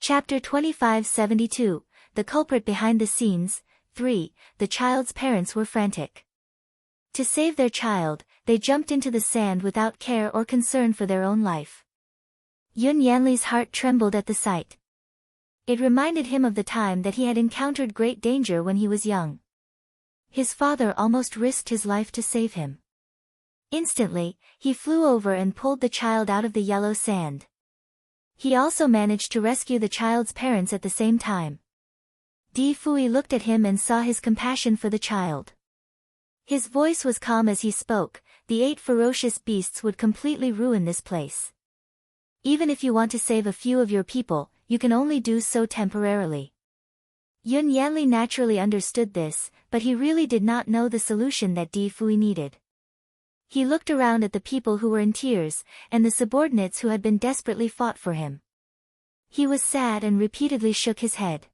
Chapter 2572, The Culprit Behind the Scenes. 3. The child's parents were frantic. To save their child, they jumped into the sand without care or concern for their own life. Yun Yanli's heart trembled at the sight. It reminded him of the time that he had encountered great danger when he was young. His father almost risked his life to save him. Instantly, he flew over and pulled the child out of the yellow sand. He also managed to rescue the child's parents at the same time. Di Fui looked at him and saw his compassion for the child. His voice was calm as he spoke. The 8 ferocious beasts would completely ruin this place. Even if you want to save a few of your people, you can only do so temporarily. Yun Yanli naturally understood this, but he really did not know the solution that Di Fui needed. He looked around at the people who were in tears, and the subordinates who had been desperately fought for him. He was sad and repeatedly shook his head.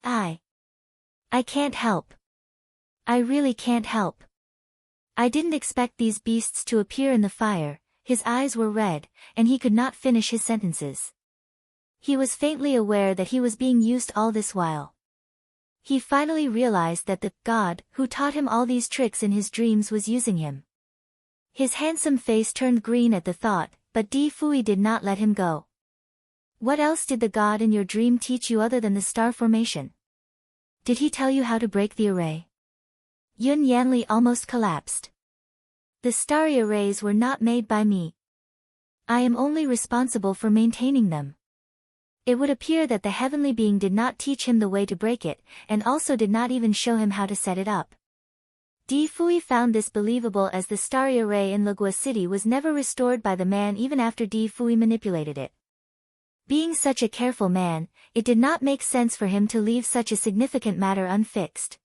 I can't help. I really can't help. I didn't expect these beasts to appear in the fire. His eyes were red, and he could not finish his sentences. He was faintly aware that he was being used all this while. He finally realized that the God who taught him all these tricks in his dreams was using him. His handsome face turned green at the thought, but Di Fui did not let him go. What else did the God in your dream teach you other than the star formation? Did he tell you how to break the array? Yun Yanli almost collapsed. The starry arrays were not made by me. I am only responsible for maintaining them. It would appear that the heavenly being did not teach him the way to break it, and also did not even show him how to set it up. Di Fui found this believable as the starry array in Legua City was never restored by the man even after Di Fui manipulated it. Being such a careful man, it did not make sense for him to leave such a significant matter unfixed.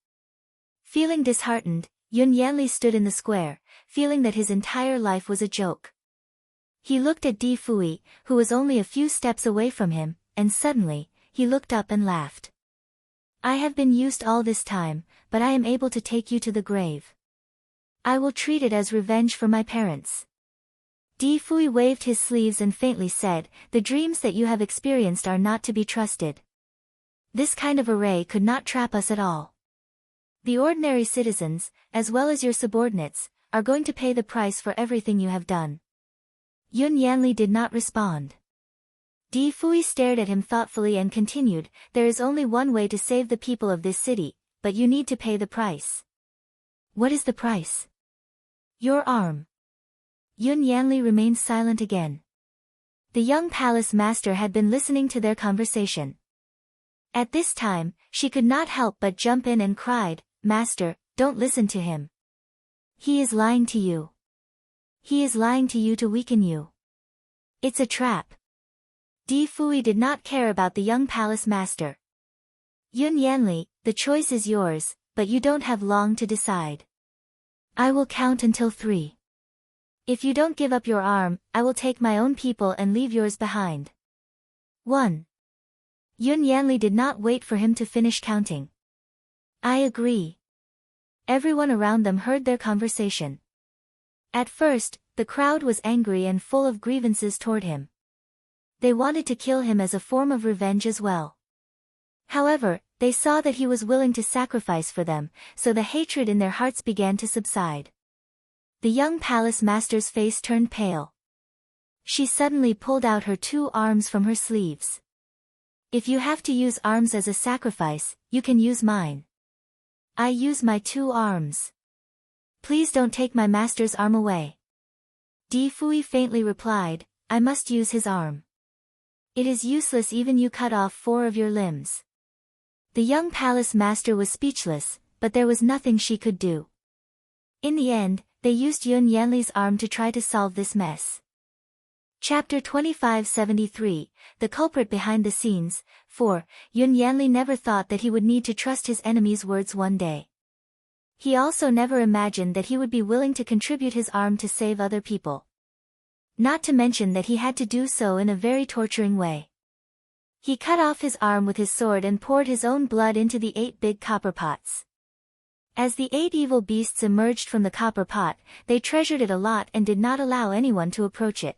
Feeling disheartened, Yun Yanli stood in the square, feeling that his entire life was a joke. He looked at Di Fui, who was only a few steps away from him, and suddenly, he looked up and laughed. I have been used all this time, but I am able to take you to the grave. I will treat it as revenge for my parents. Di Fui waved his sleeves and faintly said, the dreams that you have experienced are not to be trusted. This kind of array could not trap us at all. The ordinary citizens, as well as your subordinates, are going to pay the price for everything you have done. Yun Yanli did not respond. Di Fui stared at him thoughtfully and continued, there is only one way to save the people of this city, but you need to pay the price. What is the price? Your arm. Yun Yanli remained silent again. The young palace master had been listening to their conversation. At this time, she could not help but jump in and cried, Master, don't listen to him. He is lying to you. He is lying to you to weaken you. It's a trap. Di Fui did not care about the young palace master. Yun Yanli, the choice is yours, but you don't have long to decide. I will count until 3. If you don't give up your arm, I will take my own people and leave yours behind. 1. Yun Yanli did not wait for him to finish counting. I agree. Everyone around them heard their conversation. At first, the crowd was angry and full of grievances toward him. They wanted to kill him as a form of revenge as well. However, they saw that he was willing to sacrifice for them, so the hatred in their hearts began to subside. The young palace master's face turned pale. She suddenly pulled out her 2 arms from her sleeves. If you have to use arms as a sacrifice, you can use mine. I use my 2 arms. Please don't take my master's arm away. Di Fui faintly replied, I must use his arm. It is useless even you cut off 4 of your limbs. The young palace master was speechless, but there was nothing she could do. In the end, they used Yun Yanli's arm to try to solve this mess. Chapter 2573, The Culprit Behind the Scenes. 4. Yun Yanli never thought that he would need to trust his enemy's words one day. He also never imagined that he would be willing to contribute his arm to save other people. Not to mention that he had to do so in a very torturing way. He cut off his arm with his sword and poured his own blood into the 8 big copper pots. As the 8 evil beasts emerged from the copper pot, they treasured it a lot and did not allow anyone to approach it.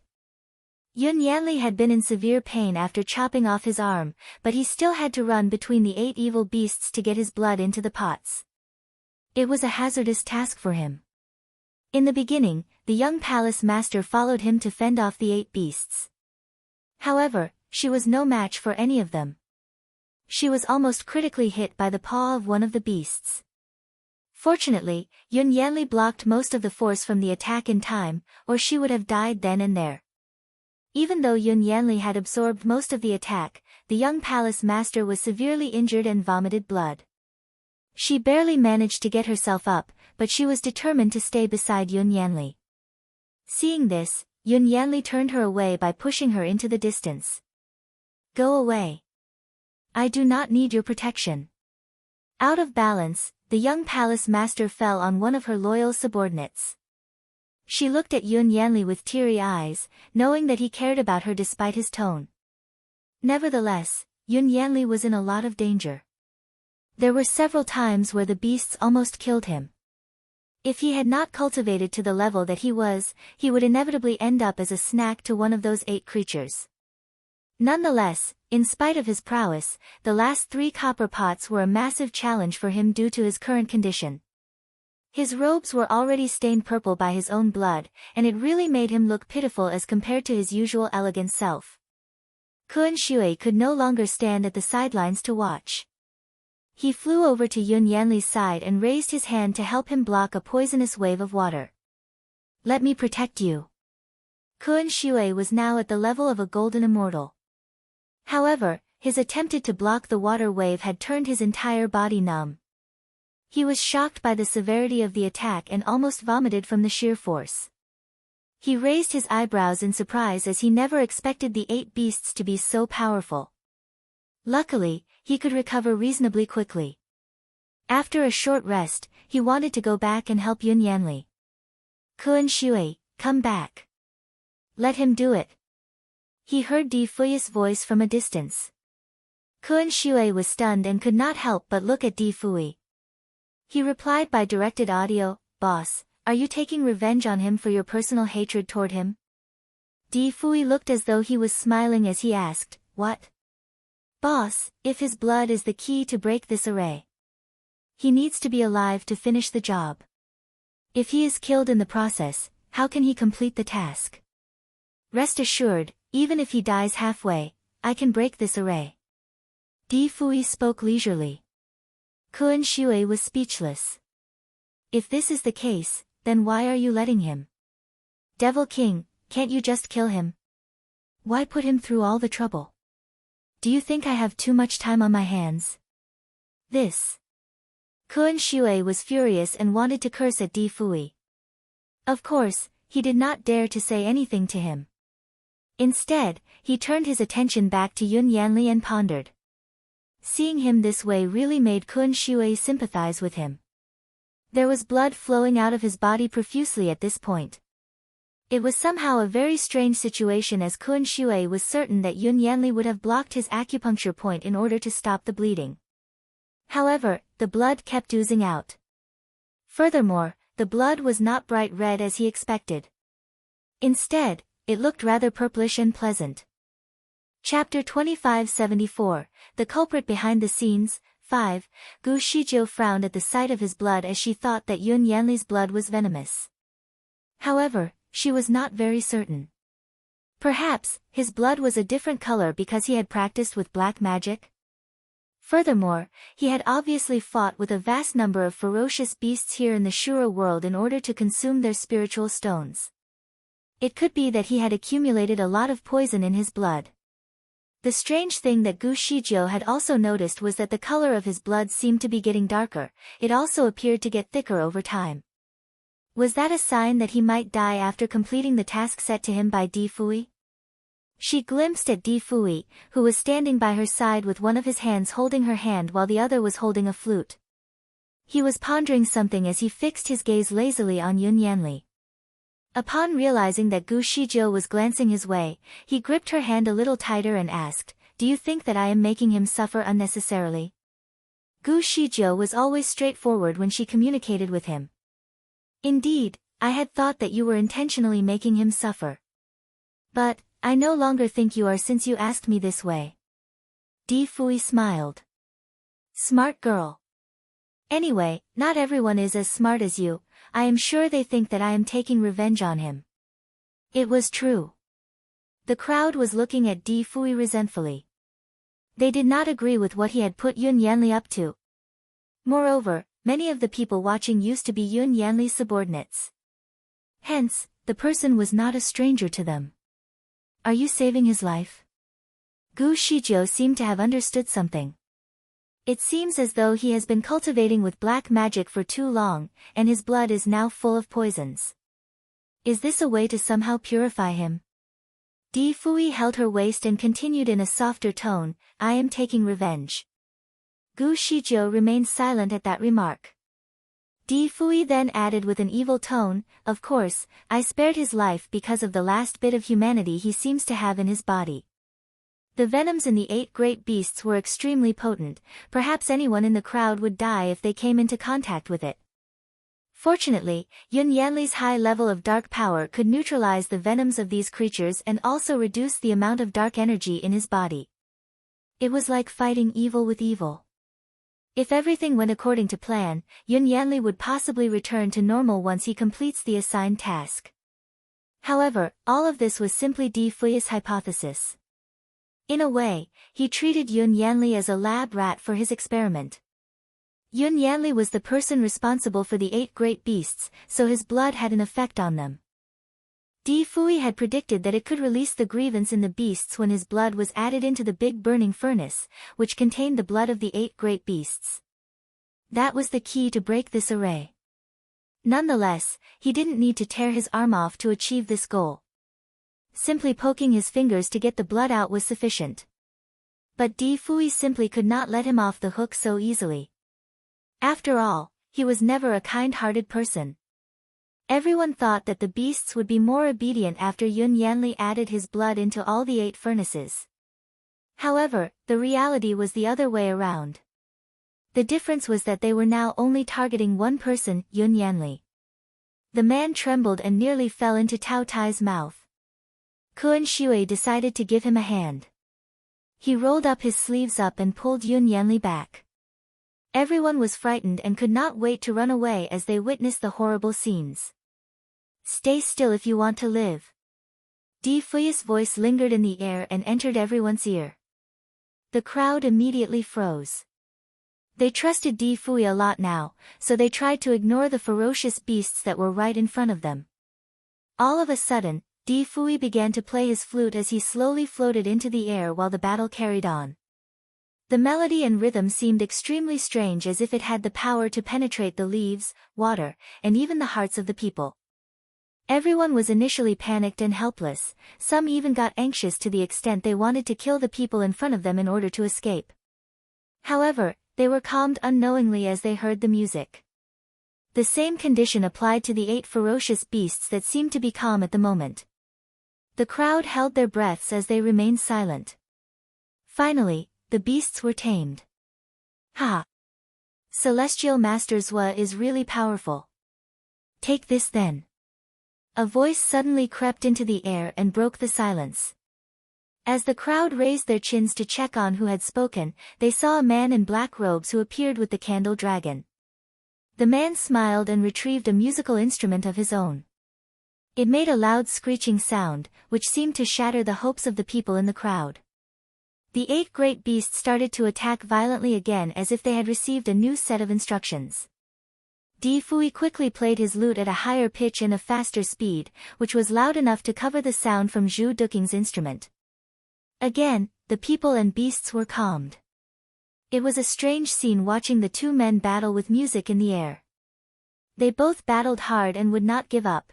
Yun Yanli had been in severe pain after chopping off his arm, but he still had to run between the 8 evil beasts to get his blood into the pots. It was a hazardous task for him. In the beginning, the young palace master followed him to fend off the 8 beasts. However, she was no match for any of them. She was almost critically hit by the paw of one of the beasts. Fortunately, Yun Yanli blocked most of the force from the attack in time, or she would have died then and there. Even though Yun Yanli had absorbed most of the attack, the young palace master was severely injured and vomited blood. She barely managed to get herself up, but she was determined to stay beside Yun Yanli. Seeing this, Yun Yanli turned her away by pushing her into the distance. Go away. I do not need your protection. Out of balance, the young palace master fell on one of her loyal subordinates. She looked at Yun Yanli with teary eyes, knowing that he cared about her despite his tone. Nevertheless, Yun Yanli was in a lot of danger. There were several times where the beasts almost killed him. If he had not cultivated to the level that he would inevitably end up as a snack to one of those 8 creatures. Nonetheless, in spite of his prowess, the last 3 copper pots were a massive challenge for him due to his current condition. His robes were already stained purple by his own blood, and it really made him look pitiful as compared to his usual elegant self. Kun Shui could no longer stand at the sidelines to watch. He flew over to Yun Yanli's side and raised his hand to help him block a poisonous wave of water. Let me protect you. Kun Shui was now at the level of a golden immortal. However, his attempted to block the water wave had turned his entire body numb. He was shocked by the severity of the attack and almost vomited from the sheer force. He raised his eyebrows in surprise as he never expected the 8 beasts to be so powerful. Luckily, he could recover reasonably quickly. After a short rest, he wanted to go back and help Yun Yanli. Kun Shui, come back. Let him do it. He heard Di Fui's voice from a distance. Kun Shui was stunned and could not help but look at Di Fui. He replied by directed audio, Boss, are you taking revenge on him for your personal hatred toward him? Di Fui looked as though he was smiling as he asked, What? Boss, if his blood is the key to break this array. He needs to be alive to finish the job. If he is killed in the process, how can he complete the task? Rest assured, even if he dies halfway, I can break this array. Di Fui spoke leisurely. Kun Shui was speechless. If this is the case, then why are you letting him? Devil King, can't you just kill him? Why put him through all the trouble? Do you think I have too much time on my hands? This. Kun Shui was furious and wanted to curse at Di Fui. Of course, he did not dare to say anything to him. Instead, he turned his attention back to Yun Yanli and pondered. Seeing him this way really made Kun Shui sympathize with him. There was blood flowing out of his body profusely at this point. It was somehow a very strange situation as Kun Shui was certain that Yun Yanli would have blocked his acupuncture point in order to stop the bleeding. However, the blood kept oozing out. Furthermore, the blood was not bright red as he expected. Instead, it looked rather purplish and pleasant. Chapter 2574, The Culprit Behind the Scenes, 5, Gu Shizhou frowned at the sight of his blood as she thought that Yun Yanli's blood was venomous. However, she was not very certain. Perhaps, his blood was a different color because he had practiced with black magic? Furthermore, he had obviously fought with a vast number of ferocious beasts here in the Shura world in order to consume their spiritual stones. It could be that he had accumulated a lot of poison in his blood. The strange thing that Gu Shizhou had also noticed was that the color of his blood seemed to be getting darker. It also appeared to get thicker over time. Was that a sign that he might die after completing the task set to him by Di Fui? She glimpsed at Di Fui, who was standing by her side with one of his hands holding her hand while the other was holding a flute. He was pondering something as he fixed his gaze lazily on Yun Yanli. Upon realizing that Gu Shizhou was glancing his way, he gripped her hand a little tighter and asked, Do you think that I am making him suffer unnecessarily? Gu Shizhou was always straightforward when she communicated with him. Indeed, I had thought that you were intentionally making him suffer. But, I no longer think you are since you asked me this way. Di Fui smiled. Smart girl. Anyway, not everyone is as smart as you. I am sure they think that I am taking revenge on him. It was true. The crowd was looking at Di Fui resentfully. They did not agree with what he had put Yun Yanli up to. Moreover, many of the people watching used to be Yun Yanli's subordinates. Hence, the person was not a stranger to them. Are you saving his life? Gu Shijiu seemed to have understood something. It seems as though he has been cultivating with black magic for too long, and his blood is now full of poisons. Is this a way to somehow purify him? Di Fui held her waist and continued in a softer tone, I am taking revenge. Gu Shijiu remained silent at that remark. Di Fui then added with an evil tone, of course, I spared his life because of the last bit of humanity he seems to have in his body. The venoms in the 8 great beasts were extremely potent, perhaps anyone in the crowd would die if they came into contact with it. Fortunately, Yun Yanli's high level of dark power could neutralize the venoms of these creatures and also reduce the amount of dark energy in his body. It was like fighting evil with evil. If everything went according to plan, Yun Yanli would possibly return to normal once he completes the assigned task. However, all of this was simply Di Fui's hypothesis. In a way, he treated Yun Yanli as a lab rat for his experiment. Yun Yanli was the person responsible for the 8 great beasts, so his blood had an effect on them. Di Fui had predicted that it could release the grievance in the beasts when his blood was added into the big burning furnace, which contained the blood of the 8 great beasts. That was the key to break this array. Nonetheless, he didn't need to tear his arm off to achieve this goal. Simply poking his fingers to get the blood out was sufficient. But Di Fui simply could not let him off the hook so easily. After all, he was never a kind-hearted person. Everyone thought that the beasts would be more obedient after Yun Yanli added his blood into all the 8 furnaces. However, the reality was the other way around. The difference was that they were now only targeting one person, Yun Yanli. The man trembled and nearly fell into Tao Tai's mouth. Kuan Shui decided to give him a hand. He rolled up his sleeves up and pulled Yun Yanli back. Everyone was frightened and could not wait to run away as they witnessed the horrible scenes. Stay still if you want to live. Di Fui's voice lingered in the air and entered everyone's ear. The crowd immediately froze. They trusted Di Fui a lot now, so they tried to ignore the ferocious beasts that were right in front of them. All of a sudden, Di Fui began to play his flute as he slowly floated into the air while the battle carried on. The melody and rhythm seemed extremely strange, as if it had the power to penetrate the leaves, water, and even the hearts of the people. Everyone was initially panicked and helpless, some even got anxious to the extent they wanted to kill the people in front of them in order to escape. However, they were calmed unknowingly as they heard the music. The same condition applied to the 8 ferocious beasts that seemed to be calm at the moment. The crowd held their breaths as they remained silent. Finally, the beasts were tamed. Ha! Celestial Master Zhua is really powerful. Take this then. A voice suddenly crept into the air and broke the silence. As the crowd raised their chins to check on who had spoken, they saw a man in black robes who appeared with the candle dragon. The man smiled and retrieved a musical instrument of his own. It made a loud screeching sound, which seemed to shatter the hopes of the people in the crowd. The 8 great beasts started to attack violently again as if they had received a new set of instructions. Di Fui quickly played his lute at a higher pitch and a faster speed, which was loud enough to cover the sound from Zhu Duking's instrument. Again, the people and beasts were calmed. It was a strange scene watching the 2 men battle with music in the air. They both battled hard and would not give up.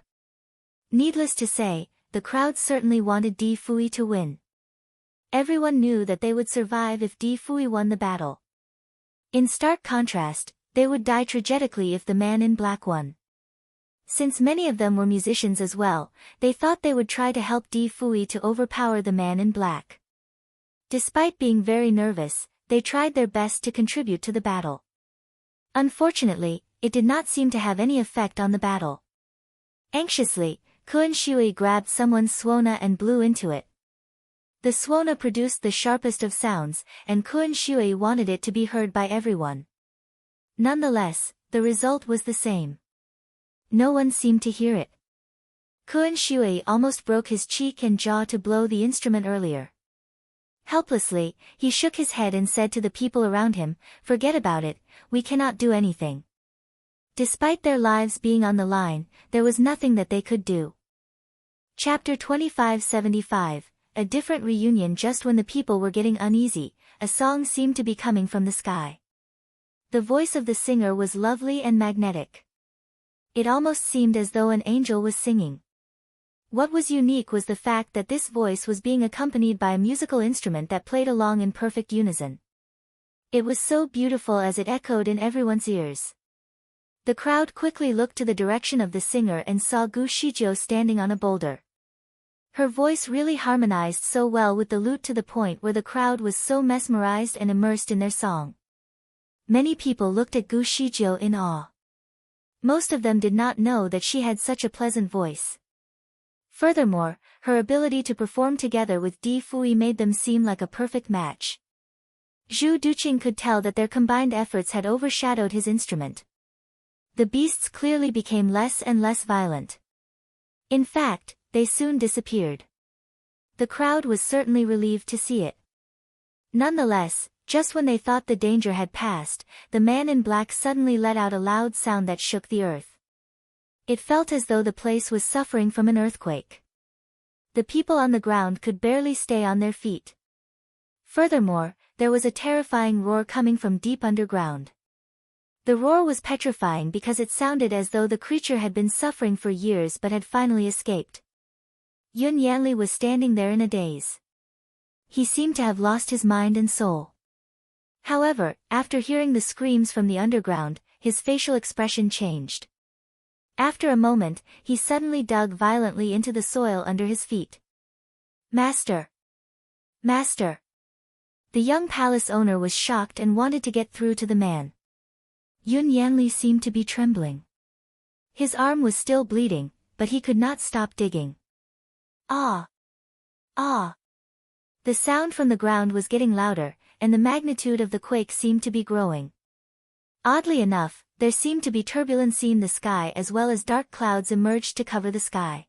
Needless to say, the crowd certainly wanted Di Fui to win. Everyone knew that they would survive if Di Fui won the battle. In stark contrast, they would die tragically if the man in black won. Since many of them were musicians as well, they thought they would try to help Di Fui to overpower the man in black. Despite being very nervous, they tried their best to contribute to the battle. Unfortunately, it did not seem to have any effect on the battle. Anxiously, Kuan Shui grabbed someone's suona and blew into it, The suona produced the sharpest of sounds, and Kun Shui wanted it to be heard by everyone. Nonetheless, the result was the same. No one seemed to hear it. Kun Shui almost broke his cheek and jaw to blow the instrument earlier. Helplessly, he shook his head and said to the people around him, "Forget about it, we cannot do anything." Despite their lives being on the line, there was nothing that they could do. Chapter 2575, a different reunion. Just when the people were getting uneasy, a song seemed to be coming from the sky. The voice of the singer was lovely and magnetic. It almost seemed as though an angel was singing. What was unique was the fact that this voice was being accompanied by a musical instrument that played along in perfect unison. It was so beautiful as it echoed in everyone's ears. The crowd quickly looked to the direction of the singer and saw Gu Shizhou standing on a boulder. Her voice really harmonized so well with the lute to the point where the crowd was so mesmerized and immersed in their song. Many people looked at Gu Shizhou in awe. Most of them did not know that she had such a pleasant voice. Furthermore, her ability to perform together with Di Fui made them seem like a perfect match. Zhu Duqing could tell that their combined efforts had overshadowed his instrument. The beasts clearly became less and less violent. In fact, they soon disappeared. The crowd was certainly relieved to see it. Nonetheless, just when they thought the danger had passed, the man in black suddenly let out a loud sound that shook the earth. It felt as though the place was suffering from an earthquake. The people on the ground could barely stay on their feet. Furthermore, there was a terrifying roar coming from deep underground. The roar was petrifying because it sounded as though the creature had been suffering for years but had finally escaped. Yun Yanli was standing there in a daze. He seemed to have lost his mind and soul. However, after hearing the screams from the underground, his facial expression changed. After a moment, he suddenly dug violently into the soil under his feet. "Master! Master!" The young palace owner was shocked and wanted to get through to the man. Yun Yanli seemed to be trembling. His arm was still bleeding, but he could not stop digging. Ah! Ah! The sound from the ground was getting louder, and the magnitude of the quake seemed to be growing. Oddly enough, there seemed to be turbulency in the sky as well as dark clouds emerged to cover the sky.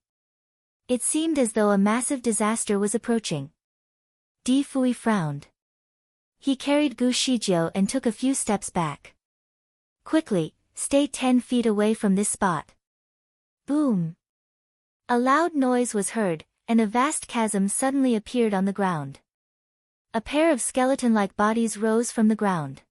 It seemed as though a massive disaster was approaching. Di Fui frowned. He carried Gu Shizhou and took a few steps back. "Quickly, stay 10 feet away from this spot." Boom! A loud noise was heard, and a vast chasm suddenly appeared on the ground. A pair of skeleton-like bodies rose from the ground.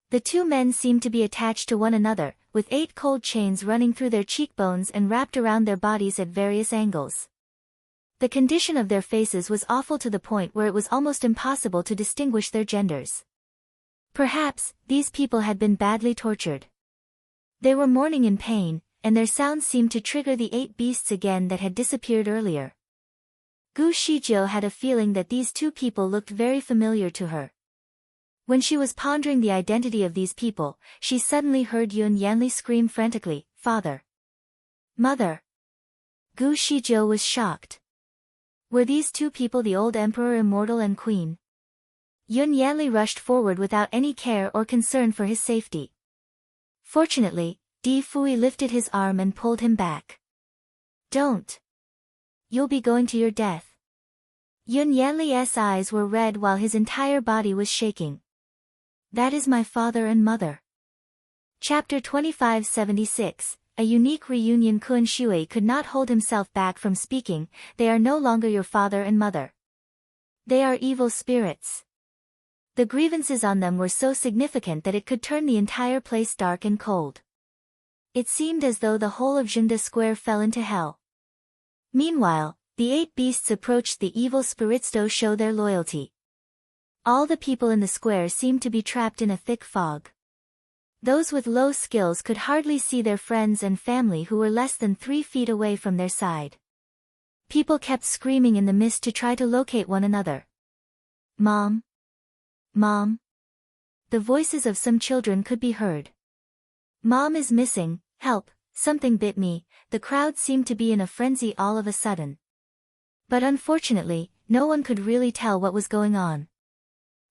The two men seemed to be attached to one another, with 8 cold chains running through their cheekbones and wrapped around their bodies at various angles. The condition of their faces was awful to the point where it was almost impossible to distinguish their genders. Perhaps, these people had been badly tortured. They were mourning in pain, and their sounds seemed to trigger the 8 beasts again that had disappeared earlier. Gu Shizhou had a feeling that these two people looked very familiar to her. When she was pondering the identity of these people, she suddenly heard Yun Yanli scream frantically, "Father! Mother!" Gu Shizhou was shocked. Were these two people the old emperor immortal and queen? Yun Yanli rushed forward without any care or concern for his safety. Fortunately, Di Fui lifted his arm and pulled him back. "Don't! You'll be going to your death." Yun Yanli's eyes were red while his entire body was shaking. "That is my father and mother." Chapter 2576, a unique reunion. Kun Shui could not hold himself back from speaking. "They are no longer your father and mother. They are evil spirits." The grievances on them were so significant that it could turn the entire place dark and cold. It seemed as though the whole of Zhengde Square fell into hell. Meanwhile, the 8 beasts approached the evil spirits to show their loyalty. All the people in the square seemed to be trapped in a thick fog. Those with low skills could hardly see their friends and family who were less than 3 feet away from their side. People kept screaming in the mist to try to locate one another. "Mom! Mom!" The voices of some children could be heard. "Mom is missing, help, something bit me." The crowd seemed to be in a frenzy all of a sudden. But unfortunately, no one could really tell what was going on.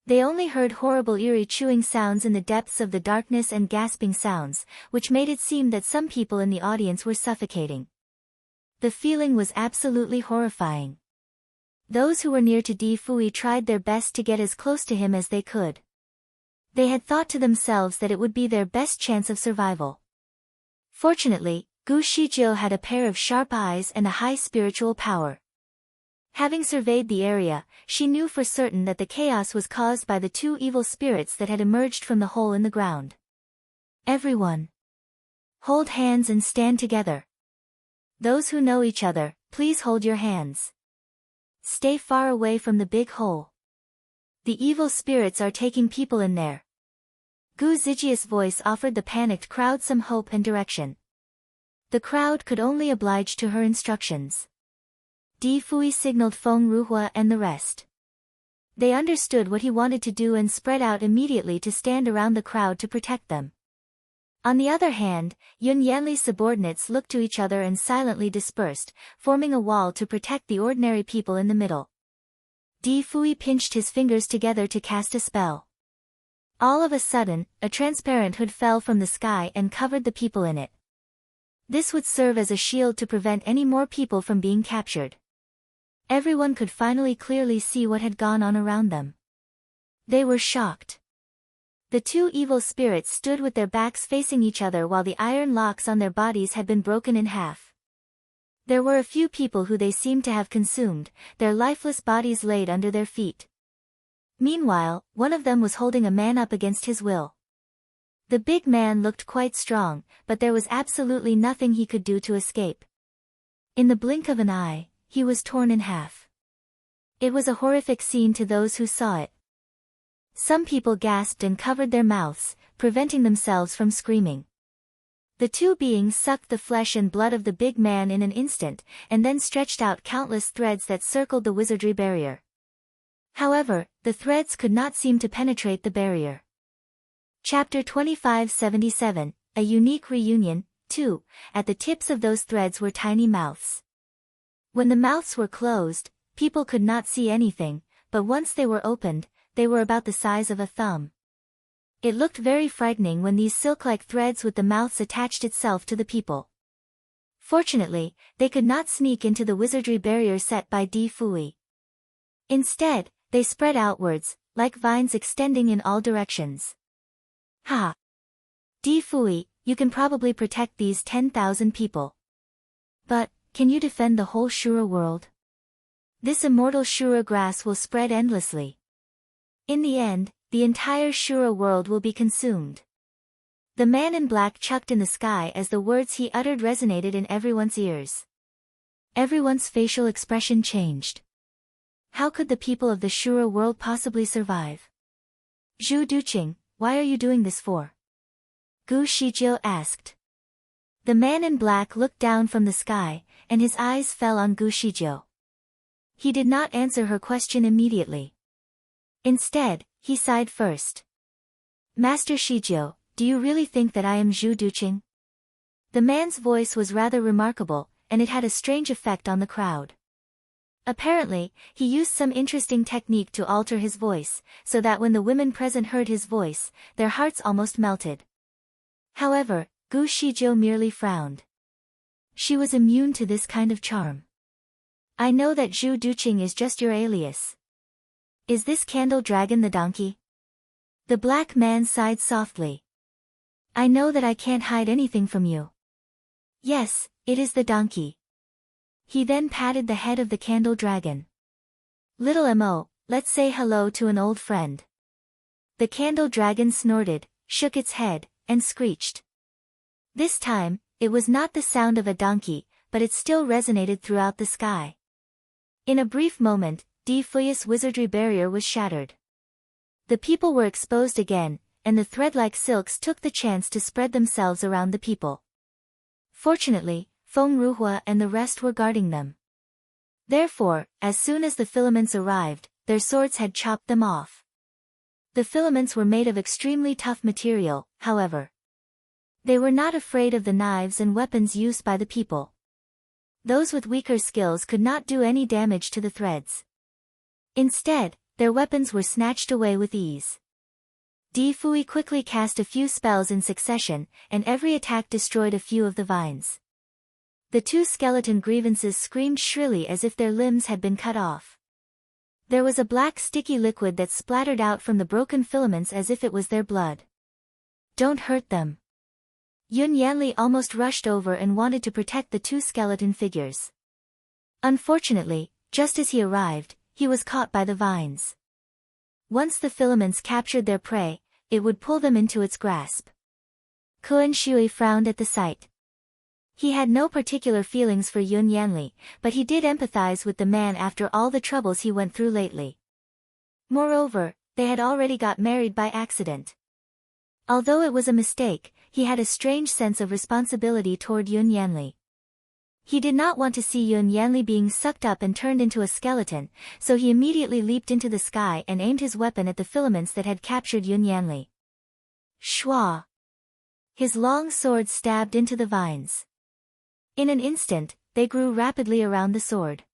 They only heard horrible eerie chewing sounds in the depths of the darkness and gasping sounds, which made it seem that some people in the audience were suffocating. The feeling was absolutely horrifying. Those who were near to Di Fui tried their best to get as close to him as they could. They had thought to themselves that it would be their best chance of survival. Fortunately, Gu Shijiu had a pair of sharp eyes and a high spiritual power. Having surveyed the area, she knew for certain that the chaos was caused by the two evil spirits that had emerged from the hole in the ground. Everyone, hold hands and stand together. Those who know each other, please hold your hands. Stay far away from the big hole. The evil spirits are taking people in there. Gu Zijia's voice offered the panicked crowd some hope and direction. The crowd could only oblige to her instructions. Di Fui signaled Feng Ruhua and the rest. They understood what he wanted to do and spread out immediately to stand around the crowd to protect them. On the other hand, Yun Yanli's subordinates looked to each other and silently dispersed, forming a wall to protect the ordinary people in the middle. Di Fui pinched his fingers together to cast a spell. All of a sudden, a transparent hood fell from the sky and covered the people in it. This would serve as a shield to prevent any more people from being captured. Everyone could finally clearly see what had gone on around them. They were shocked. The two evil spirits stood with their backs facing each other while the iron locks on their bodies had been broken in half. There were a few people who they seemed to have consumed, their lifeless bodies laid under their feet. Meanwhile, one of them was holding a man up against his will. The big man looked quite strong, but there was absolutely nothing he could do to escape. In the blink of an eye, he was torn in half. It was a horrific scene to those who saw it. Some people gasped and covered their mouths, preventing themselves from screaming. The two beings sucked the flesh and blood of the big man in an instant, and then stretched out countless threads that circled the wizardry barrier. However, the threads could not seem to penetrate the barrier. Chapter 2577, A Unique Reunion, 2. At the tips of those threads were tiny mouths. When the mouths were closed, people could not see anything, but once they were opened, they were about the size of a thumb. It looked very frightening when these silk-like threads with the mouths attached itself to the people. Fortunately, they could not sneak into the wizardry barrier set by Di Fui. Instead, they spread outwards, like vines extending in all directions. Ha! Di Fui, you can probably protect these 10,000 people. But, can you defend the whole Shura world? This immortal Shura grass will spread endlessly. In the end, the entire Shura world will be consumed. The man in black chucked in the sky as the words he uttered resonated in everyone's ears. Everyone's facial expression changed. How could the people of the Shura world possibly survive? Zhu Duqing, why are you doing this for? Gu Shijiu asked. The man in black looked down from the sky, and his eyes fell on Gu Shijiu. He did not answer her question immediately. Instead, he sighed first. Master Shijiu, do you really think that I am Zhu Duqing? The man's voice was rather remarkable, and it had a strange effect on the crowd. Apparently, he used some interesting technique to alter his voice, so that when the women present heard his voice, their hearts almost melted. However, Gu Shijiu merely frowned. She was immune to this kind of charm. I know that Zhu Duqing is just your alias. Is this candle dragon the donkey? The black man sighed softly. I know that I can't hide anything from you. Yes, it is the donkey. He then patted the head of the candle dragon. Little Mo, let's say hello to an old friend. The candle dragon snorted, shook its head, and screeched. This time, it was not the sound of a donkey, but it still resonated throughout the sky. In a brief moment, Di Fui's wizardry barrier was shattered. The people were exposed again, and the thread-like silks took the chance to spread themselves around the people. Fortunately, Feng Ruhua and the rest were guarding them. Therefore, as soon as the filaments arrived, their swords had chopped them off. The filaments were made of extremely tough material, however. They were not afraid of the knives and weapons used by the people. Those with weaker skills could not do any damage to the threads. Instead, their weapons were snatched away with ease. Di Fui quickly cast a few spells in succession, and every attack destroyed a few of the vines. The two skeleton grievances screamed shrilly as if their limbs had been cut off. There was a black sticky liquid that splattered out from the broken filaments as if it was their blood. Don't hurt them. Yun Yanli almost rushed over and wanted to protect the two skeleton figures. Unfortunately, just as he arrived, he was caught by the vines. Once the filaments captured their prey, it would pull them into its grasp. Kuan Shui frowned at the sight. He had no particular feelings for Yun Yanli, but he did empathize with the man after all the troubles he went through lately. Moreover, they had already got married by accident. Although it was a mistake, he had a strange sense of responsibility toward Yun Yanli. He did not want to see Yun Yanli being sucked up and turned into a skeleton, so he immediately leaped into the sky and aimed his weapon at the filaments that had captured Yun Yanli. Shwa! His long sword stabbed into the vines. In an instant, they grew rapidly around the sword.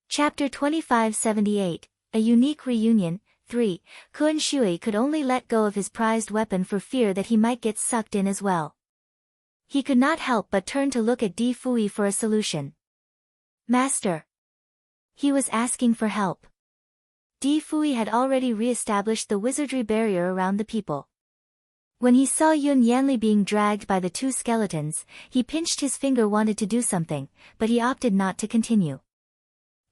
Chapter 2578, A Unique Reunion, 3. Kuan Shui could only let go of his prized weapon for fear that he might get sucked in as well. He could not help but turn to look at Di Fui for a solution. Master! He was asking for help. Di Fui had already re-established the wizardry barrier around the people. When he saw Yun Yanli being dragged by the two skeletons, he pinched his finger, wanted to do something, but he opted not to continue.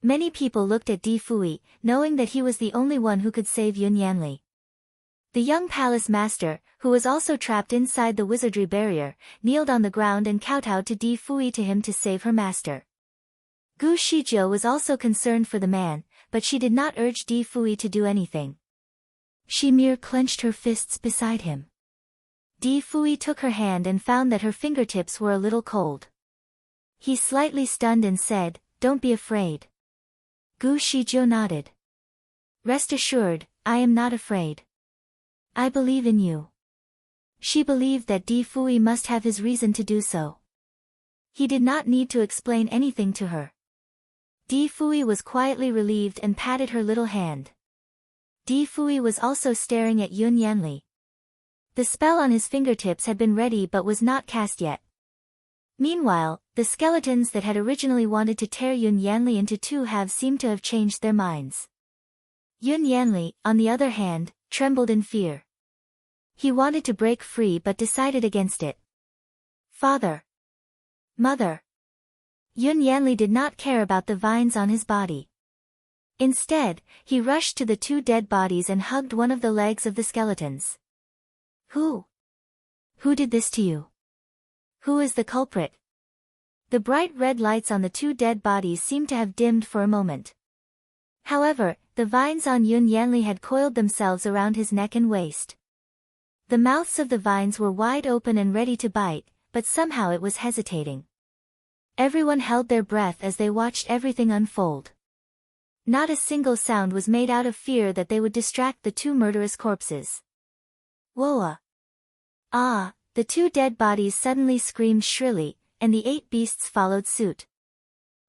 Many people looked at Di Fui, knowing that he was the only one who could save Yun Yanli. The young palace master, who was also trapped inside the wizardry barrier, kneeled on the ground and kowtowed to Di Fui to him to save her master. Gu Shijiu was also concerned for the man, but she did not urge Di Fui to do anything. She mere clenched her fists beside him. Di Fui took her hand and found that her fingertips were a little cold. He slightly stunned and said, "Don't be afraid." Gu Shijiu nodded. "Rest assured, I am not afraid. I believe in you." She believed that Di Fui must have his reason to do so. He did not need to explain anything to her. Di Fui was quietly relieved and patted her little hand. Di Fui was also staring at Yun Yanli. The spell on his fingertips had been ready but was not cast yet. Meanwhile, the skeletons that had originally wanted to tear Yun Yanli into two halves seemed to have changed their minds. Yun Yanli, on the other hand, trembled in fear. He wanted to break free but decided against it. Father! Mother! Yun Yanli did not care about the vines on his body. Instead, he rushed to the two dead bodies and hugged one of the legs of the skeletons. Who did this to you? Who is the culprit? The bright red lights on the two dead bodies seemed to have dimmed for a moment. However, the vines on Yun Yanli had coiled themselves around his neck and waist. The mouths of the vines were wide open and ready to bite, but somehow it was hesitating. Everyone held their breath as they watched everything unfold. Not a single sound was made out of fear that they would distract the two murderous corpses. Woa! Ah! The two dead bodies suddenly screamed shrilly, and the 8 beasts followed suit.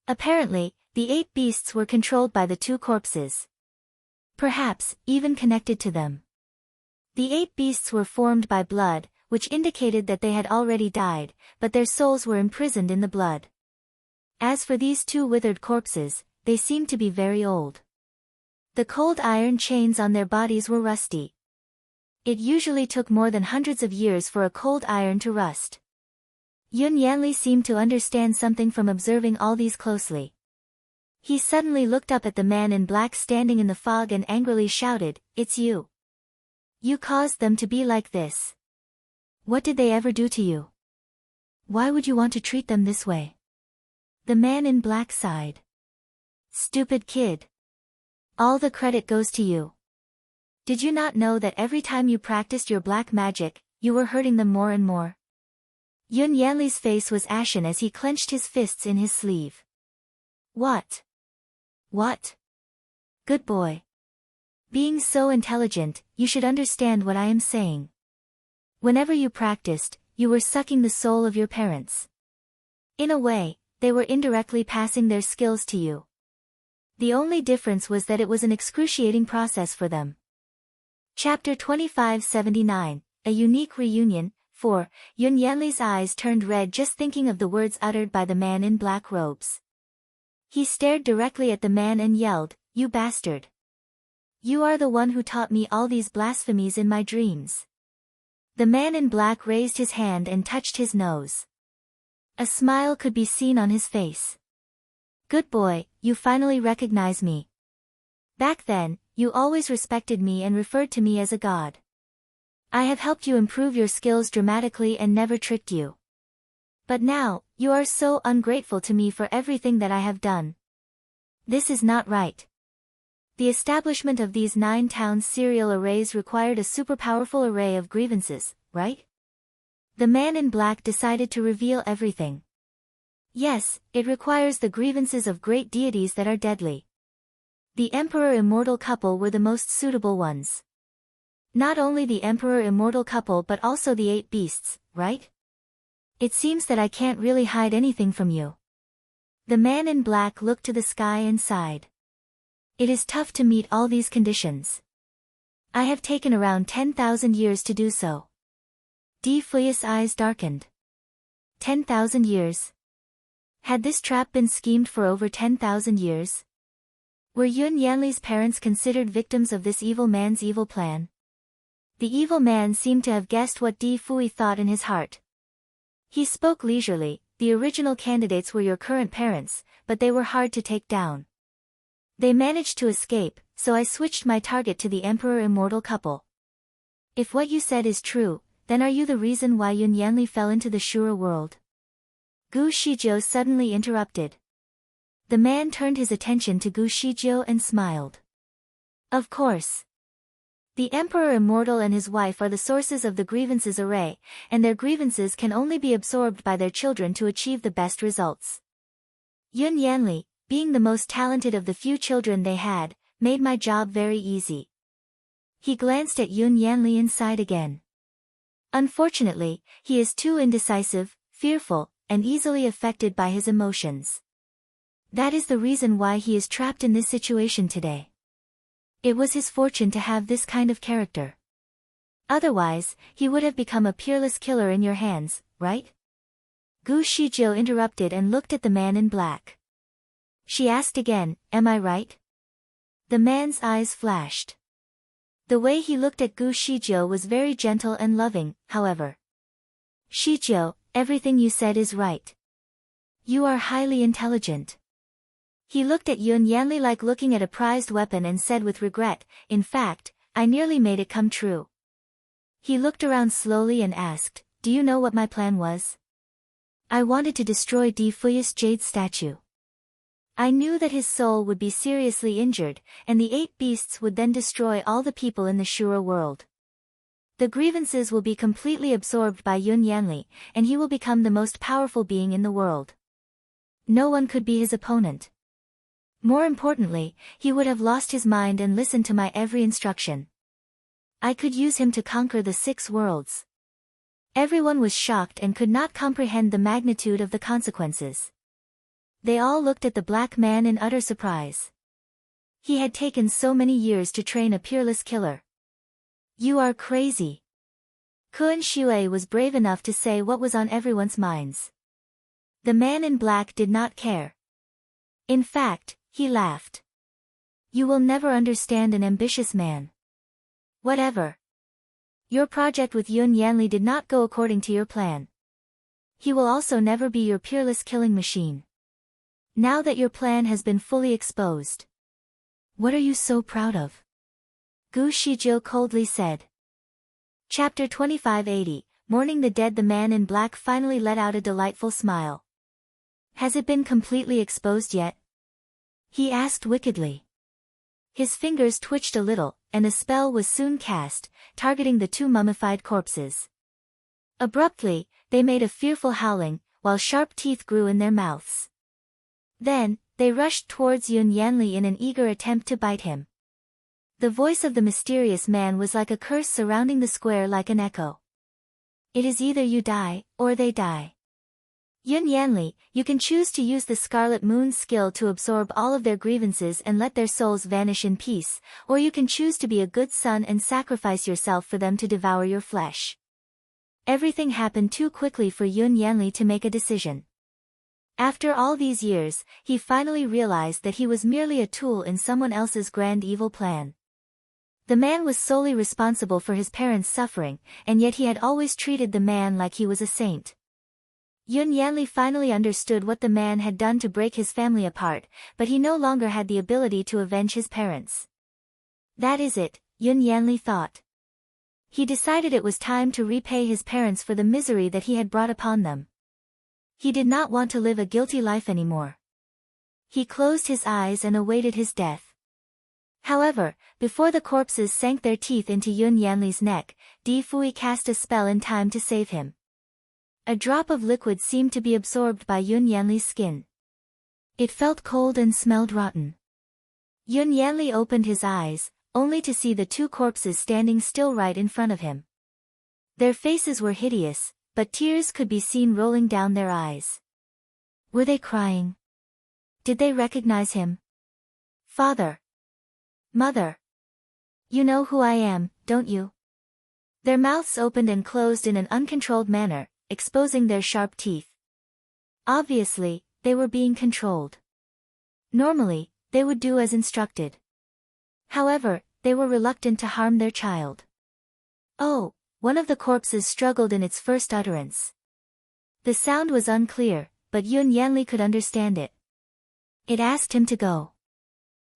Apparently, the 8 beasts were controlled by the two corpses. Perhaps, even connected to them. The 8 beasts were formed by blood, which indicated that they had already died, but their souls were imprisoned in the blood. As for these two withered corpses, they seemed to be very old. The cold iron chains on their bodies were rusty. It usually took more than hundreds of years for a cold iron to rust. Yun Yanli seemed to understand something from observing all these closely. He suddenly looked up at the man in black standing in the fog and angrily shouted, "It's you. You caused them to be like this. What did they ever do to you? Why would you want to treat them this way?" The man in black sighed. "Stupid kid. All the credit goes to you. Did you not know that every time you practiced your black magic, you were hurting them more and more?" Yun Yanli's face was ashen as he clenched his fists in his sleeve. What? Good boy. Being so intelligent, you should understand what I am saying. Whenever you practiced, you were sucking the soul of your parents. In a way, they were indirectly passing their skills to you. The only difference was that it was an excruciating process for them. Chapter 2579, A Unique Reunion. 4. Yun Yanli's eyes turned red just thinking of the words uttered by the man in black robes. He stared directly at the man and yelled, "You bastard! You are the one who taught me all these blasphemies in my dreams." The man in black raised his hand and touched his nose. A smile could be seen on his face. "Good boy, you finally recognize me. Back then, you always respected me and referred to me as a god. I have helped you improve your skills dramatically and never tricked you. But now, you are so ungrateful to me for everything that I have done. This is not right. The establishment of these 9 towns serial arrays required a superpowerful array of grievances, right?" The man in black decided to reveal everything. "Yes, it requires the grievances of great deities that are deadly. The Emperor Immortal couple were the most suitable ones. Not only the Emperor Immortal couple but also the 8 beasts, right? It seems that I can't really hide anything from you." The man in black looked to the sky and sighed. "It is tough to meet all these conditions. I have taken around 10,000 years to do so." Di Fuyi's eyes darkened. 10,000 years? Had this trap been schemed for over 10,000 years? Were Yun Yanli's parents considered victims of this evil man's evil plan? The evil man seemed to have guessed what Di Fuyi thought in his heart. He spoke leisurely, "The original candidates were your current parents, but they were hard to take down. They managed to escape, so I switched my target to the Emperor Immortal couple. If what you said is true, then are you the reason why Yun Yanli fell into the Shura world?" Gu Shijiu suddenly interrupted. The man turned his attention to Gu Shijiu and smiled. "Of course. The Emperor Immortal and his wife are the sources of the grievances array, and their grievances can only be absorbed by their children to achieve the best results. Yun Yanli, being the most talented of the few children they had, made my job very easy." He glanced at Yun Yanli and sighed again. "Unfortunately, he is too indecisive, fearful, and easily affected by his emotions. That is the reason why he is trapped in this situation today. It was his fortune to have this kind of character. Otherwise, he would have become a peerless killer in your hands, right?" Gu Shijiu interrupted and looked at the man in black. She asked again, "Am I right?" The man's eyes flashed. The way he looked at Gu Shijiu was very gentle and loving, however. "Shijiu, everything you said is right. You are highly intelligent." He looked at Yun Yanli like looking at a prized weapon and said with regret, "In fact, I nearly made it come true." He looked around slowly and asked, "Do you know what my plan was?" "I wanted to destroy Di Fuyi's jade statue. I knew that his soul would be seriously injured, and the 8 beasts would then destroy all the people in the Shura world. The grievances will be completely absorbed by Yun Yanli, and he will become the most powerful being in the world. No one could be his opponent. More importantly, he would have lost his mind and listened to my every instruction. I could use him to conquer the 6 worlds." Everyone was shocked and could not comprehend the magnitude of the consequences. They all looked at the black man in utter surprise. He had taken so many years to train a peerless killer. "You are crazy." Kun Shui was brave enough to say what was on everyone's minds. The man in black did not care. In fact, he laughed. "You will never understand an ambitious man. Whatever. Your project with Yun Yanli did not go according to your plan. He will also never be your peerless killing machine. Now that your plan has been fully exposed. What are you so proud of?" Gu Shijiu coldly said. Chapter 2580, Mourning the Dead. The man in black finally let out a delightful smile. "Has it been completely exposed yet?" he asked wickedly. His fingers twitched a little, and a spell was soon cast, targeting the 2 mummified corpses. Abruptly, they made a fearful howling, while sharp teeth grew in their mouths. Then, they rushed towards Yun Yanli in an eager attempt to bite him. The voice of the mysterious man was like a curse surrounding the square like an echo. "It is either you die, or they die. Yun Yanli, you can choose to use the Scarlet Moon's skill to absorb all of their grievances and let their souls vanish in peace, or you can choose to be a good son and sacrifice yourself for them to devour your flesh. Everything happened too quickly for Yun Yanli to make a decision. After all these years, he finally realized that he was merely a tool in someone else's grand evil plan. The man was solely responsible for his parents' suffering, and yet he had always treated the man like he was a saint. Yun Yanli finally understood what the man had done to break his family apart, but he no longer had the ability to avenge his parents. That is it, Yun Yanli thought. He decided it was time to repay his parents for the misery that he had brought upon them. He did not want to live a guilty life anymore. He closed his eyes and awaited his death. However, before the corpses sank their teeth into Yun Yanli's neck, Di Fui cast a spell in time to save him. A drop of liquid seemed to be absorbed by Yun Yanli's skin. It felt cold and smelled rotten. Yun Yanli opened his eyes, only to see the two corpses standing still right in front of him. Their faces were hideous, but tears could be seen rolling down their eyes. Were they crying? Did they recognize him? Father. Mother. You know who I am, don't you? Their mouths opened and closed in an uncontrolled manner, exposing their sharp teeth. Obviously, they were being controlled. Normally, they would do as instructed. However, they were reluctant to harm their child. Oh, one of the corpses struggled in its first utterance. The sound was unclear, but Yun Yanli could understand it. It asked him to go.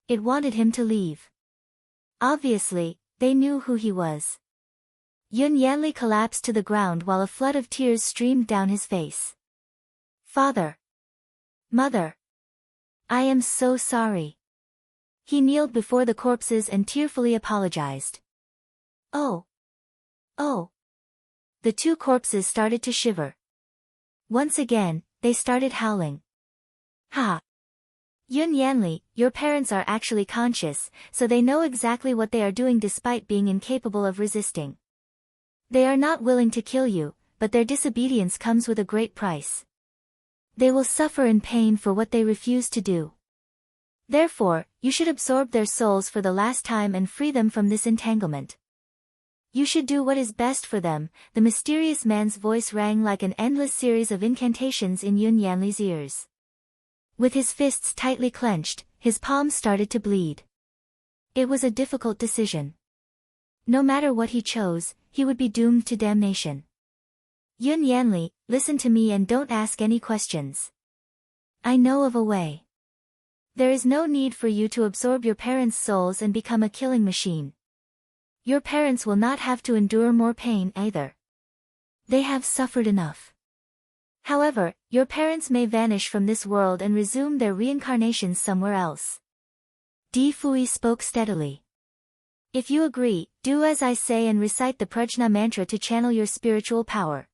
It wanted him to leave. Obviously, they knew who he was. Yun Yanli collapsed to the ground while a flood of tears streamed down his face. Father. Mother. I am so sorry. He kneeled before the corpses and tearfully apologized. Oh. Oh. The two corpses started to shiver. Once again, they started howling. Ha. Yun Yanli, your parents are actually conscious, so they know exactly what they are doing despite being incapable of resisting. They are not willing to kill you, but their disobedience comes with a great price. They will suffer in pain for what they refuse to do. Therefore, you should absorb their souls for the last time and free them from this entanglement. You should do what is best for them. The mysterious man's voice rang like an endless series of incantations in Yun Yanli's ears. With his fists tightly clenched, his palms started to bleed. It was a difficult decision. No matter what he chose, he would be doomed to damnation. Yun Yanli, listen to me and don't ask any questions. I know of a way. There is no need for you to absorb your parents' souls and become a killing machine. Your parents will not have to endure more pain either. They have suffered enough. However, your parents may vanish from this world and resume their reincarnations somewhere else. Di Fui spoke steadily. If you agree, do as I say and recite the Prajna mantra to channel your spiritual power.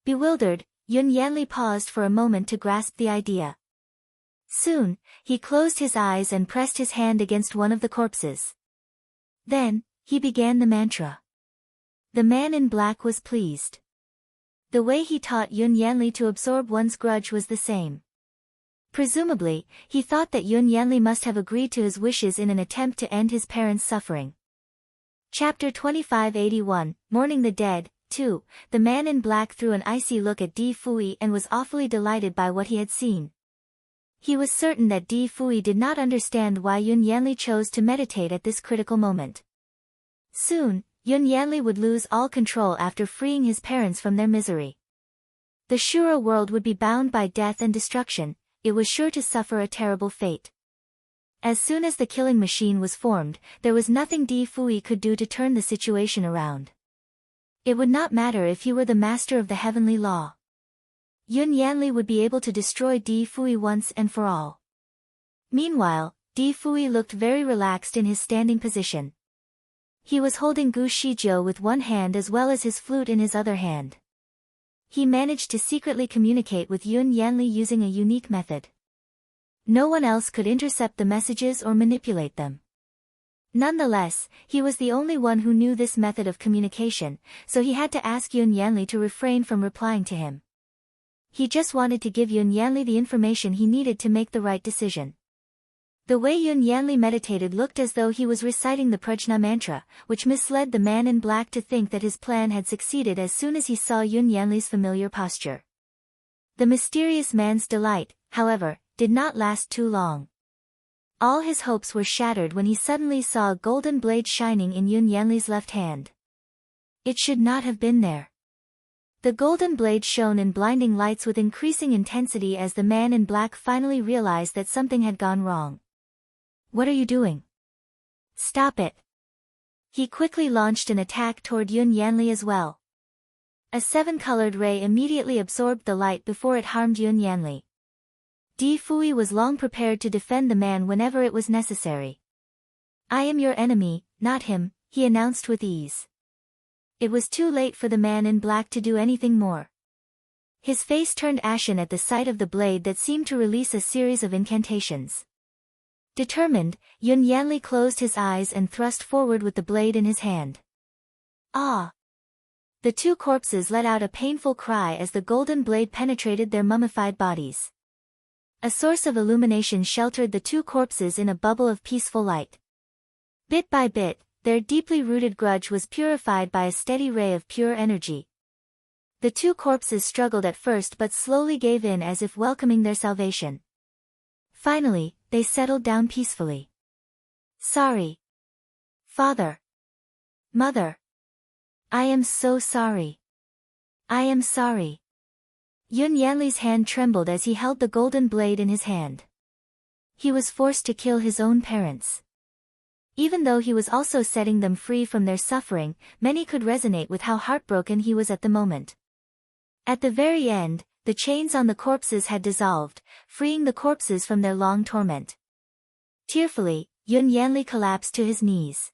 Bewildered, Yun Yanli paused for a moment to grasp the idea. Soon, he closed his eyes and pressed his hand against one of the corpses. Then, he began the mantra. The man in black was pleased. The way he taught Yun Yanli to absorb one's grudge was the same. Presumably, he thought that Yun Yanli must have agreed to his wishes in an attempt to end his parents' suffering. Chapter 2581, Mourning the Dead, 2. The man in black threw an icy look at Di Fui and was awfully delighted by what he had seen. He was certain that Di Fui did not understand why Yun Yanli chose to meditate at this critical moment. Soon, Yun Yanli would lose all control after freeing his parents from their misery. The Shura world would be bound by death and destruction. It was sure to suffer a terrible fate. As soon as the killing machine was formed, there was nothing Di Fui could do to turn the situation around. It would not matter if he were the master of the heavenly law. Yun Yanli would be able to destroy Di Fui once and for all. Meanwhile, Di Fui looked very relaxed in his standing position. He was holding Gu Shijiu with one hand as well as his flute in his other hand. He managed to secretly communicate with Yun Yanli using a unique method. No one else could intercept the messages or manipulate them. Nonetheless, he was the only one who knew this method of communication, so he had to ask Yun Yanli to refrain from replying to him. He just wanted to give Yun Yanli the information he needed to make the right decision. The way Yun Yanli meditated looked as though he was reciting the Prajna mantra, which misled the man in black to think that his plan had succeeded as soon as he saw Yun Yanli's familiar posture. The mysterious man's delight, however, did not last too long. All his hopes were shattered when he suddenly saw a golden blade shining in Yun Yanli's left hand. It should not have been there. The golden blade shone in blinding lights with increasing intensity as the man in black finally realized that something had gone wrong. What are you doing? Stop it. He quickly launched an attack toward Yun Yanli as well. A 7-colored ray immediately absorbed the light before it harmed Yun Yanli. Di Fui was long prepared to defend the man whenever it was necessary. I am your enemy, not him, he announced with ease. It was too late for the man in black to do anything more. His face turned ashen at the sight of the blade that seemed to release a series of incantations. Determined, Yun Yanli closed his eyes and thrust forward with the blade in his hand. Ah! The two corpses let out a painful cry as the golden blade penetrated their mummified bodies. A source of illumination sheltered the two corpses in a bubble of peaceful light. Bit by bit, their deeply rooted grudge was purified by a steady ray of pure energy. The two corpses struggled at first but slowly gave in as if welcoming their salvation. Finally, they settled down peacefully. Sorry. Father. Mother. I am so sorry. I am sorry. Yun Yanli's hand trembled as he held the golden blade in his hand. He was forced to kill his own parents. Even though he was also setting them free from their suffering, many could resonate with how heartbroken he was at the moment. At the very end, the chains on the corpses had dissolved, freeing the corpses from their long torment. Tearfully, Yun Yanli collapsed to his knees.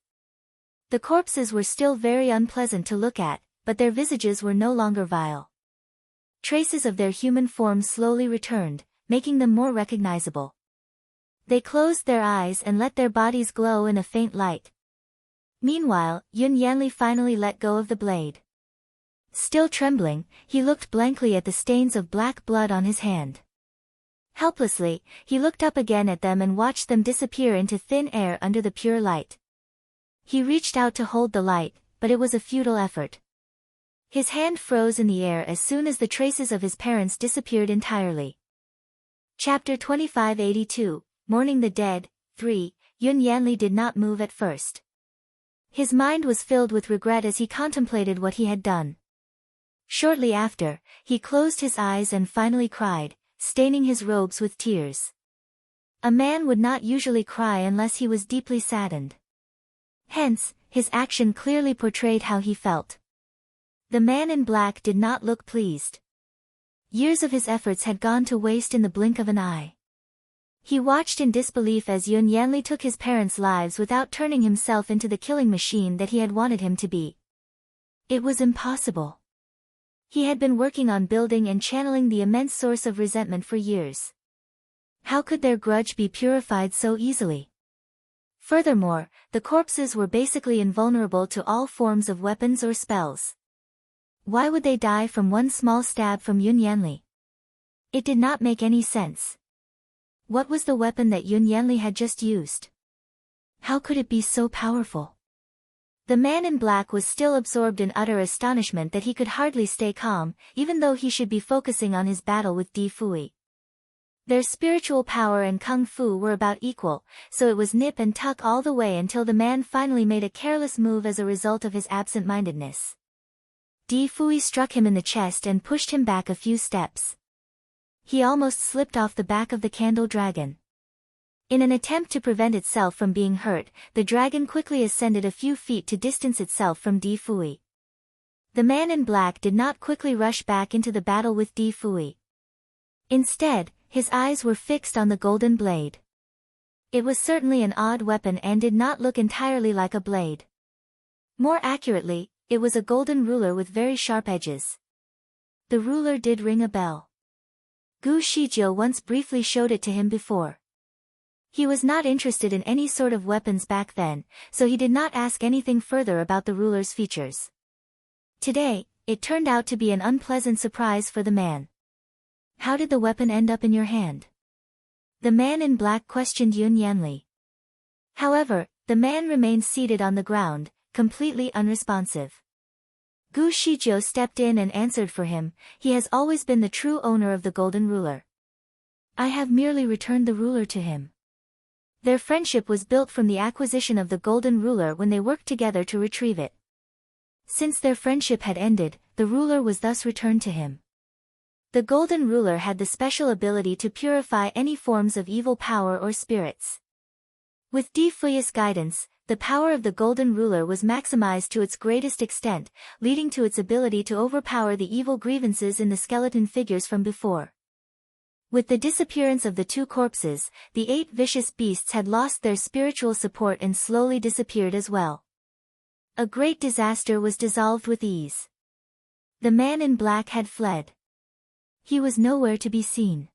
The corpses were still very unpleasant to look at, but their visages were no longer vile. Traces of their human forms slowly returned, making them more recognizable. They closed their eyes and let their bodies glow in a faint light. Meanwhile, Yun Yanli finally let go of the blade. Still trembling, he looked blankly at the stains of black blood on his hand. Helplessly, he looked up again at them and watched them disappear into thin air under the pure light. He reached out to hold the light, but it was a futile effort. His hand froze in the air as soon as the traces of his parents disappeared entirely. Chapter 2582, Mourning the Dead, 3, Yun Yanli did not move at first. His mind was filled with regret as he contemplated what he had done. Shortly after, he closed his eyes and finally cried, staining his robes with tears. A man would not usually cry unless he was deeply saddened. Hence, his action clearly portrayed how he felt. The man in black did not look pleased. Years of his efforts had gone to waste in the blink of an eye. He watched in disbelief as Yun Yanli took his parents' lives without turning himself into the killing machine that he had wanted him to be. It was impossible. He had been working on building and channeling the immense source of resentment for years. How could their grudge be purified so easily? Furthermore, the corpses were basically invulnerable to all forms of weapons or spells. Why would they die from one small stab from Yun Yanli? It did not make any sense. What was the weapon that Yun Yanli had just used? How could it be so powerful? The man in black was still absorbed in utter astonishment that he could hardly stay calm, even though he should be focusing on his battle with Di Fui. Their spiritual power and kung fu were about equal, so it was nip and tuck all the way until the man finally made a careless move as a result of his absent-mindedness. Di Fui struck him in the chest and pushed him back a few steps. He almost slipped off the back of the candle dragon. In an attempt to prevent itself from being hurt, the dragon quickly ascended a few feet to distance itself from Di Fui. The man in black did not quickly rush back into the battle with Di Fui. Instead, his eyes were fixed on the golden blade. It was certainly an odd weapon and did not look entirely like a blade. More accurately, it was a golden ruler with very sharp edges. The ruler did ring a bell. Gu Shijiu once briefly showed it to him before. He was not interested in any sort of weapons back then, so he did not ask anything further about the ruler's features. Today, it turned out to be an unpleasant surprise for the man. How did the weapon end up in your hand? The man in black questioned Yun Yanli. However, the man remained seated on the ground, completely unresponsive. Gu Shijiu stepped in and answered for him. He has always been the true owner of the golden ruler. I have merely returned the ruler to him. Their friendship was built from the acquisition of the golden ruler when they worked together to retrieve it. Since their friendship had ended, the ruler was thus returned to him. The golden ruler had the special ability to purify any forms of evil power or spirits. With Di Fuyi's guidance, the power of the golden ruler was maximized to its greatest extent, leading to its ability to overpower the evil grievances in the skeleton figures from before. With the disappearance of the two corpses, the 8 vicious beasts had lost their spiritual support and slowly disappeared as well. A great disaster was dissolved with ease. The man in black had fled. He was nowhere to be seen.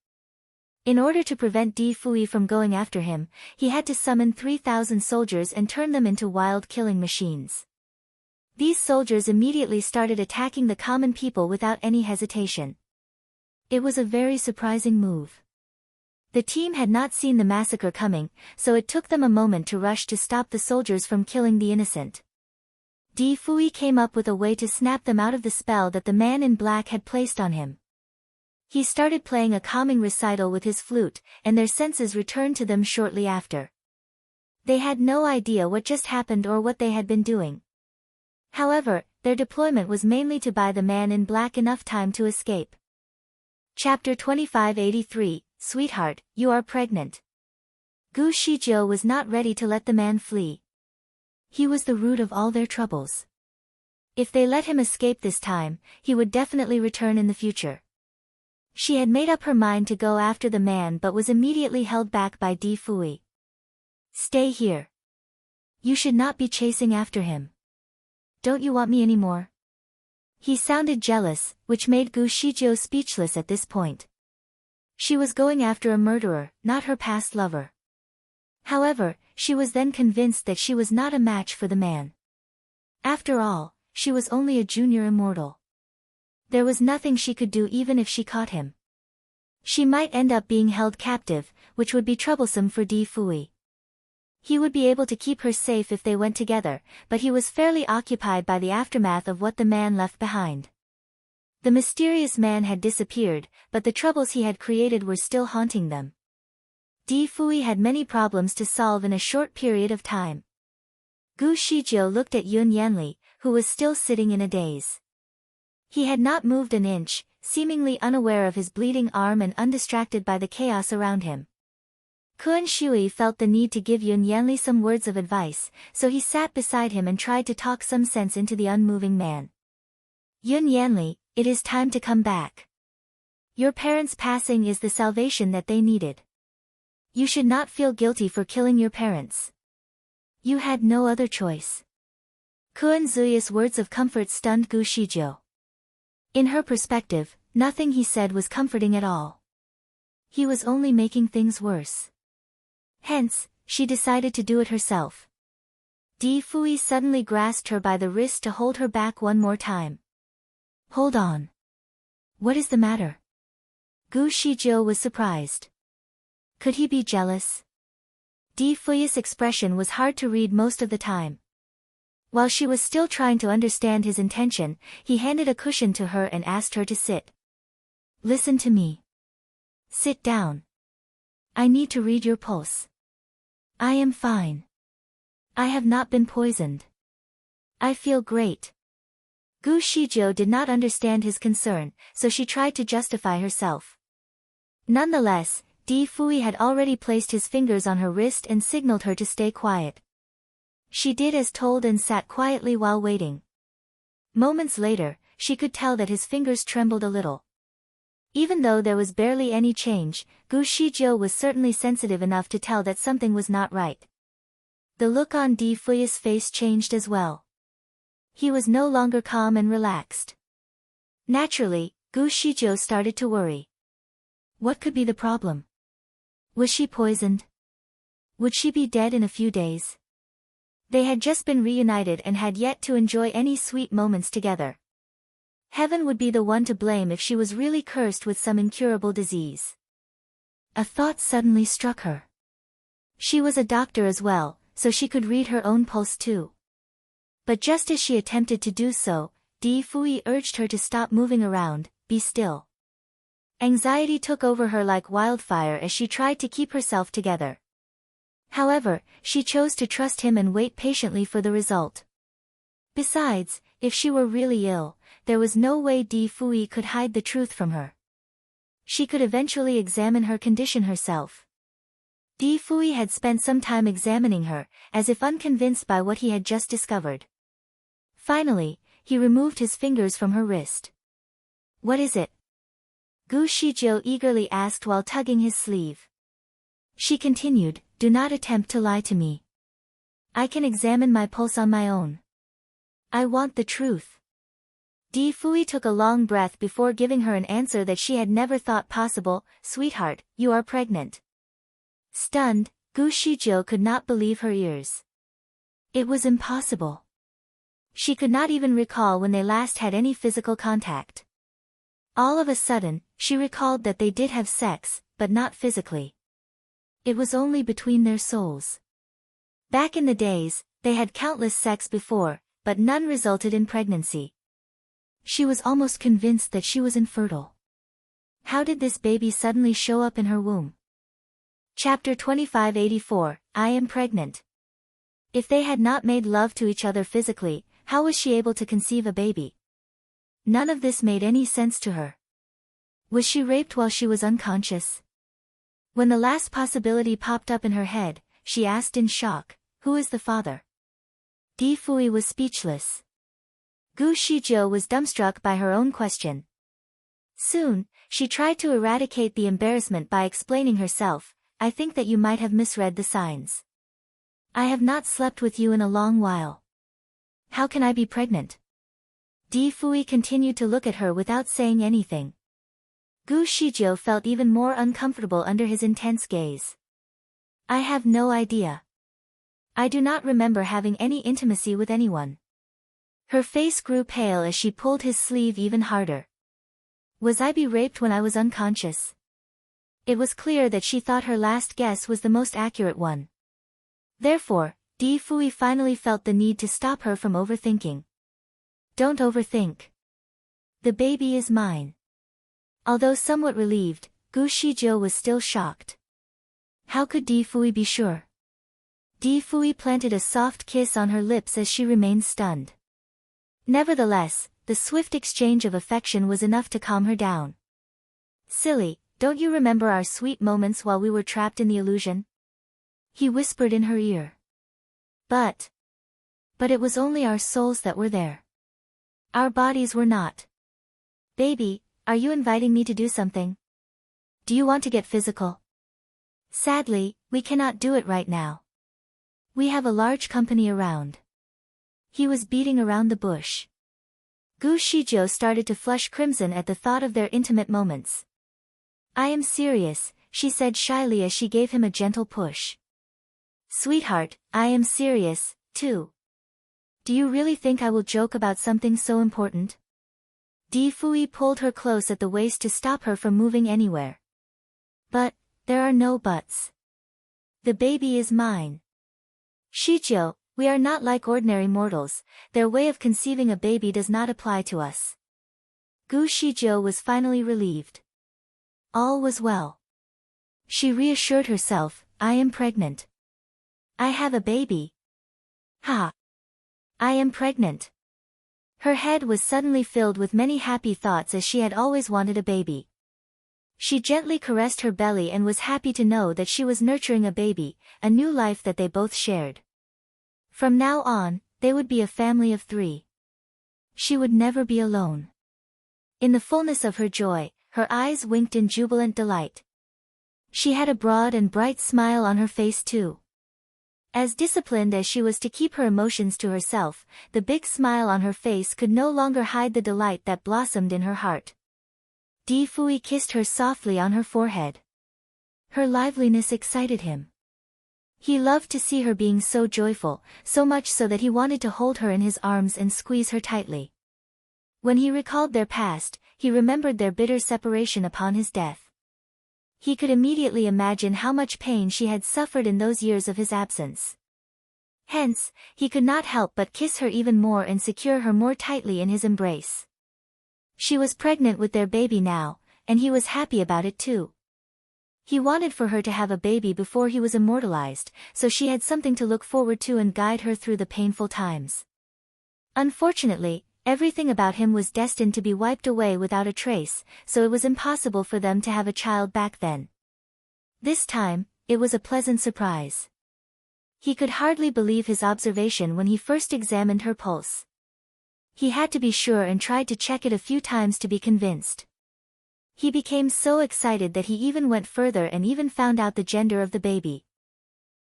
In order to prevent Di Fuyi from going after him, he had to summon 3,000 soldiers and turn them into wild killing machines. These soldiers immediately started attacking the common people without any hesitation. It was a very surprising move. The team had not seen the massacre coming, so it took them a moment to rush to stop the soldiers from killing the innocent. Di Fuyi came up with a way to snap them out of the spell that the man in black had placed on him. He started playing a calming recital with his flute, and their senses returned to them shortly after. They had no idea what just happened or what they had been doing. However, their deployment was mainly to buy the man in black enough time to escape. Chapter 2583, Sweetheart, you are pregnant. Gu Shijiu was not ready to let the man flee. He was the root of all their troubles. If they let him escape this time, he would definitely return in the future. She had made up her mind to go after the man but was immediately held back by Di Fuyi. Stay here. You should not be chasing after him. Don't you want me anymore? He sounded jealous, which made Gu Shijiu speechless at this point. She was going after a murderer, not her past lover. However, she was then convinced that she was not a match for the man. After all, she was only a junior immortal. There was nothing she could do even if she caught him. She might end up being held captive, which would be troublesome for Di Fuyi. He would be able to keep her safe if they went together, but he was fairly occupied by the aftermath of what the man left behind. The mysterious man had disappeared, but the troubles he had created were still haunting them. Di Fuyi had many problems to solve in a short period of time. Gu Shijiu looked at Yun Yanli, who was still sitting in a daze. He had not moved an inch, seemingly unaware of his bleeding arm and undistracted by the chaos around him. Kun Shui felt the need to give Yun Yanli some words of advice, so he sat beside him and tried to talk some sense into the unmoving man. Yun Yanli, it is time to come back. Your parents' passing is the salvation that they needed. You should not feel guilty for killing your parents. You had no other choice. Kun Zuyu's words of comfort stunned Gu Shijiu. In her perspective, nothing he said was comforting at all. He was only making things worse. Hence, she decided to do it herself. Di Fuyi suddenly grasped her by the wrist to hold her back one more time. Hold on. What is the matter? Gu Shijiu was surprised. Could he be jealous? Di Fuyi's expression was hard to read most of the time. While she was still trying to understand his intention, he handed a cushion to her and asked her to sit. Listen to me. Sit down. I need to read your pulse. I am fine. I have not been poisoned. I feel great. Gu Shijiu did not understand his concern, so she tried to justify herself. Nonetheless, Di Fuyi had already placed his fingers on her wrist and signaled her to stay quiet. She did as told and sat quietly while waiting. Moments later, she could tell that his fingers trembled a little. Even though there was barely any change, Gu Shijiu was certainly sensitive enough to tell that something was not right. The look on Di Fuyi's face changed as well. He was no longer calm and relaxed. Naturally, Gu Shijiu started to worry. What could be the problem? Was she poisoned? Would she be dead in a few days? They had just been reunited and had yet to enjoy any sweet moments together. Heaven would be the one to blame if she was really cursed with some incurable disease. A thought suddenly struck her. She was a doctor as well, so she could read her own pulse too. But just as she attempted to do so, Di Fui urged her to stop moving around, be still. Anxiety took over her like wildfire as she tried to keep herself together. However, she chose to trust him and wait patiently for the result. Besides, if she were really ill, there was no way Di Fui could hide the truth from her. She could eventually examine her condition herself. Di Fui had spent some time examining her, as if unconvinced by what he had just discovered. Finally, he removed his fingers from her wrist. "What is it?" Gu Shijiu eagerly asked while tugging his sleeve. She continued, "Do not attempt to lie to me. I can examine my pulse on my own. I want the truth." Di Fui took a long breath before giving her an answer that she had never thought possible. "Sweetheart, you are pregnant." Stunned, Gu Shijiu could not believe her ears. It was impossible. She could not even recall when they last had any physical contact. All of a sudden, she recalled that they did have sex, but not physically. It was only between their souls. Back in the days, they had countless sex before, but none resulted in pregnancy. She was almost convinced that she was infertile. How did this baby suddenly show up in her womb? Chapter 2584, I am pregnant. If they had not made love to each other physically, how was she able to conceive a baby? None of this made any sense to her. Was she raped while she was unconscious? When the last possibility popped up in her head, she asked in shock, "Who is the father?" Di Fui was speechless. Gu Shijiu was dumbstruck by her own question. Soon, she tried to eradicate the embarrassment by explaining herself, "I think that you might have misread the signs. I have not slept with you in a long while. How can I be pregnant?" Di Fui continued to look at her without saying anything. Gu Shijiu felt even more uncomfortable under his intense gaze. "I have no idea. I do not remember having any intimacy with anyone." Her face grew pale as she pulled his sleeve even harder. "Was I be raped when I was unconscious?" It was clear that she thought her last guess was the most accurate one. Therefore, Di Fui finally felt the need to stop her from overthinking. "Don't overthink. The baby is mine." Although somewhat relieved, Gu Shijiu was still shocked. How could Di Fui be sure? Di Fui planted a soft kiss on her lips as she remained stunned. Nevertheless, the swift exchange of affection was enough to calm her down. "Silly, don't you remember our sweet moments while we were trapped in the illusion?" he whispered in her ear. But it was only our souls that were there. Our bodies were not. "Baby, are you inviting me to do something? Do you want to get physical?" "Sadly, we cannot do it right now. We have a large company around." He was beating around the bush. Gu Shijiu started to flush crimson at the thought of their intimate moments. "I am serious," she said shyly as she gave him a gentle push. "Sweetheart, I am serious, too. Do you really think I will joke about something so important?" Di Fui pulled her close at the waist to stop her from moving anywhere. "But, there are no buts. The baby is mine. Shijiu, we are not like ordinary mortals, their way of conceiving a baby does not apply to us." Gu Shijiu was finally relieved. All was well. She reassured herself, "I am pregnant. I have a baby. Ha! I am pregnant." Her head was suddenly filled with many happy thoughts as she had always wanted a baby. She gently caressed her belly and was happy to know that she was nurturing a baby, a new life that they both shared. From now on, they would be a family of 3. She would never be alone. In the fullness of her joy, her eyes winked in jubilant delight. She had a broad and bright smile on her face too. As disciplined as she was to keep her emotions to herself, the big smile on her face could no longer hide the delight that blossomed in her heart. Di Fui kissed her softly on her forehead. Her liveliness excited him. He loved to see her being so joyful, so much so that he wanted to hold her in his arms and squeeze her tightly. When he recalled their past, he remembered their bitter separation upon his death. He could immediately imagine how much pain she had suffered in those years of his absence. Hence, he could not help but kiss her even more and secure her more tightly in his embrace. She was pregnant with their baby now, and he was happy about it too. He wanted for her to have a baby before he was immortalized, so she had something to look forward to and guide her through the painful times. Unfortunately, everything about him was destined to be wiped away without a trace, so it was impossible for them to have a child back then. This time, it was a pleasant surprise. He could hardly believe his observation when he first examined her pulse. He had to be sure and tried to check it a few times to be convinced. He became so excited that he even went further and even found out the gender of the baby.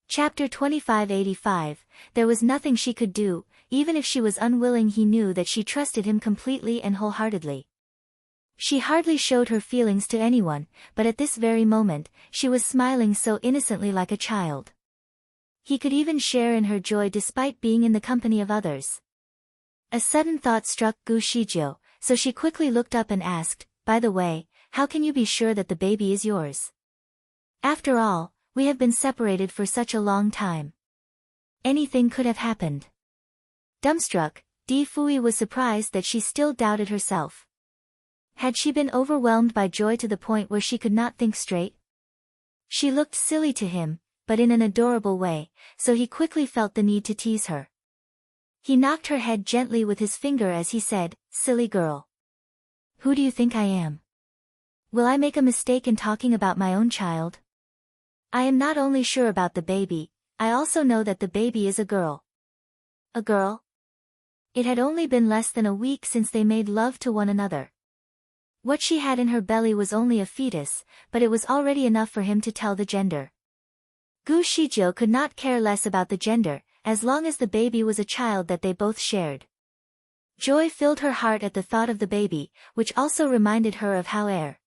Chapter 2585, There was nothing she could do, even if she was unwilling. He knew that she trusted him completely and wholeheartedly. She hardly showed her feelings to anyone, but at this very moment, she was smiling so innocently like a child. He could even share in her joy despite being in the company of others. A sudden thought struck Gu Shizhou, so she quickly looked up and asked, "By the way, how can you be sure that the baby is yours? After all, we have been separated for such a long time. Anything could have happened." Dumbstruck, Di Fui was surprised that she still doubted herself. Had she been overwhelmed by joy to the point where she could not think straight? She looked silly to him, but in an adorable way, so he quickly felt the need to tease her. He knocked her head gently with his finger as he said, "Silly girl. Who do you think I am? Will I make a mistake in talking about my own child? I am not only sure about the baby, I also know that the baby is a girl." A girl? It had only been less than a week since they made love to one another. What she had in her belly was only a fetus, but it was already enough for him to tell the gender. Gu Shizhou could not care less about the gender, as long as the baby was a child that they both shared. Joy filled her heart at the thought of the baby, which also reminded her of Hao-er.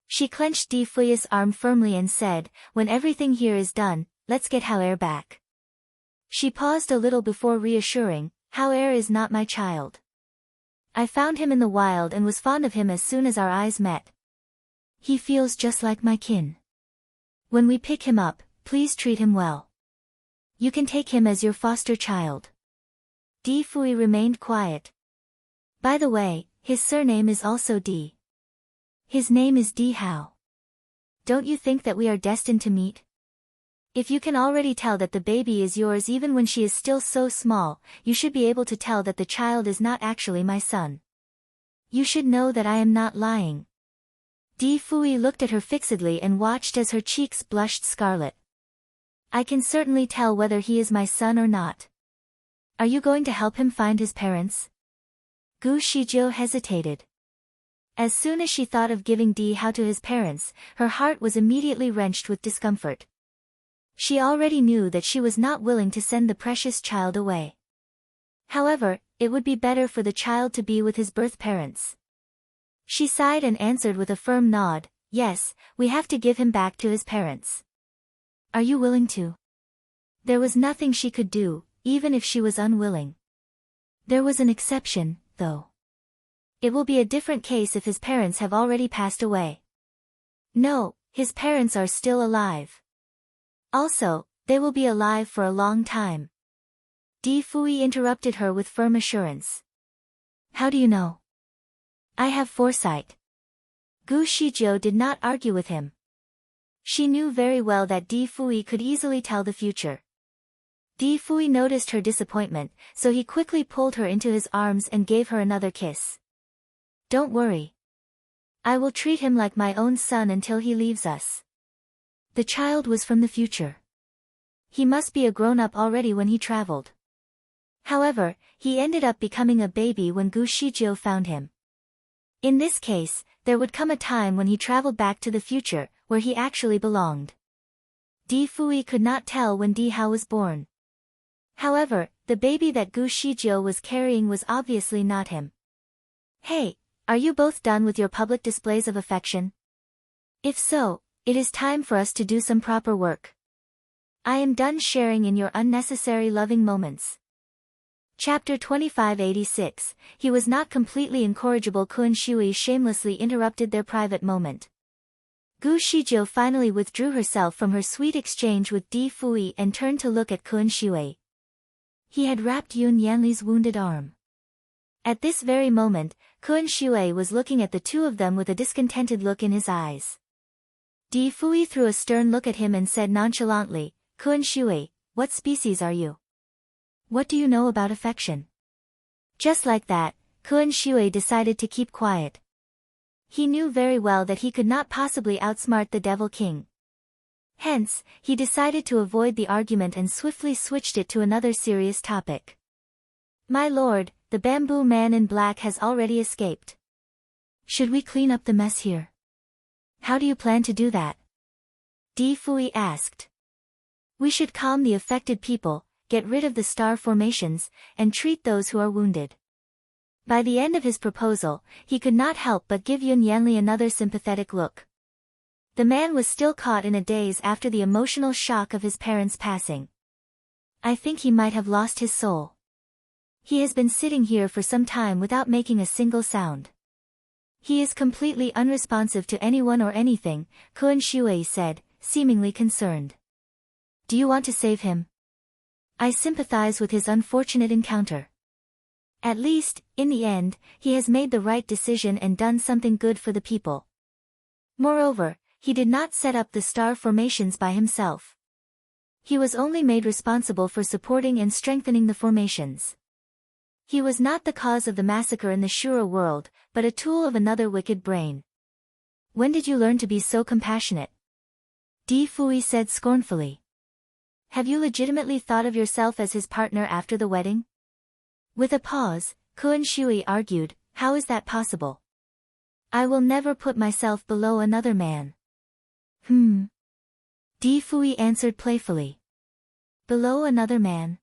She clenched Di Fui's arm firmly and said, "When everything here is done, let's get Hao-er back." She paused a little before reassuring, "Hao-er is not my child. I found him in the wild and was fond of him as soon as our eyes met. He feels just like my kin. When we pick him up, please treat him well. You can take him as your foster child." Di Fui remained quiet. "By the way, his surname is also Di. His name is Di Hao. Don't you think that we are destined to meet? If you can already tell that the baby is yours even when she is still so small, you should be able to tell that the child is not actually my son. You should know that I am not lying." Di Fui looked at her fixedly and watched as her cheeks blushed scarlet. "I can certainly tell whether he is my son or not. Are you going to help him find his parents?" Gu Shizhou hesitated. As soon as she thought of giving Di Hao to his parents, her heart was immediately wrenched with discomfort. She already knew that she was not willing to send the precious child away. However, it would be better for the child to be with his birth parents. She sighed and answered with a firm nod, "Yes, we have to give him back to his parents." "Are you willing to?" There was nothing she could do, even if she was unwilling. There was an exception, though. It will be a different case if his parents have already passed away. No, his parents are still alive. Also, they will be alive for a long time. Di Fui interrupted her with firm assurance. "How do you know?" "I have foresight." Gu Shizhou did not argue with him. She knew very well that Di Fui could easily tell the future. Di Fui noticed her disappointment, so he quickly pulled her into his arms and gave her another kiss. "Don't worry. I will treat him like my own son until he leaves us." The child was from the future. He must be a grown-up already when he traveled. However, he ended up becoming a baby when Gu Shizhou found him. In this case, there would come a time when he traveled back to the future, where he actually belonged. Di Fui could not tell when Di Hao was born. However, the baby that Gu Shizhou was carrying was obviously not him. "Hey, are you both done with your public displays of affection? If so, it is time for us to do some proper work. I am done sharing in your unnecessary loving moments." Chapter 2586. He was not completely incorrigible. Kun Shui shamelessly interrupted their private moment. Gu Shijiu finally withdrew herself from her sweet exchange with Di Fui and turned to look at Kun Shui. He had wrapped Yun Yanli's wounded arm. At this very moment, Kun Shui was looking at the two of them with a discontented look in his eyes. Di Fui threw a stern look at him and said nonchalantly, "Kun Shui, what species are you? What do you know about affection?" Just like that, Kun Shui decided to keep quiet. He knew very well that he could not possibly outsmart the Devil King. Hence, he decided to avoid the argument and swiftly switched it to another serious topic. "My lord, the bamboo man in black has already escaped. Should we clean up the mess here? How do you plan to do that?" Di Fui asked. "We should calm the affected people, get rid of the star formations, and treat those who are wounded." By the end of his proposal, he could not help but give Yun Yanli another sympathetic look. The man was still caught in a daze after the emotional shock of his parents' passing. "I think he might have lost his soul. He has been sitting here for some time without making a single sound. He is completely unresponsive to anyone or anything," Kun Shui said, seemingly concerned. "Do you want to save him? I sympathize with his unfortunate encounter. At least, in the end, he has made the right decision and done something good for the people. Moreover, he did not set up the star formations by himself. He was only made responsible for supporting and strengthening the formations. He was not the cause of the massacre in the Shura world, but a tool of another wicked brain. When did you learn to be so compassionate?" Di Fui said scornfully. "Have you legitimately thought of yourself as his partner after the wedding?" With a pause, Kun Shui argued, "How is that possible? I will never put myself below another man." Di Fui answered playfully. "Below another man?"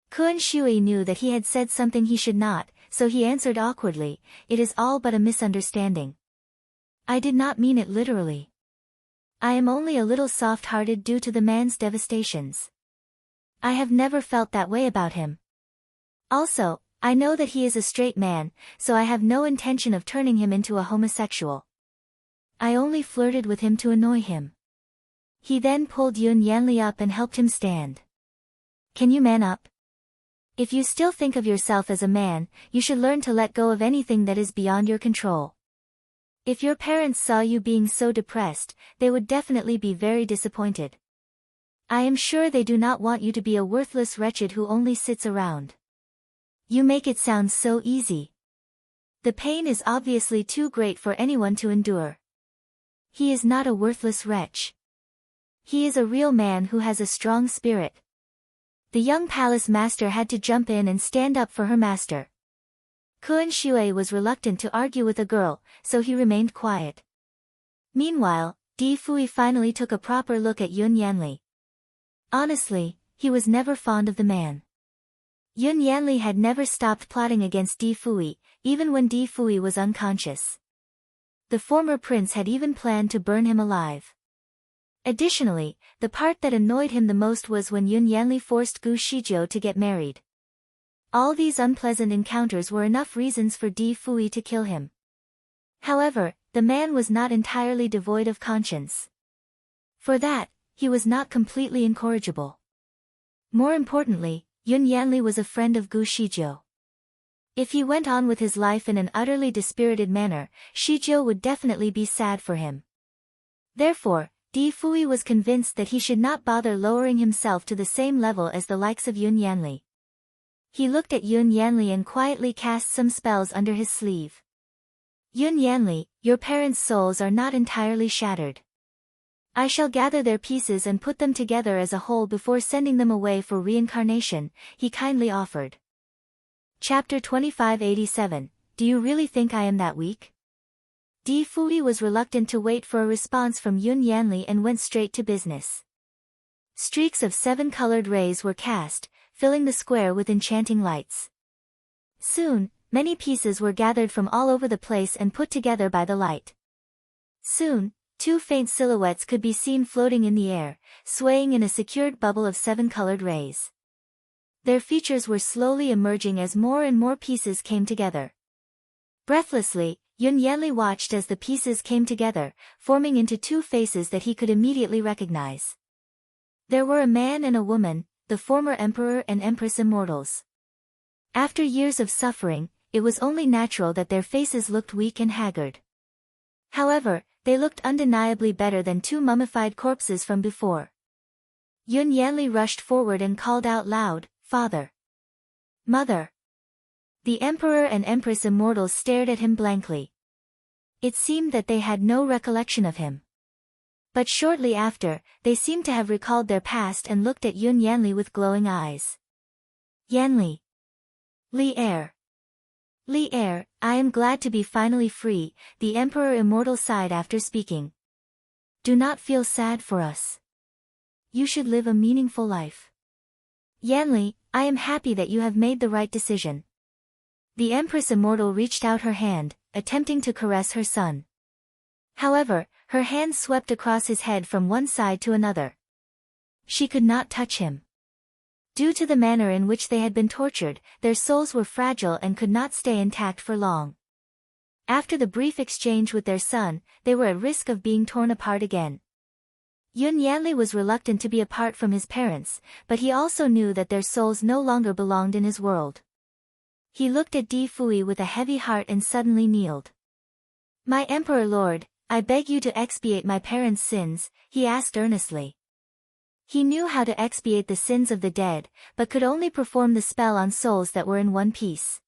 Kun Shui knew that he had said something he should not, so he answered awkwardly, "It is all but a misunderstanding. I did not mean it literally. I am only a little soft-hearted due to the man's devastations. I have never felt that way about him. Also, I know that he is a straight man, so I have no intention of turning him into a homosexual. I only flirted with him to annoy him." He then pulled Yun Yanli up and helped him stand. "Can you man up? If you still think of yourself as a man, you should learn to let go of anything that is beyond your control. If your parents saw you being so depressed, they would definitely be very disappointed. I am sure they do not want you to be a worthless wretched who only sits around. You make it sound so easy. The pain is obviously too great for anyone to endure. He is not a worthless wretch. He is a real man who has a strong spirit." The young palace master had to jump in and stand up for her master. Kun Shui was reluctant to argue with a girl, so he remained quiet. Meanwhile, Di Fui finally took a proper look at Yun Yanli. Honestly, he was never fond of the man. Yun Yanli had never stopped plotting against Di Fui, even when Di Fui was unconscious. The former prince had even planned to burn him alive. Additionally, the part that annoyed him the most was when Yun Yanli forced Gu Shijiu to get married. All these unpleasant encounters were enough reasons for Di Fui to kill him. However, the man was not entirely devoid of conscience. For that, he was not completely incorrigible. More importantly, Yun Yanli was a friend of Gu Shijiu. If he went on with his life in an utterly dispirited manner, Shijiu would definitely be sad for him. Therefore, Di Fui was convinced that he should not bother lowering himself to the same level as the likes of Yun Yanli. He looked at Yun Yanli and quietly cast some spells under his sleeve. "Yun Yanli, your parents' souls are not entirely shattered. I shall gather their pieces and put them together as a whole before sending them away for reincarnation," he kindly offered. Chapter 2587. Do you really think I am that weak? Di Fui was reluctant to wait for a response from Yun Yanli and went straight to business. Streaks of 7-colored rays were cast, filling the square with enchanting lights. Soon, many pieces were gathered from all over the place and put together by the light. Soon, 2 faint silhouettes could be seen floating in the air, swaying in a secured bubble of 7-colored rays. Their features were slowly emerging as more and more pieces came together. Breathlessly, Yun Yanli watched as the pieces came together, forming into two faces that he could immediately recognize. There were a man and a woman, the former emperor and empress immortals. After years of suffering, it was only natural that their faces looked weak and haggard. However, they looked undeniably better than two mummified corpses from before. Yun Yanli rushed forward and called out loud, "Father! Mother!" The emperor and empress immortals stared at him blankly. It seemed that they had no recollection of him. But shortly after, they seemed to have recalled their past and looked at Yun Yanli with glowing eyes. "Yanli. Li Heir. Li Heir, I am glad to be finally free," the emperor immortal sighed after speaking. "Do not feel sad for us. You should live a meaningful life. Yanli, I am happy that you have made the right decision." The empress immortal reached out her hand, attempting to caress her son. However, her hand swept across his head from one side to another. She could not touch him. Due to the manner in which they had been tortured, their souls were fragile and could not stay intact for long. After the brief exchange with their son, they were at risk of being torn apart again. Yun Yanli was reluctant to be apart from his parents, but he also knew that their souls no longer belonged in his world. He looked at Di Fui with a heavy heart and suddenly kneeled. "My Emperor Lord, I beg you to expiate my parents' sins," he asked earnestly. He knew how to expiate the sins of the dead, but could only perform the spell on souls that were in one piece.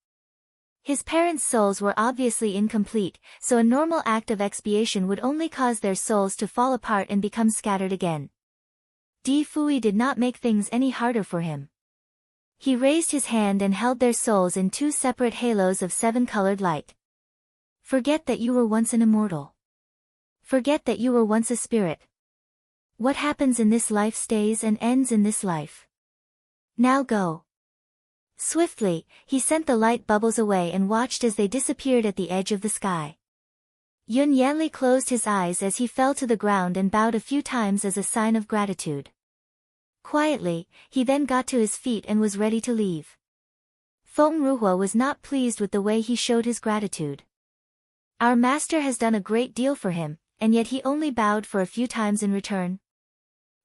His parents' souls were obviously incomplete, so a normal act of expiation would only cause their souls to fall apart and become scattered again. Di Fui did not make things any harder for him. He raised his hand and held their souls in two separate halos of seven-colored light. "Forget that you were once an immortal. Forget that you were once a spirit. What happens in this life stays and ends in this life. Now go." Swiftly, he sent the light bubbles away and watched as they disappeared at the edge of the sky. Yun Yanli closed his eyes as he fell to the ground and bowed a few times as a sign of gratitude. Quietly, he then got to his feet and was ready to leave. Feng Ruhua was not pleased with the way he showed his gratitude. "Our master has done a great deal for him, and yet he only bowed for a few times in return."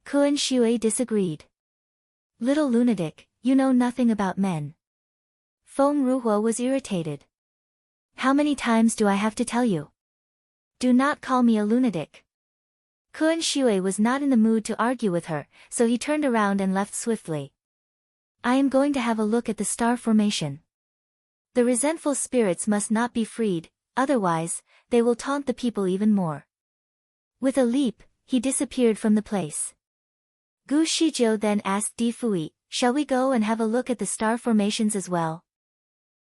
Kuan Shui disagreed. "Little lunatic, you know nothing about men." Feng Ruhua was irritated. "How many times do I have to tell you? Do not call me a lunatic." Kuan Shui was not in the mood to argue with her, so he turned around and left swiftly. "I am going to have a look at the star formation. The resentful spirits must not be freed, otherwise, they will taunt the people even more." With a leap, he disappeared from the place. Gu Shizhou then asked Di Fui, "Shall we go and have a look at the star formations as well?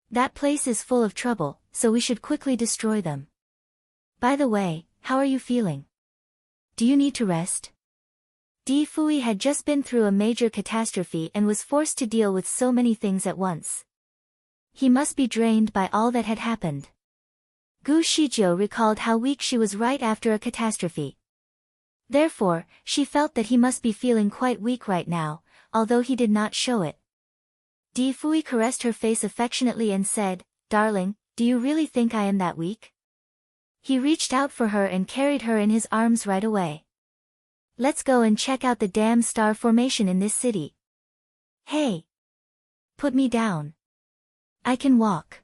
That place is full of trouble, so we should quickly destroy them. By the way, how are you feeling? Do you need to rest?" Di Fui had just been through a major catastrophe and was forced to deal with so many things at once. He must be drained by all that had happened. Gu Shizhou recalled how weak she was right after a catastrophe. Therefore, she felt that he must be feeling quite weak right now, although he did not show it. Di Fui caressed her face affectionately and said, "Darling, do you really think I am that weak?" He reached out for her and carried her in his arms right away. "Let's go and check out the damn star formation in this city." "Hey! Put me down. I can walk."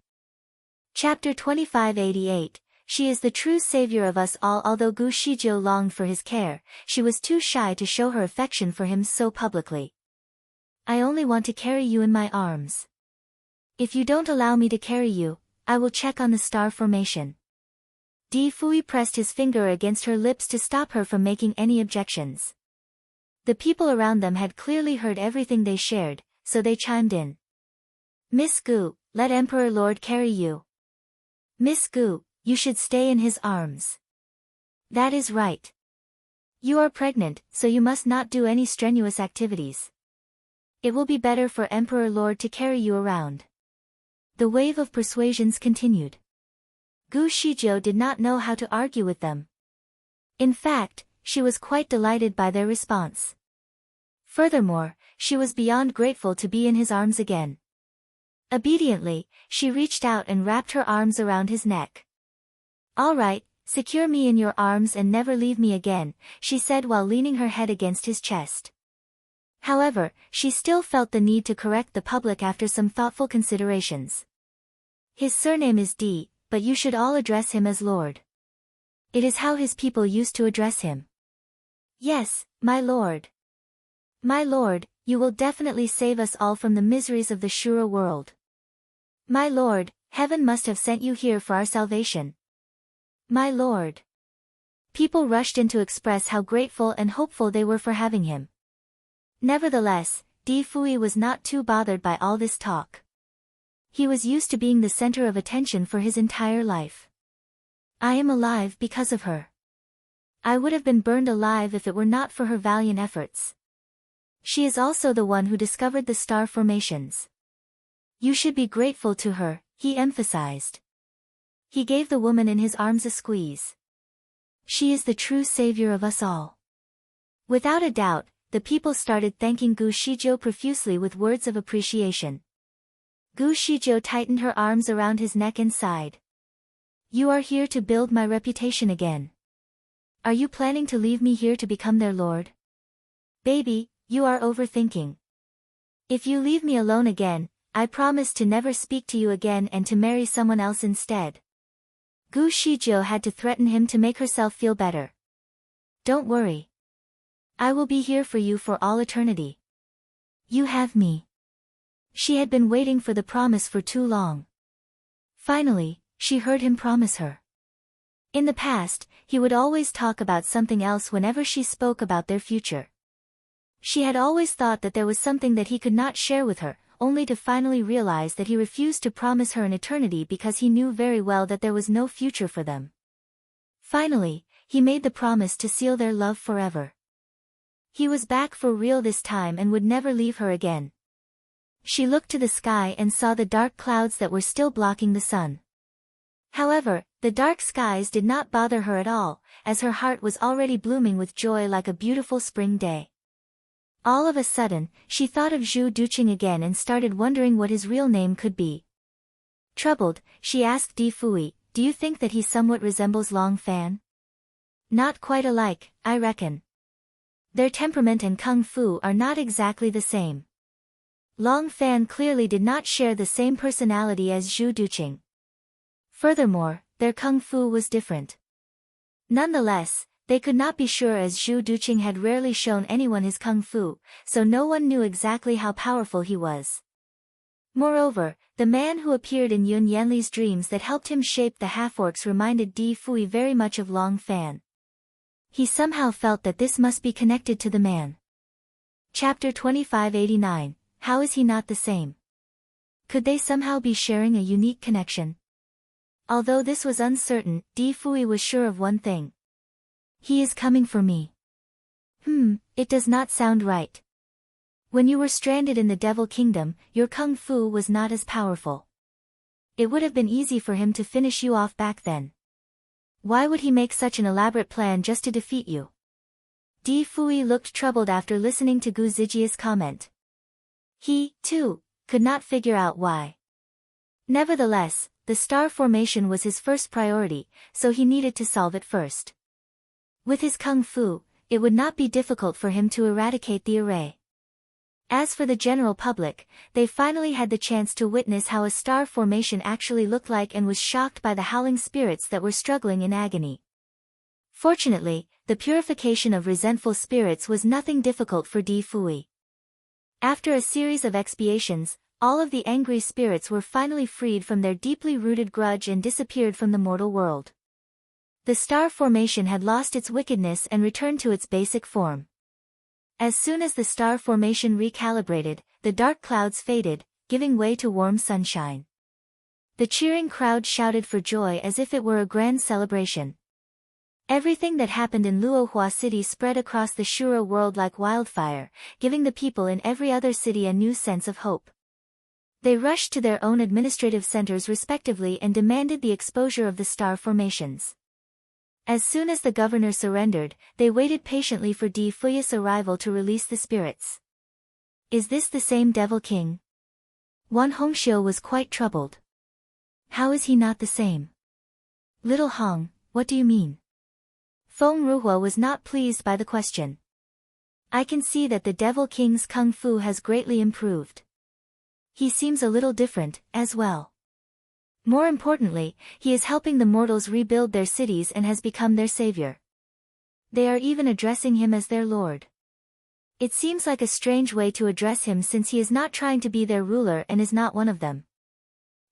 Chapter 2588, She is the true savior of us all. Although Gu Shizhou longed for his care, she was too shy to show her affection for him so publicly. "I only want to carry you in my arms. If you don't allow me to carry you, I will check on the star formation." Di Fui pressed his finger against her lips to stop her from making any objections. The people around them had clearly heard everything they shared, so they chimed in. "Miss Gu, let Emperor Lord carry you." "Miss Gu, you should stay in his arms." "That is right. You are pregnant, so you must not do any strenuous activities. It will be better for Emperor Lord to carry you around." The wave of persuasions continued. Gu Shizhou did not know how to argue with them. In fact, she was quite delighted by their response. Furthermore, she was beyond grateful to be in his arms again. Obediently, she reached out and wrapped her arms around his neck. "All right, secure me in your arms and never leave me again," she said while leaning her head against his chest. However, she still felt the need to correct the public after some thoughtful considerations. "His surname is D, but you should all address him as Lord. It is how his people used to address him." "Yes, my lord. My lord, you will definitely save us all from the miseries of the Shura world. My lord, heaven must have sent you here for our salvation. My lord." People rushed in to express how grateful and hopeful they were for having him. Nevertheless, Di Fui was not too bothered by all this talk. He was used to being the center of attention for his entire life. "I am alive because of her. I would have been burned alive if it were not for her valiant efforts. She is also the one who discovered the star formations. You should be grateful to her," he emphasized. He gave the woman in his arms a squeeze. "She is the true savior of us all." Without a doubt, the people started thanking Gu Shizhou profusely with words of appreciation. Gu Shizhou tightened her arms around his neck and sighed. "You are here to build my reputation again. Are you planning to leave me here to become their lord? Baby, you are overthinking. If you leave me alone again, I promise to never speak to you again and to marry someone else instead." Gu Shizhou had to threaten him to make herself feel better. "Don't worry. I will be here for you for all eternity. You have me." She had been waiting for the promise for too long. Finally, she heard him promise her. In the past, he would always talk about something else whenever she spoke about their future. She had always thought that there was something that he could not share with her, only to finally realize that he refused to promise her an eternity because he knew very well that there was no future for them. Finally, he made the promise to seal their love forever. He was back for real this time and would never leave her again. She looked to the sky and saw the dark clouds that were still blocking the sun. However, the dark skies did not bother her at all, as her heart was already blooming with joy like a beautiful spring day. All of a sudden, she thought of Zhu Duqing again and started wondering what his real name could be. Troubled, she asked Di Fui, "Do you think that he somewhat resembles Long Fan?" "Not quite alike, I reckon. Their temperament and kung fu are not exactly the same." Long Fan clearly did not share the same personality as Zhu Duqing. Furthermore, their kung fu was different. Nonetheless, they could not be sure as Zhu Duqing had rarely shown anyone his kung fu, so no one knew exactly how powerful he was. Moreover, the man who appeared in Yun Yanli's dreams that helped him shape the half-orcs reminded Di Fui very much of Long Fan. He somehow felt that this must be connected to the man. Chapter 2589, How is he not the same? Could they somehow be sharing a unique connection? Although this was uncertain, Di Fui was sure of one thing. He is coming for me. It does not sound right. When you were stranded in the Devil Kingdom, your kung fu was not as powerful. It would have been easy for him to finish you off back then. Why would he make such an elaborate plan just to defeat you? Di Fui looked troubled after listening to Gu Zijia's comment. He, too, could not figure out why. Nevertheless, the star formation was his first priority, so he needed to solve it first. With his kung fu, it would not be difficult for him to eradicate the array. As for the general public, they finally had the chance to witness how a star formation actually looked like and was shocked by the howling spirits that were struggling in agony. Fortunately, the purification of resentful spirits was nothing difficult for Di Fui. After a series of expiations, all of the angry spirits were finally freed from their deeply rooted grudge and disappeared from the mortal world. The star formation had lost its wickedness and returned to its basic form. As soon as the star formation recalibrated, the dark clouds faded, giving way to warm sunshine. The cheering crowd shouted for joy as if it were a grand celebration. Everything that happened in Luohua City spread across the Shura world like wildfire, giving the people in every other city a new sense of hope. They rushed to their own administrative centers respectively and demanded the exposure of the star formations. As soon as the governor surrendered, they waited patiently for Di Fui's arrival to release the spirits. Is this the same Devil King? Wan Hongxiu was quite troubled. How is he not the same? Little Hong, what do you mean? Feng Ruhua was not pleased by the question. I can see that the Devil King's kung fu has greatly improved. He seems a little different, as well. More importantly, he is helping the mortals rebuild their cities and has become their savior. They are even addressing him as their lord. It seems like a strange way to address him since he is not trying to be their ruler and is not one of them.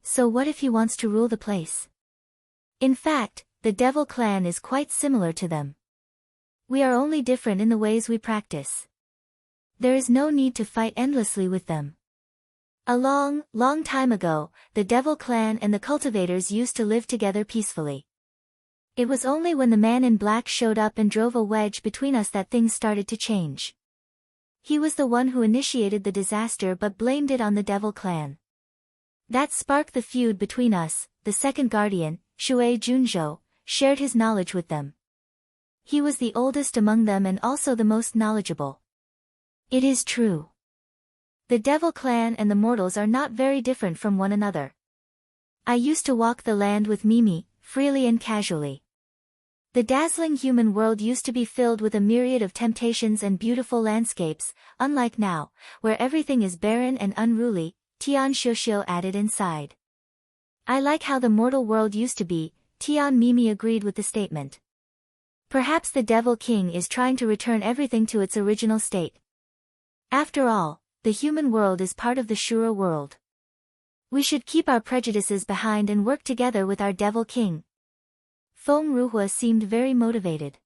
So what if he wants to rule the place? In fact, the Devil Clan is quite similar to them. We are only different in the ways we practice. There is no need to fight endlessly with them. A long, long time ago, the Devil Clan and the cultivators used to live together peacefully. It was only when the man in black showed up and drove a wedge between us that things started to change. He was the one who initiated the disaster but blamed it on the Devil Clan. That sparked the feud between us. The second guardian, Shui Junzhou, shared his knowledge with them. He was the oldest among them and also the most knowledgeable. It is true. The Devil Clan and the mortals are not very different from one another. I used to walk the land with Mimi, freely and casually. The dazzling human world used to be filled with a myriad of temptations and beautiful landscapes, unlike now, where everything is barren and unruly, Tian Xiuxiu added inside. I like how the mortal world used to be, Tian Mimi agreed with the statement. Perhaps the Devil King is trying to return everything to its original state. After all, the human world is part of the Shura world. We should keep our prejudices behind and work together with our Devil King. Feng Ruhua seemed very motivated.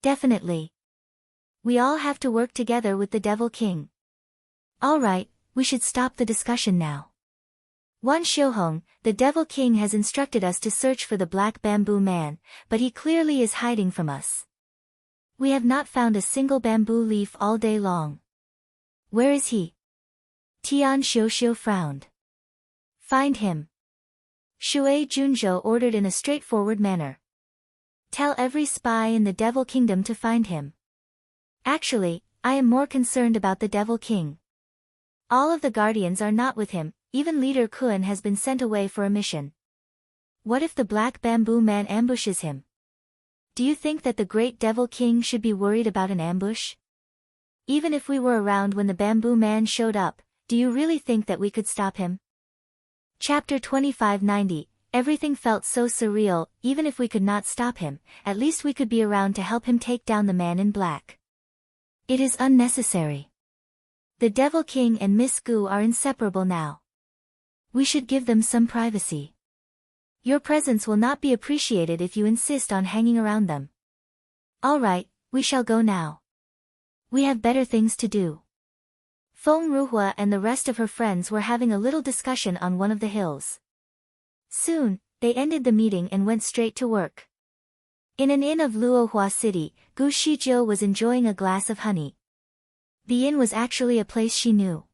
Definitely. We all have to work together with the Devil King. Alright, we should stop the discussion now. Wan Xiuhong, the Devil King has instructed us to search for the Black Bamboo Man, but he clearly is hiding from us. We have not found a single bamboo leaf all day long. Where is he? Tian Xiuxiu frowned. Find him. Shui Junzhou ordered in a straightforward manner. Tell every spy in the Devil Kingdom to find him. Actually, I am more concerned about the Devil King. All of the guardians are not with him, even Leader Kun has been sent away for a mission. What if the Black Bamboo Man ambushes him? Do you think that the great Devil King should be worried about an ambush? Even if we were around when the Bamboo Man showed up, do you really think that we could stop him? Chapter 2590, everything felt so surreal. Even if we could not stop him, at least we could be around to help him take down the man in black. It is unnecessary. The Devil King and Miss Gu are inseparable now. We should give them some privacy. Your presence will not be appreciated if you insist on hanging around them. Alright, we shall go now. We have better things to do. Feng Ruhua and the rest of her friends were having a little discussion on one of the hills. Soon, they ended the meeting and went straight to work. In an inn of Luohua City, Gu Shijiu was enjoying a glass of honey. The inn was actually a place she knew.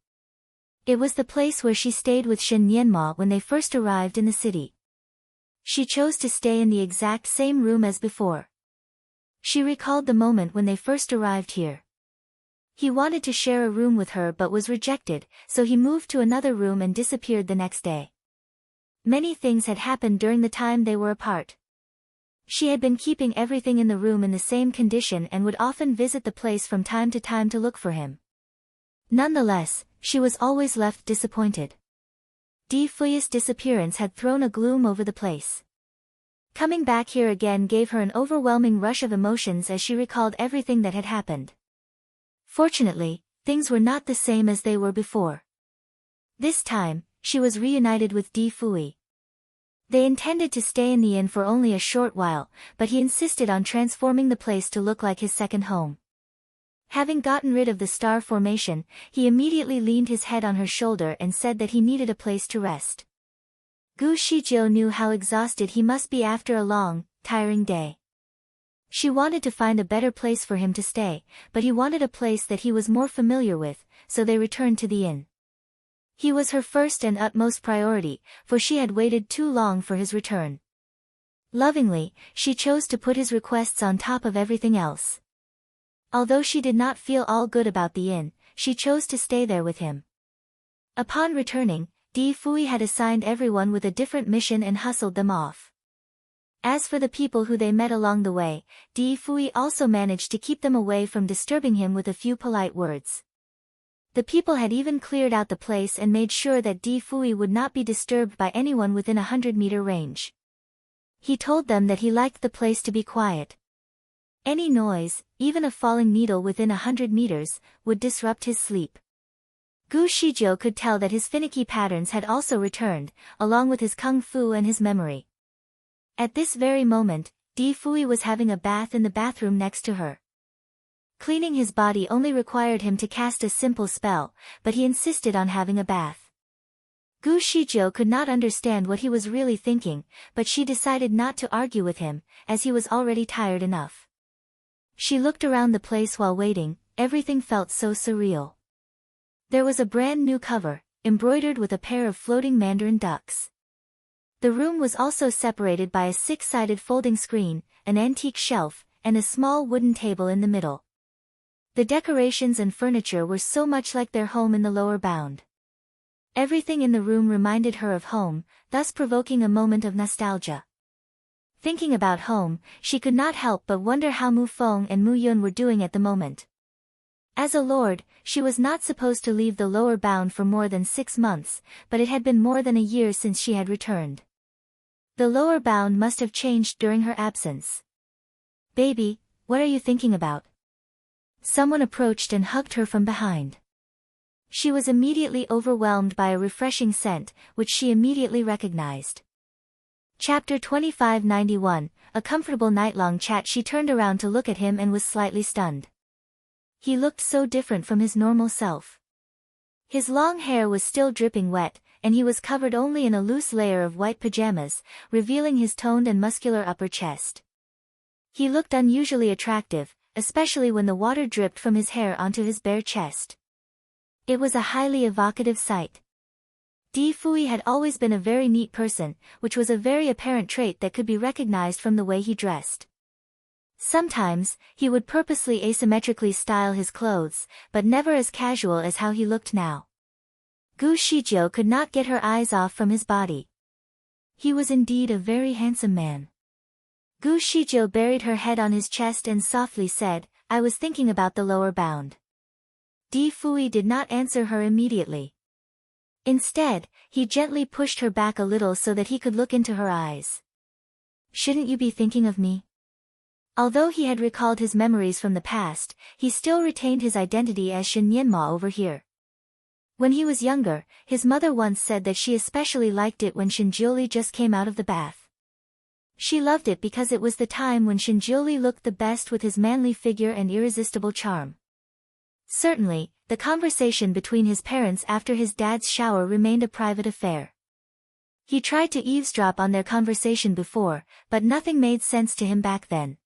It was the place where she stayed with Shen Nianma when they first arrived in the city. She chose to stay in the exact same room as before. She recalled the moment when they first arrived here. He wanted to share a room with her but was rejected, so he moved to another room and disappeared the next day. Many things had happened during the time they were apart. She had been keeping everything in the room in the same condition and would often visit the place from time to look for him. Nonetheless, she was always left disappointed. Di Fui's disappearance had thrown a gloom over the place. Coming back here again gave her an overwhelming rush of emotions as she recalled everything that had happened. Fortunately, things were not the same as they were before. This time, she was reunited with Di Fui. They intended to stay in the inn for only a short while, but he insisted on transforming the place to look like his second home. Having gotten rid of the star formation, he immediately leaned his head on her shoulder and said that he needed a place to rest. Gu Shijiu knew how exhausted he must be after a long, tiring day. She wanted to find a better place for him to stay, but he wanted a place that he was more familiar with, so they returned to the inn. He was her first and utmost priority, for she had waited too long for his return. Lovingly, she chose to put his requests on top of everything else. Although she did not feel all good about the inn, she chose to stay there with him. Upon returning, Di Fui had assigned everyone with a different mission and hustled them off. As for the people who they met along the way, Di Fui also managed to keep them away from disturbing him with a few polite words. The people had even cleared out the place and made sure that Di Fui would not be disturbed by anyone within a 100-meter range. He told them that he liked the place to be quiet. Any noise, even a falling needle within 100 meters, would disrupt his sleep. Gu Shizhou could tell that his finicky patterns had also returned, along with his kung fu and his memory. At this very moment, Di Fui was having a bath in the bathroom next to her. Cleaning his body only required him to cast a simple spell, but he insisted on having a bath. Gu Shizhou could not understand what he was really thinking, but she decided not to argue with him, as he was already tired enough. She looked around the place while waiting, everything felt so surreal. There was a brand new cover, embroidered with a pair of floating mandarin ducks. The room was also separated by a 6-sided folding screen, an antique shelf, and a small wooden table in the middle. The decorations and furniture were so much like their home in the lower bound. Everything in the room reminded her of home, thus provoking a moment of nostalgia. Thinking about home, she could not help but wonder how Mu Feng and Mu Yun were doing at the moment. As a lord, she was not supposed to leave the lower bound for more than 6 months, but it had been more than a year since she had returned. The lower bound must have changed during her absence. "Baby, what are you thinking about?" Someone approached and hugged her from behind. She was immediately overwhelmed by a refreshing scent, which she immediately recognized. Chapter 2591, a comfortable night-long chat. She turned around to look at him and was slightly stunned. He looked so different from his normal self. His long hair was still dripping wet, and he was covered only in a loose layer of white pajamas, revealing his toned and muscular upper chest. He looked unusually attractive, especially when the water dripped from his hair onto his bare chest. It was a highly evocative sight. Di Fui had always been a very neat person, which was a very apparent trait that could be recognized from the way he dressed. Sometimes, he would purposely asymmetrically style his clothes, but never as casual as how he looked now. Gu Shizhou could not get her eyes off from his body. He was indeed a very handsome man. Gu Shizhou buried her head on his chest and softly said, "I was thinking about the lower bound." Di Fui did not answer her immediately. Instead, he gently pushed her back a little so that he could look into her eyes. "Shouldn't you be thinking of me?" Although he had recalled his memories from the past, he still retained his identity as Shen Yanma over here. When he was younger, his mother once said that she especially liked it when Shinjiuli just came out of the bath. She loved it because it was the time when Shinjiuli looked the best with his manly figure and irresistible charm. Certainly, the conversation between his parents after his dad's shower remained a private affair. He tried to eavesdrop on their conversation before, but nothing made sense to him back then.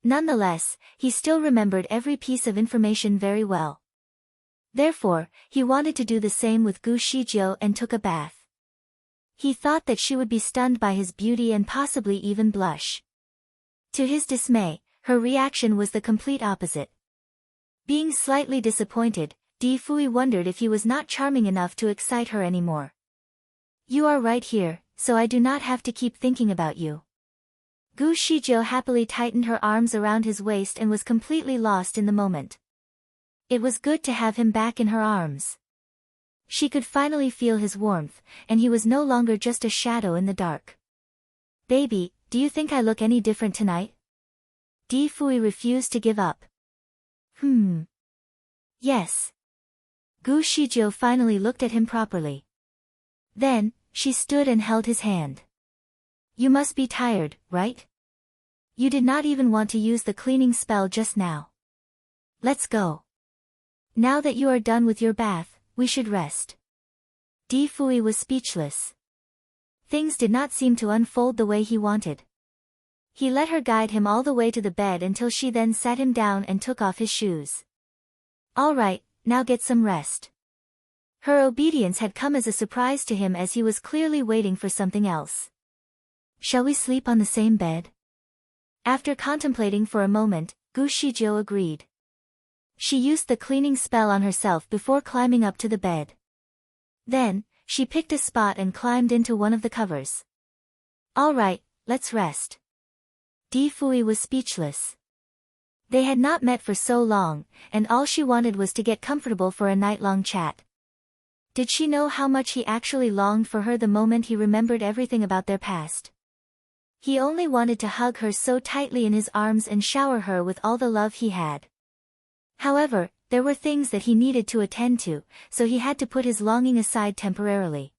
Nonetheless, he still remembered every piece of information very well. Therefore, he wanted to do the same with Gu Shizhou and took a bath. He thought that she would be stunned by his beauty and possibly even blush. To his dismay, her reaction was the complete opposite. Being slightly disappointed, Di Fui wondered if he was not charming enough to excite her anymore. "You are right here, so I do not have to keep thinking about you." Gu Shizhou happily tightened her arms around his waist and was completely lost in the moment. It was good to have him back in her arms. She could finally feel his warmth, and he was no longer just a shadow in the dark. "Baby, do you think I look any different tonight?" Di Fui refused to give up. Yes." Gu Shizhou finally looked at him properly. Then, she stood and held his hand. "You must be tired, right? You did not even want to use the cleaning spell just now. Let's go. Now that you are done with your bath, we should rest." Di Fui was speechless. Things did not seem to unfold the way he wanted. He let her guide him all the way to the bed until she then sat him down and took off his shoes. "All right, now get some rest." Her obedience had come as a surprise to him as he was clearly waiting for something else. "Shall we sleep on the same bed?" After contemplating for a moment, Gu Shizhou agreed. She used the cleaning spell on herself before climbing up to the bed. Then, she picked a spot and climbed into one of the covers. All right, let's rest. Di Fui was speechless. They had not met for so long, and all she wanted was to get comfortable for a night-long chat. Did she know how much he actually longed for her the moment he remembered everything about their past? He only wanted to hug her so tightly in his arms and shower her with all the love he had. However, there were things that he needed to attend to, so he had to put his longing aside temporarily.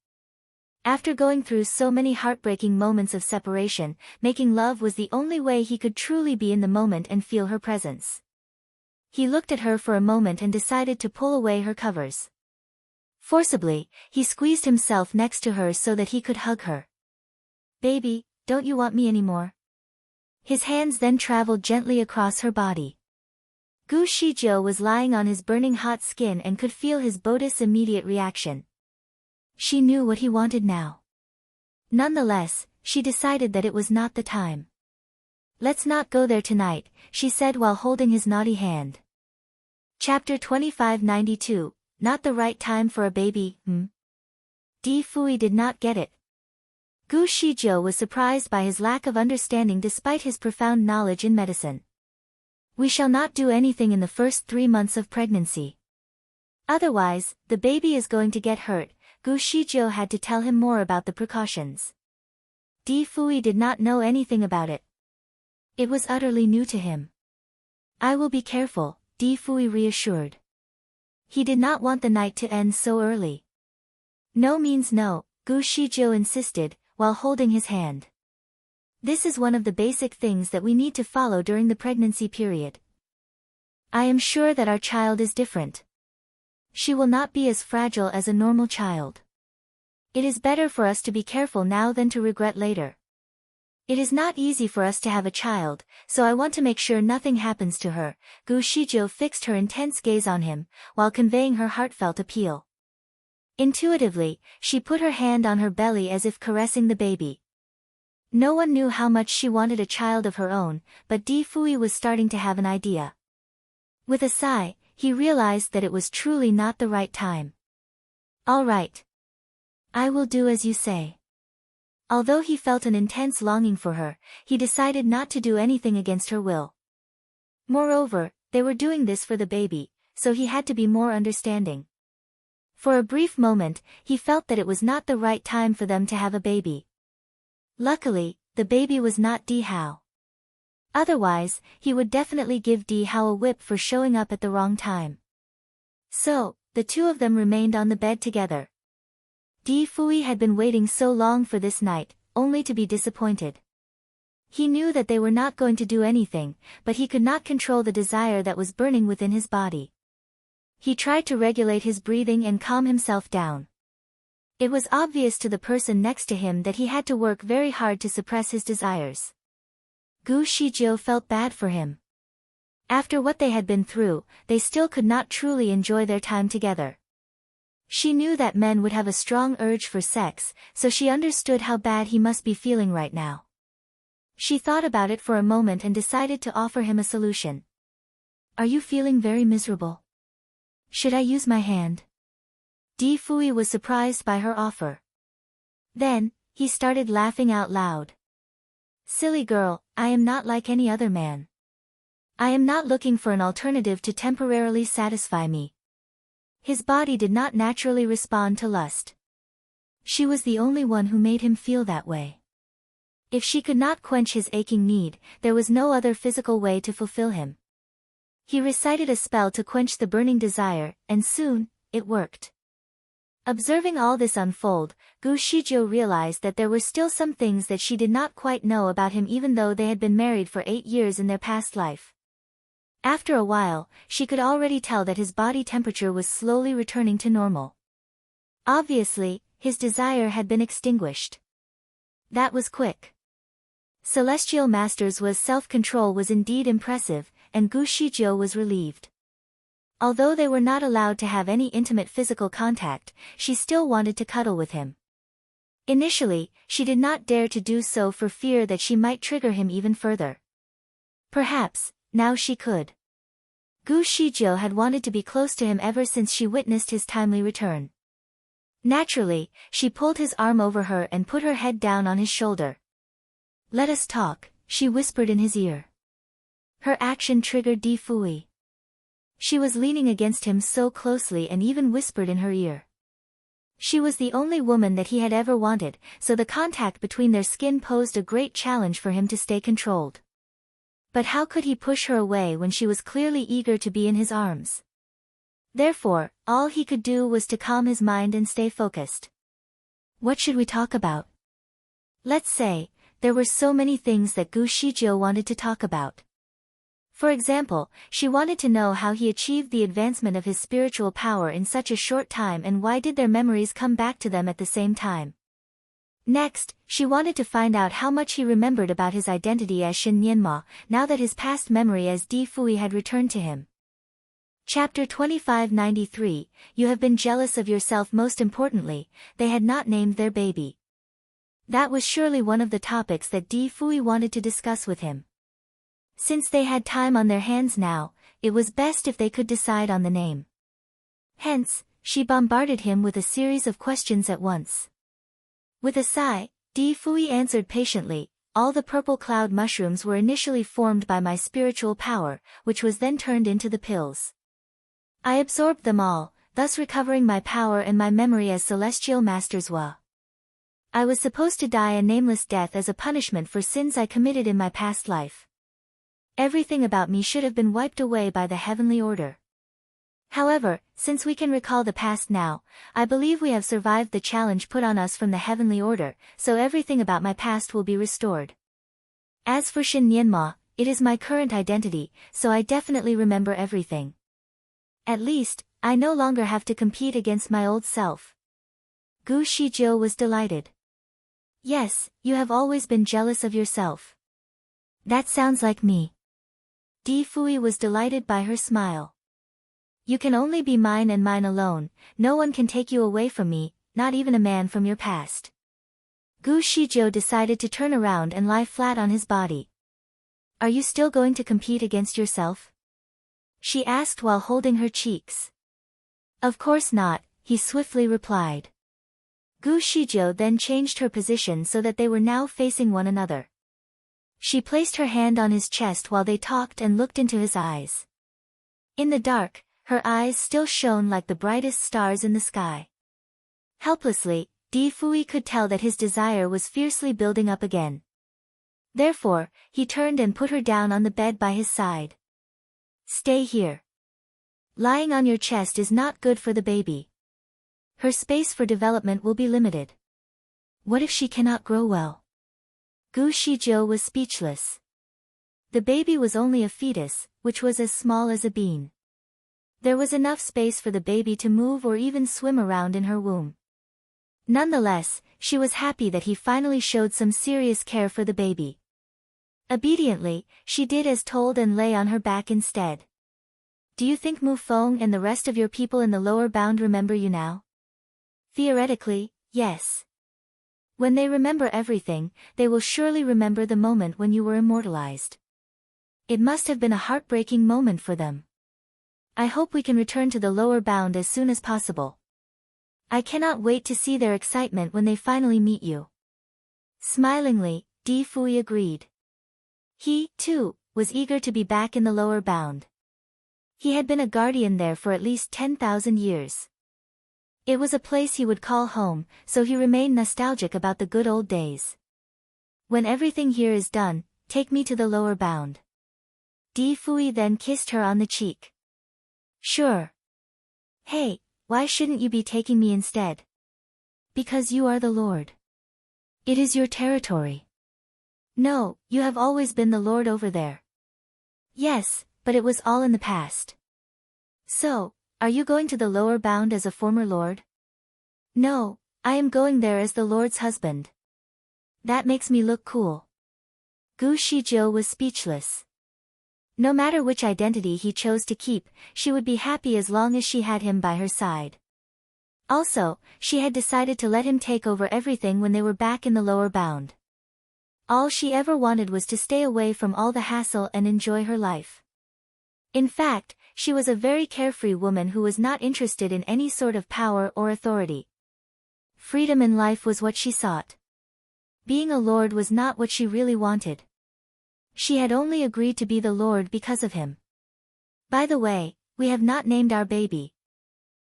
After going through so many heartbreaking moments of separation, making love was the only way he could truly be in the moment and feel her presence. He looked at her for a moment and decided to pull away her covers. Forcibly, he squeezed himself next to her so that he could hug her. Baby, don't you want me anymore? His hands then traveled gently across her body. Gu Shijiu was lying on his burning hot skin and could feel his bodice immediate reaction. She knew what he wanted now. Nonetheless, she decided that it was not the time. Let's not go there tonight, she said while holding his naughty hand. Chapter 2592, Not the Right Time for a Baby, Di Fui did not get it. Gu Shijiu was surprised by his lack of understanding despite his profound knowledge in medicine. We shall not do anything in the first 3 months of pregnancy. Otherwise, the baby is going to get hurt. Gu Shijiu had to tell him more about the precautions. Di Fui did not know anything about it. It was utterly new to him. I will be careful, Di Fui reassured. He did not want the night to end so early. No means no, Gu Shijiu insisted, while holding his hand. This is one of the basic things that we need to follow during the pregnancy period. I am sure that our child is different. She will not be as fragile as a normal child. It is better for us to be careful now than to regret later. It is not easy for us to have a child, so I want to make sure nothing happens to her. Gu Shijiu fixed her intense gaze on him, while conveying her heartfelt appeal. Intuitively, she put her hand on her belly as if caressing the baby. No one knew how much she wanted a child of her own, but Di Fui was starting to have an idea. With a sigh, he realized that it was truly not the right time. All right. I will do as you say. Although he felt an intense longing for her, he decided not to do anything against her will. Moreover, they were doing this for the baby, so he had to be more understanding. For a brief moment, he felt that it was not the right time for them to have a baby. Luckily, the baby was not Di Hao. Otherwise, he would definitely give Di Hao a whip for showing up at the wrong time. So, the two of them remained on the bed together. Di Fui had been waiting so long for this night, only to be disappointed. He knew that they were not going to do anything, but he could not control the desire that was burning within his body. He tried to regulate his breathing and calm himself down. It was obvious to the person next to him that he had to work very hard to suppress his desires. Gu Shijiu felt bad for him. After what they had been through, they still could not truly enjoy their time together. She knew that men would have a strong urge for sex, so she understood how bad he must be feeling right now. She thought about it for a moment and decided to offer him a solution. Are you feeling very miserable? Should I use my hand? Di Fui was surprised by her offer. Then, he started laughing out loud. Silly girl, I am not like any other man. I am not looking for an alternative to temporarily satisfy me. His body did not naturally respond to lust. She was the only one who made him feel that way. If she could not quench his aching need, there was no other physical way to fulfill him. He recited a spell to quench the burning desire, and soon, it worked. Observing all this unfold, Gu Shijiu realized that there were still some things that she did not quite know about him even though they had been married for 8 years in their past life. After a while, she could already tell that his body temperature was slowly returning to normal. Obviously, his desire had been extinguished. That was quick. Celestial Master's self-control was indeed impressive, and Gu Shijiu was relieved. Although they were not allowed to have any intimate physical contact, she still wanted to cuddle with him. Initially, she did not dare to do so for fear that she might trigger him even further. Perhaps, now she could. Gu Shizhou had wanted to be close to him ever since she witnessed his timely return. Naturally, she pulled his arm over her and put her head down on his shoulder. "Let us talk," she whispered in his ear. Her action triggered Di Fui. She was leaning against him so closely and even whispered in her ear. She was the only woman that he had ever wanted, so the contact between their skin posed a great challenge for him to stay controlled. But how could he push her away when she was clearly eager to be in his arms? Therefore, all he could do was to calm his mind and stay focused. What should we talk about? Let's say, there were so many things that Gu Shizhou wanted to talk about. For example, she wanted to know how he achieved the advancement of his spiritual power in such a short time and why did their memories come back to them at the same time. Next, she wanted to find out how much he remembered about his identity as Shin Nianma, now that his past memory as Di Fui had returned to him. Chapter 2593, You have been jealous of yourself. Most importantly, they had not named their baby. That was surely one of the topics that Di Fui wanted to discuss with him. Since they had time on their hands now, it was best if they could decide on the name. Hence, she bombarded him with a series of questions at once. With a sigh, Di Fui answered patiently, "All the purple cloud mushrooms were initially formed by my spiritual power, which was then turned into the pills. I absorbed them all, thus recovering my power and my memory as Celestial Masters Wa. I was supposed to die a nameless death as a punishment for sins I committed in my past life. Everything about me should have been wiped away by the heavenly order. However, since we can recall the past now, I believe we have survived the challenge put on us from the heavenly order, so everything about my past will be restored. As for Shin Nianma, it is my current identity, so I definitely remember everything. At least, I no longer have to compete against my old self." Gu Shizhou was delighted. "Yes, you have always been jealous of yourself. That sounds like me." Di Fui was delighted by her smile. "You can only be mine and mine alone, no one can take you away from me, not even a man from your past." Gu Shizhou decided to turn around and lie flat on his body. "Are you still going to compete against yourself?" she asked while holding her cheeks. "Of course not," he swiftly replied. Gu Shizhou then changed her position so that they were now facing one another. She placed her hand on his chest while they talked and looked into his eyes. In the dark, her eyes still shone like the brightest stars in the sky. Helplessly, Di Fui could tell that his desire was fiercely building up again. Therefore, he turned and put her down on the bed by his side. "Stay here. Lying on your chest is not good for the baby. Her space for development will be limited. What if she cannot grow well?" Gu Shizhou was speechless. The baby was only a fetus, which was as small as a bean. There was enough space for the baby to move or even swim around in her womb. Nonetheless, she was happy that he finally showed some serious care for the baby. Obediently, she did as told and lay on her back instead. "Do you think Mu Feng and the rest of your people in the lower bound remember you now?" "Theoretically, yes. When they remember everything, they will surely remember the moment when you were immortalized. It must have been a heartbreaking moment for them. I hope we can return to the lower bound as soon as possible. I cannot wait to see their excitement when they finally meet you." Smilingly, Di Fui agreed. He, too, was eager to be back in the lower bound. He had been a guardian there for at least 10,000 years. It was a place he would call home, so he remained nostalgic about the good old days. "When everything here is done, take me to the lower bound." Di Fui then kissed her on the cheek. "Sure. Hey, why shouldn't you be taking me instead?" "Because you are the Lord. It is your territory." "No, you have always been the Lord over there." "Yes, but it was all in the past." "So, are you going to the lower bound as a former lord?" "No, I am going there as the Lord's husband." "That makes me look cool." Gu Shizhou was speechless. No matter which identity he chose to keep, she would be happy as long as she had him by her side. Also, she had decided to let him take over everything when they were back in the lower bound. All she ever wanted was to stay away from all the hassle and enjoy her life. In fact, she was a very carefree woman who was not interested in any sort of power or authority. Freedom in life was what she sought. Being a lord was not what she really wanted. She had only agreed to be the lord because of him. By the way, we have not named our baby.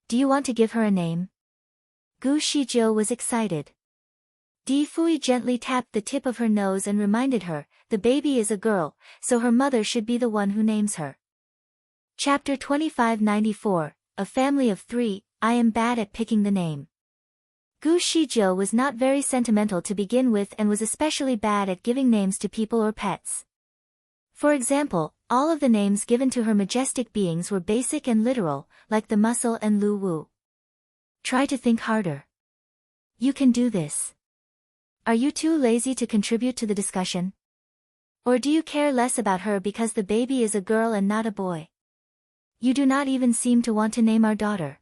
Do you want to give her a name? Gu Shijiu was excited. Di Fui gently tapped the tip of her nose and reminded her, the baby is a girl, so her mother should be the one who names her. Chapter 2594, A Family of Three, I am bad at picking the name. Gu Shijiu was not very sentimental to begin with and was especially bad at giving names to people or pets. For example, all of the names given to her majestic beings were basic and literal, like the muscle and Lu Wu. Try to think harder. You can do this. Are you too lazy to contribute to the discussion? Or do you care less about her because the baby is a girl and not a boy? You do not even seem to want to name our daughter.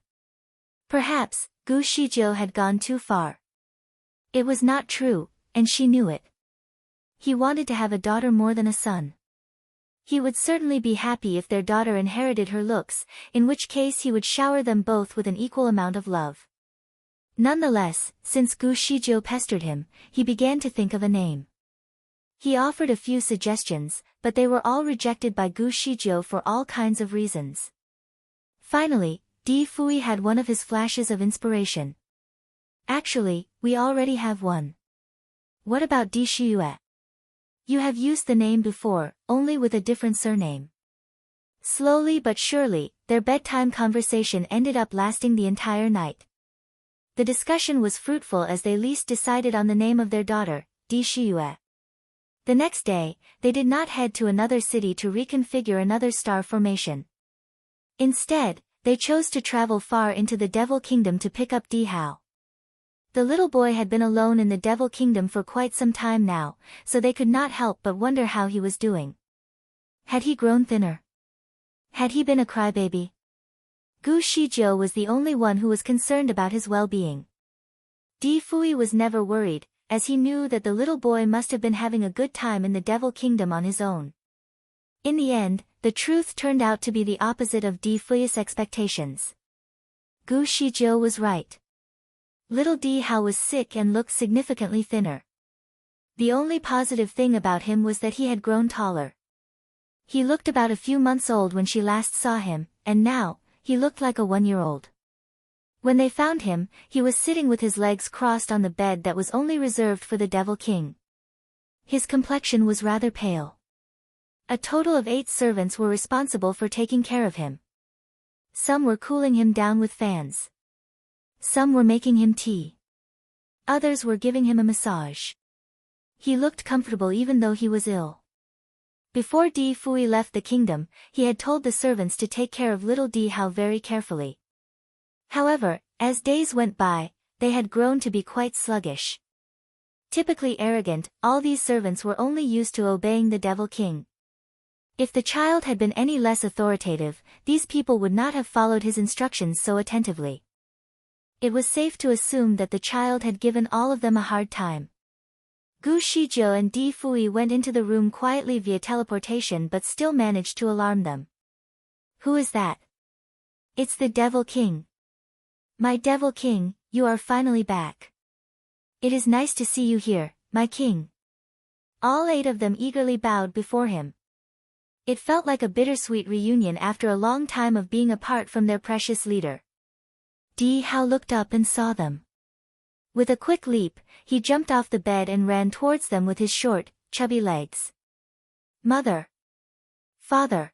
Perhaps, Gu Shijiu had gone too far. It was not true, and she knew it. He wanted to have a daughter more than a son. He would certainly be happy if their daughter inherited her looks, in which case he would shower them both with an equal amount of love. Nonetheless, since Gu Shijiu pestered him, he began to think of a name. He offered a few suggestions, but they were all rejected by Gu Shijiu for all kinds of reasons. Finally, Di Fui had one of his flashes of inspiration. Actually, we already have one. What about Di Shiyue? You have used the name before, only with a different surname. Slowly but surely, their bedtime conversation ended up lasting the entire night. The discussion was fruitful as they least decided on the name of their daughter, Di Shiyue. The next day, they did not head to another city to reconfigure another star formation. Instead, they chose to travel far into the Devil Kingdom to pick up Di Hao. The little boy had been alone in the Devil Kingdom for quite some time now, so they could not help but wonder how he was doing. Had he grown thinner? Had he been a crybaby? Gu Shijiu was the only one who was concerned about his well-being. Di Fui was never worried, as he knew that the little boy must have been having a good time in the Devil Kingdom on his own. In the end, the truth turned out to be the opposite of Di Fui's expectations. Gu Shijiu was right. Little Di Hao was sick and looked significantly thinner. The only positive thing about him was that he had grown taller. He looked about a few months old when she last saw him, and now, he looked like a 1-year-old. When they found him, he was sitting with his legs crossed on the bed that was only reserved for the Devil King. His complexion was rather pale. A total of 8 servants were responsible for taking care of him. Some were cooling him down with fans. Some were making him tea. Others were giving him a massage. He looked comfortable even though he was ill. Before Di Fui left the kingdom, he had told the servants to take care of little Di Hao very carefully. However, as days went by, they had grown to be quite sluggish. Typically arrogant, all these servants were only used to obeying the Devil King. If the child had been any less authoritative, these people would not have followed his instructions so attentively. It was safe to assume that the child had given all of them a hard time. Gu Shijiu and Di Fui went into the room quietly via teleportation but still managed to alarm them. Who is that? It's the Devil King. My Devil King, you are finally back. It is nice to see you here, my king. All 8 of them eagerly bowed before him. It felt like a bittersweet reunion after a long time of being apart from their precious leader. Di Hao looked up and saw them. With a quick leap, he jumped off the bed and ran towards them with his short, chubby legs. Mother! Father!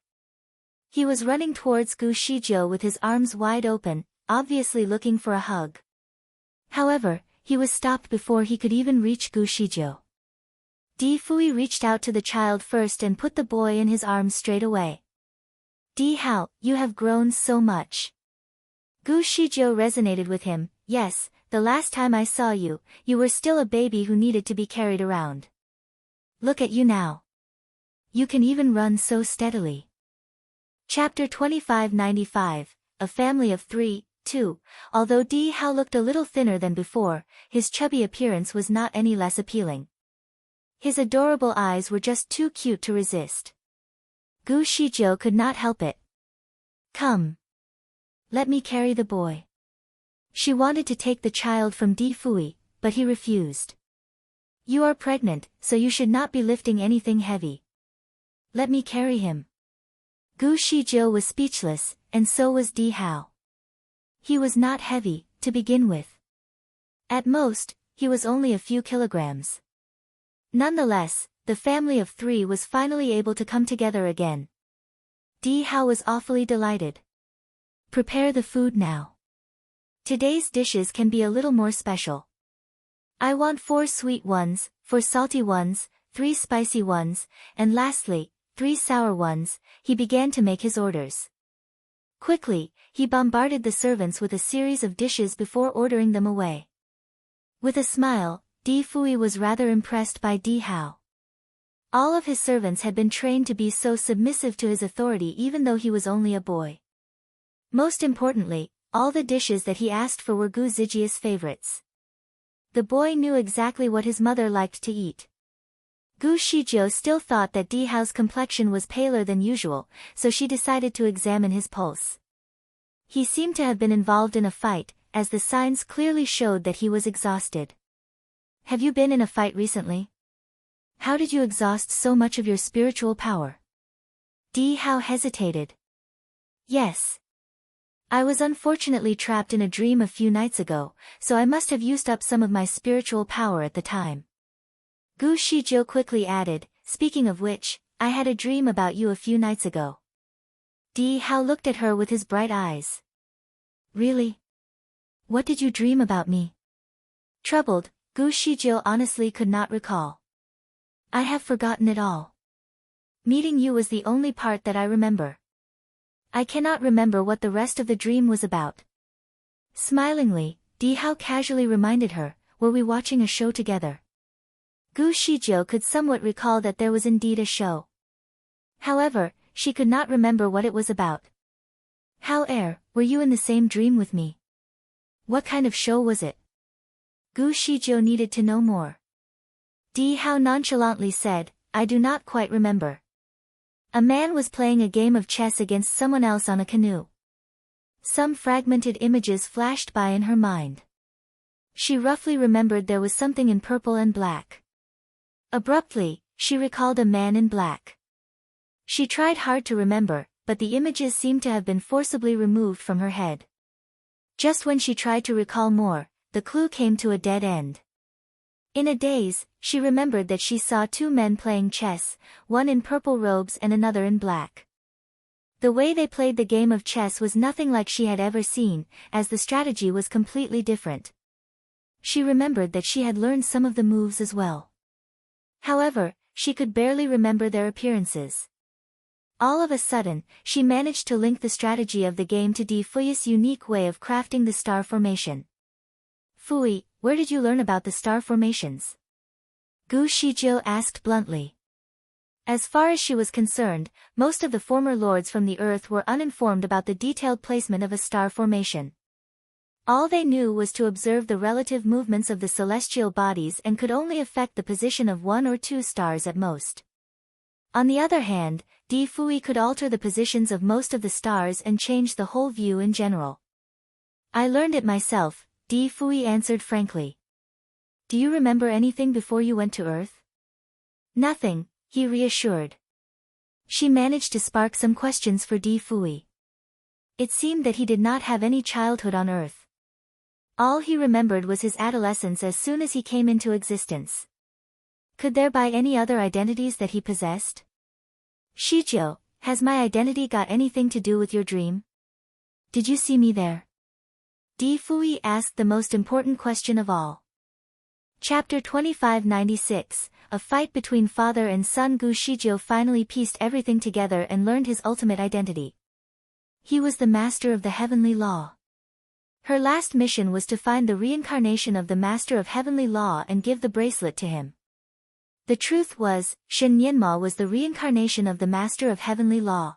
He was running towards Gu Shijiu with his arms wide open, obviously looking for a hug. However, he was stopped before he could even reach Gu Shijiu. Di Fui reached out to the child first and put the boy in his arms straight away. Di Hao, you have grown so much. Gu Shijiu resonated with him. Yes, the last time I saw you, you were still a baby who needed to be carried around. Look at you now. You can even run so steadily. Chapter 2595, A Family of Three, 2. Although Di Hao looked a little thinner than before, his chubby appearance was not any less appealing. His adorable eyes were just too cute to resist. Gu Shizhou could not help it. Come. Let me carry the boy. She wanted to take the child from Di Fui, but he refused. You are pregnant, so you should not be lifting anything heavy. Let me carry him. Gu Shizhou was speechless, and so was Di Hao. He was not heavy, to begin with. At most, he was only a few kilograms. Nonetheless, the family of three was finally able to come together again. Di Hao was awfully delighted. Prepare the food now. Today's dishes can be a little more special. I want 4 sweet ones, 4 salty ones, 3 spicy ones, and lastly, 3 sour ones. He began to make his orders. Quickly, he bombarded the servants with a series of dishes before ordering them away. With a smile, Di Fui was rather impressed by Di Hao. All of his servants had been trained to be so submissive to his authority even though he was only a boy. Most importantly, all the dishes that he asked for were Gu Zijia's favorites. The boy knew exactly what his mother liked to eat. Gu Shizhou still thought that Di Hao's complexion was paler than usual, so she decided to examine his pulse. He seemed to have been involved in a fight, as the signs clearly showed that he was exhausted. Have you been in a fight recently? How did you exhaust so much of your spiritual power? Di Hao hesitated. Yes. I was unfortunately trapped in a dream a few nights ago, so I must have used up some of my spiritual power at the time. Gu Shizhou quickly added, speaking of which, I had a dream about you a few nights ago. Di Hao looked at her with his bright eyes. Really? What did you dream about me? Troubled, Gu Shizhou honestly could not recall. I have forgotten it all. Meeting you was the only part that I remember. I cannot remember what the rest of the dream was about. Smilingly, Di Hao casually reminded her, were we watching a show together? Gu Shizhou could somewhat recall that there was indeed a show. However, she could not remember what it was about. How were you in the same dream with me? What kind of show was it? Gu Shizhou needed to know more. Di Hao nonchalantly said, I do not quite remember. A man was playing a game of chess against someone else on a canoe. Some fragmented images flashed by in her mind. She roughly remembered there was something in purple and black. Abruptly, she recalled a man in black. She tried hard to remember, but the images seemed to have been forcibly removed from her head. Just when she tried to recall more, the clue came to a dead end. In a daze, she remembered that she saw 2 men playing chess, one in purple robes and another in black. The way they played the game of chess was nothing like she had ever seen, as the strategy was completely different. She remembered that she had learned some of the moves as well. However, she could barely remember their appearances. All of a sudden, she managed to link the strategy of the game to Di Fui's unique way of crafting the star formation. Fui, where did you learn about the star formations? Gu Shizhou asked bluntly. As far as she was concerned, most of the former lords from the earth were uninformed about the detailed placement of a star formation. All they knew was to observe the relative movements of the celestial bodies and could only affect the position of 1 or 2 stars at most. On the other hand, Di Fui could alter the positions of most of the stars and change the whole view in general. I learned it myself, Di Fui answered frankly. Do you remember anything before you went to Earth? Nothing, he reassured. She managed to spark some questions for Di Fui. It seemed that he did not have any childhood on Earth. All he remembered was his adolescence as soon as he came into existence. Could there be any other identities that he possessed? Shizhou, has my identity got anything to do with your dream? Did you see me there? Di Fui asked the most important question of all. Chapter 2596, A Fight Between Father and Son. Gu Shizhou finally pieced everything together and learned his ultimate identity. He was the master of the heavenly law. Her last mission was to find the reincarnation of the master of heavenly law and give the bracelet to him. The truth was, Shen Yanma was the reincarnation of the master of heavenly law.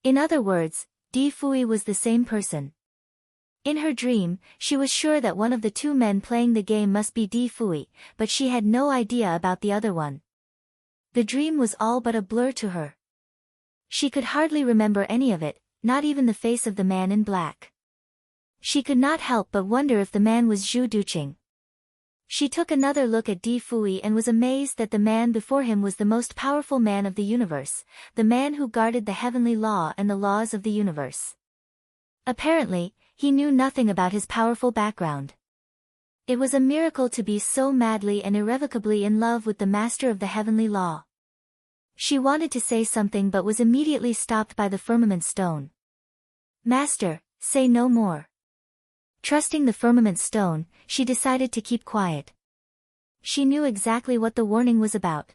In other words, Di Fui was the same person. In her dream, she was sure that one of the 2 men playing the game must be Di Fui, but she had no idea about the other one. The dream was all but a blur to her. She could hardly remember any of it, not even the face of the man in black. She could not help but wonder if the man was Zhu Duqing. She took another look at Di Fui and was amazed that the man before him was the most powerful man of the universe, the man who guarded the heavenly law and the laws of the universe. Apparently, he knew nothing about his powerful background. It was a miracle to be so madly and irrevocably in love with the master of the heavenly law. She wanted to say something but was immediately stopped by the firmament stone. Master, say no more. Trusting the firmament stone, she decided to keep quiet. She knew exactly what the warning was about.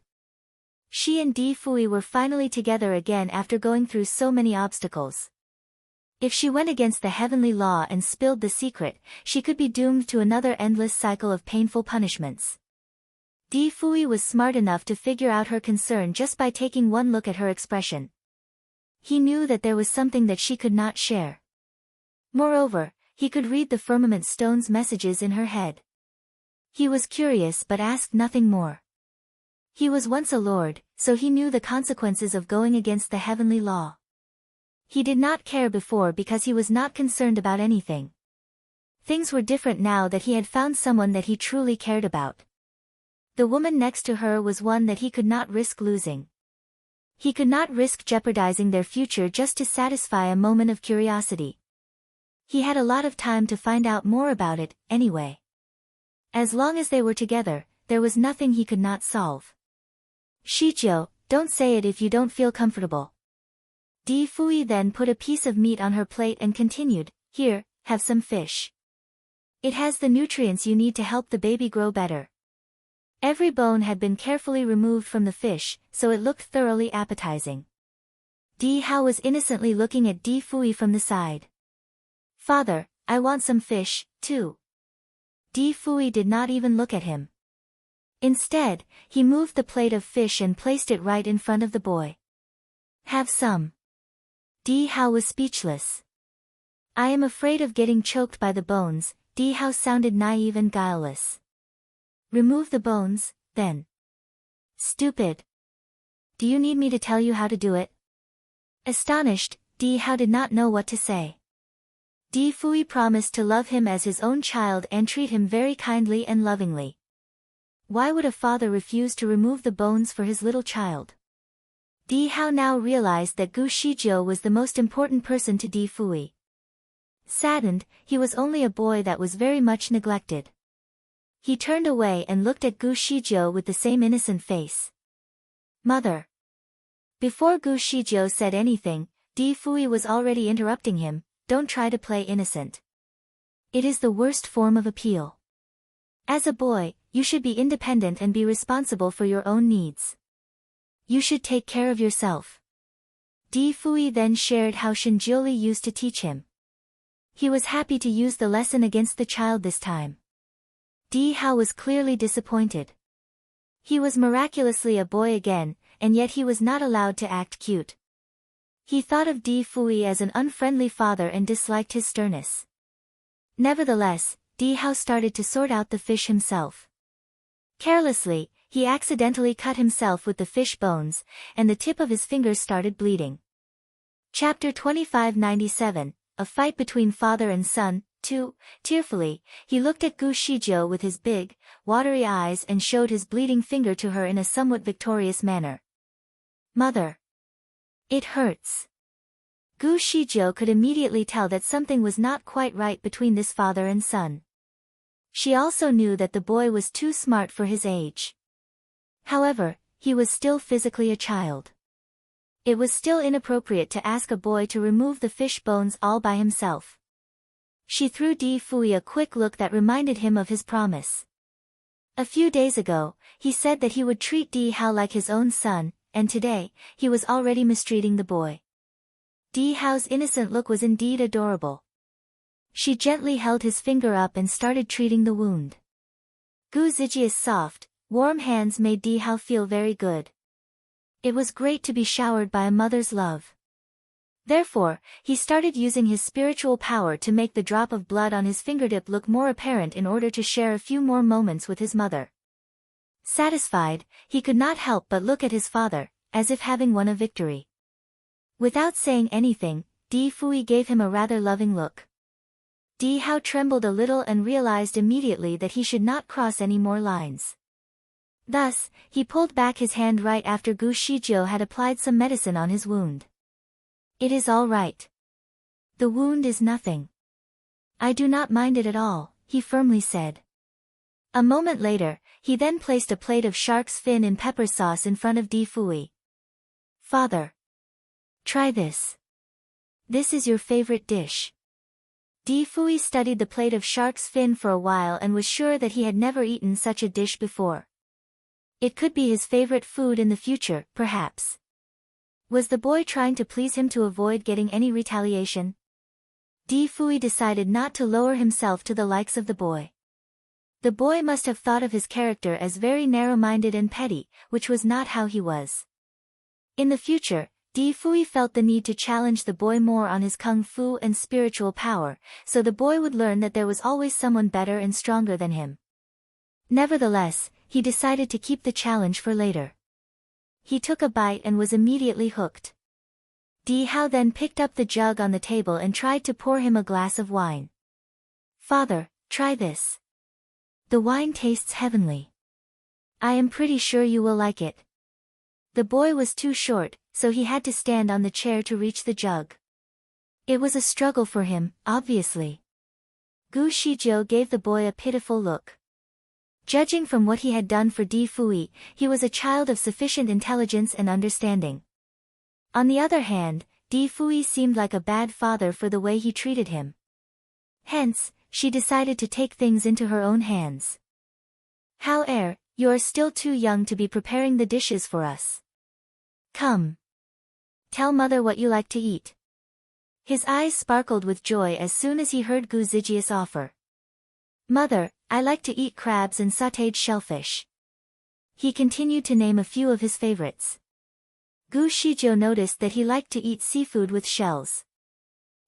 She and Di Fui were finally together again after going through so many obstacles. If she went against the heavenly law and spilled the secret, she could be doomed to another endless cycle of painful punishments. Di Fui was smart enough to figure out her concern just by taking one look at her expression. He knew that there was something that she could not share. Moreover, he could read the firmament stone's messages in her head. He was curious but asked nothing more. He was once a lord, so he knew the consequences of going against the heavenly law. He did not care before because he was not concerned about anything. Things were different now that he had found someone that he truly cared about. The woman next to her was one that he could not risk losing. He could not risk jeopardizing their future just to satisfy a moment of curiosity. He had a lot of time to find out more about it, anyway. As long as they were together, there was nothing he could not solve. Shijiu, don't say it if you don't feel comfortable. Di Fui then put a piece of meat on her plate and continued, here, have some fish. It has the nutrients you need to help the baby grow better. Every bone had been carefully removed from the fish, so it looked thoroughly appetizing. Di Hao was innocently looking at Di Fui from the side. Father, I want some fish, too. Di Fui did not even look at him. Instead, he moved the plate of fish and placed it right in front of the boy. Have some. Di Hao was speechless. I am afraid of getting choked by the bones. Di Hao sounded naive and guileless. Remove the bones, then. Stupid. Do you need me to tell you how to do it? Astonished, Di Hao did not know what to say. Di Fui promised to love him as his own child and treat him very kindly and lovingly. Why would a father refuse to remove the bones for his little child? Di Hao now realized that Gu Shijiu was the most important person to Di Fui. Saddened, he was only a boy that was very much neglected. He turned away and looked at Gu Shijiu with the same innocent face. Mother. Before Gu Shijiu said anything, Di Fui was already interrupting him, don't try to play innocent. It is the worst form of appeal. As a boy, you should be independent and be responsible for your own needs. You should take care of yourself. Di Fui then shared how Shinjiuli used to teach him. He was happy to use the lesson against the child this time. Di Hao was clearly disappointed. He was miraculously a boy again, and yet he was not allowed to act cute. He thought of Di Fui as an unfriendly father and disliked his sternness. Nevertheless, Di Hao started to sort out the fish himself. Carelessly, he accidentally cut himself with the fish bones, and the tip of his fingers started bleeding. Chapter 2597, A Fight Between Father and Son, 2. Tearfully, he looked at Gu Shijiu with his big, watery eyes and showed his bleeding finger to her in a somewhat victorious manner. Mother. It hurts. Gu Shijiu could immediately tell that something was not quite right between this father and son. She also knew that the boy was too smart for his age. However, he was still physically a child. It was still inappropriate to ask a boy to remove the fish bones all by himself. She threw Di Fui a quick look that reminded him of his promise. A few days ago, he said that he would treat Di Hao like his own son, and today, he was already mistreating the boy. Di Hao's innocent look was indeed adorable. She gently held his finger up and started treating the wound. Gu Zijia's soft, warm hands made Di Hao feel very good. It was great to be showered by a mother's love. Therefore, he started using his spiritual power to make the drop of blood on his fingertip look more apparent in order to share a few more moments with his mother. Satisfied, he could not help but look at his father, as if having won a victory. Without saying anything, Di Fui gave him a rather loving look. Di Hao trembled a little and realized immediately that he should not cross any more lines. Thus, he pulled back his hand right after Gu Shijiu had applied some medicine on his wound. "It is all right. The wound is nothing. I do not mind it at all," he firmly said. A moment later, he then placed a plate of shark's fin in pepper sauce in front of Di Fui. "Father, try this. This is your favorite dish." Di Fui studied the plate of shark's fin for a while and was sure that he had never eaten such a dish before. It could be his favorite food in the future, perhaps. Was the boy trying to please him to avoid getting any retaliation? Di Fui decided not to lower himself to the likes of the boy. The boy must have thought of his character as very narrow-minded and petty, which was not how he was. In the future, Di Fui felt the need to challenge the boy more on his kung fu and spiritual power, so the boy would learn that there was always someone better and stronger than him. Nevertheless, he decided to keep the challenge for later. He took a bite and was immediately hooked. Di Hao then picked up the jug on the table and tried to pour him a glass of wine. "Father, try this. The wine tastes heavenly. I am pretty sure you will like it." The boy was too short, so he had to stand on the chair to reach the jug. It was a struggle for him, obviously. Gu Shijiu gave the boy a pitiful look. Judging from what he had done for Di Fui, he was a child of sufficient intelligence and understanding. On the other hand, Di Fui seemed like a bad father for the way he treated him. Hence, she decided to take things into her own hands. "Hao, you are still too young to be preparing the dishes for us. Come. Tell mother what you like to eat." His eyes sparkled with joy as soon as he heard Gu Zijius offer. "Mother, I like to eat crabs and sautéed shellfish." He continued to name a few of his favorites. Gu Shijiu noticed that he liked to eat seafood with shells.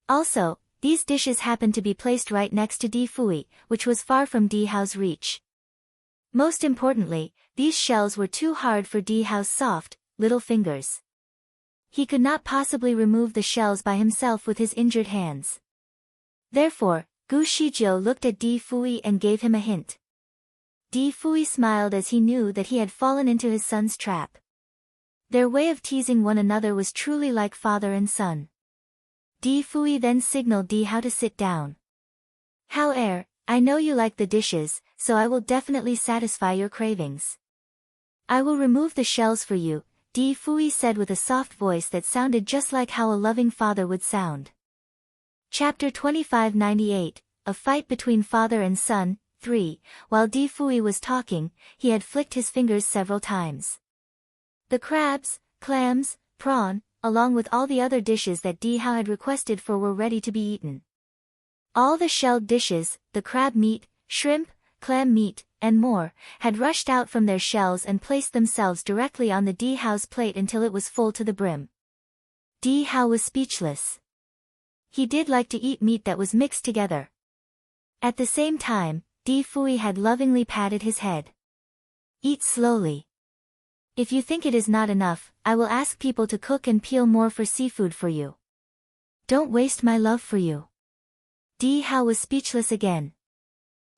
Also, these dishes happened to be placed right next to Di Fui, which was far from Di Hao's reach. Most importantly, these shells were too hard for Di Hao's soft, little fingers. He could not possibly remove the shells by himself with his injured hands. Therefore, Gu Shijiu looked at Di Fui and gave him a hint. Di Fui smiled as he knew that he had fallen into his son's trap. Their way of teasing one another was truly like father and son. Di Fui then signaled Di Hao to sit down. "Hao, I know you like the dishes, so I will definitely satisfy your cravings. I will remove the shells for you," Di Fui said with a soft voice that sounded just like how a loving father would sound. Chapter 2598, A Fight Between Father and Son, 3. While Di Fui was talking, he had flicked his fingers several times. The crabs, clams, prawn, along with all the other dishes that Di Hao had requested for were ready to be eaten. All the shelled dishes, the crab meat, shrimp, clam meat, and more, had rushed out from their shells and placed themselves directly on the Di Hao's plate until it was full to the brim. Di Hao was speechless. He did like to eat meat that was mixed together. At the same time, Di Fui had lovingly patted his head. "Eat slowly. If you think it is not enough, I will ask people to cook and peel more for seafood for you. Don't waste my love for you." Di Hao was speechless again.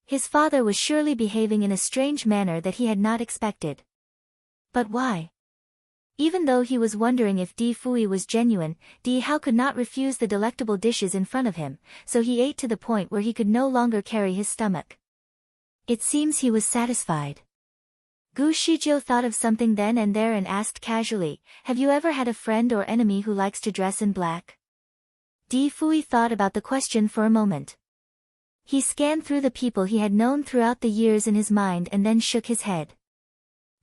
His father was surely behaving in a strange manner that he had not expected. But why? Even though he was wondering if Di Fui was genuine, Di Hao could not refuse the delectable dishes in front of him, so he ate to the point where he could no longer carry his stomach. It seems he was satisfied. Gu Shijiu thought of something then and there and asked casually, "Have you ever had a friend or enemy who likes to dress in black?" Di Fui thought about the question for a moment. He scanned through the people he had known throughout the years in his mind and then shook his head.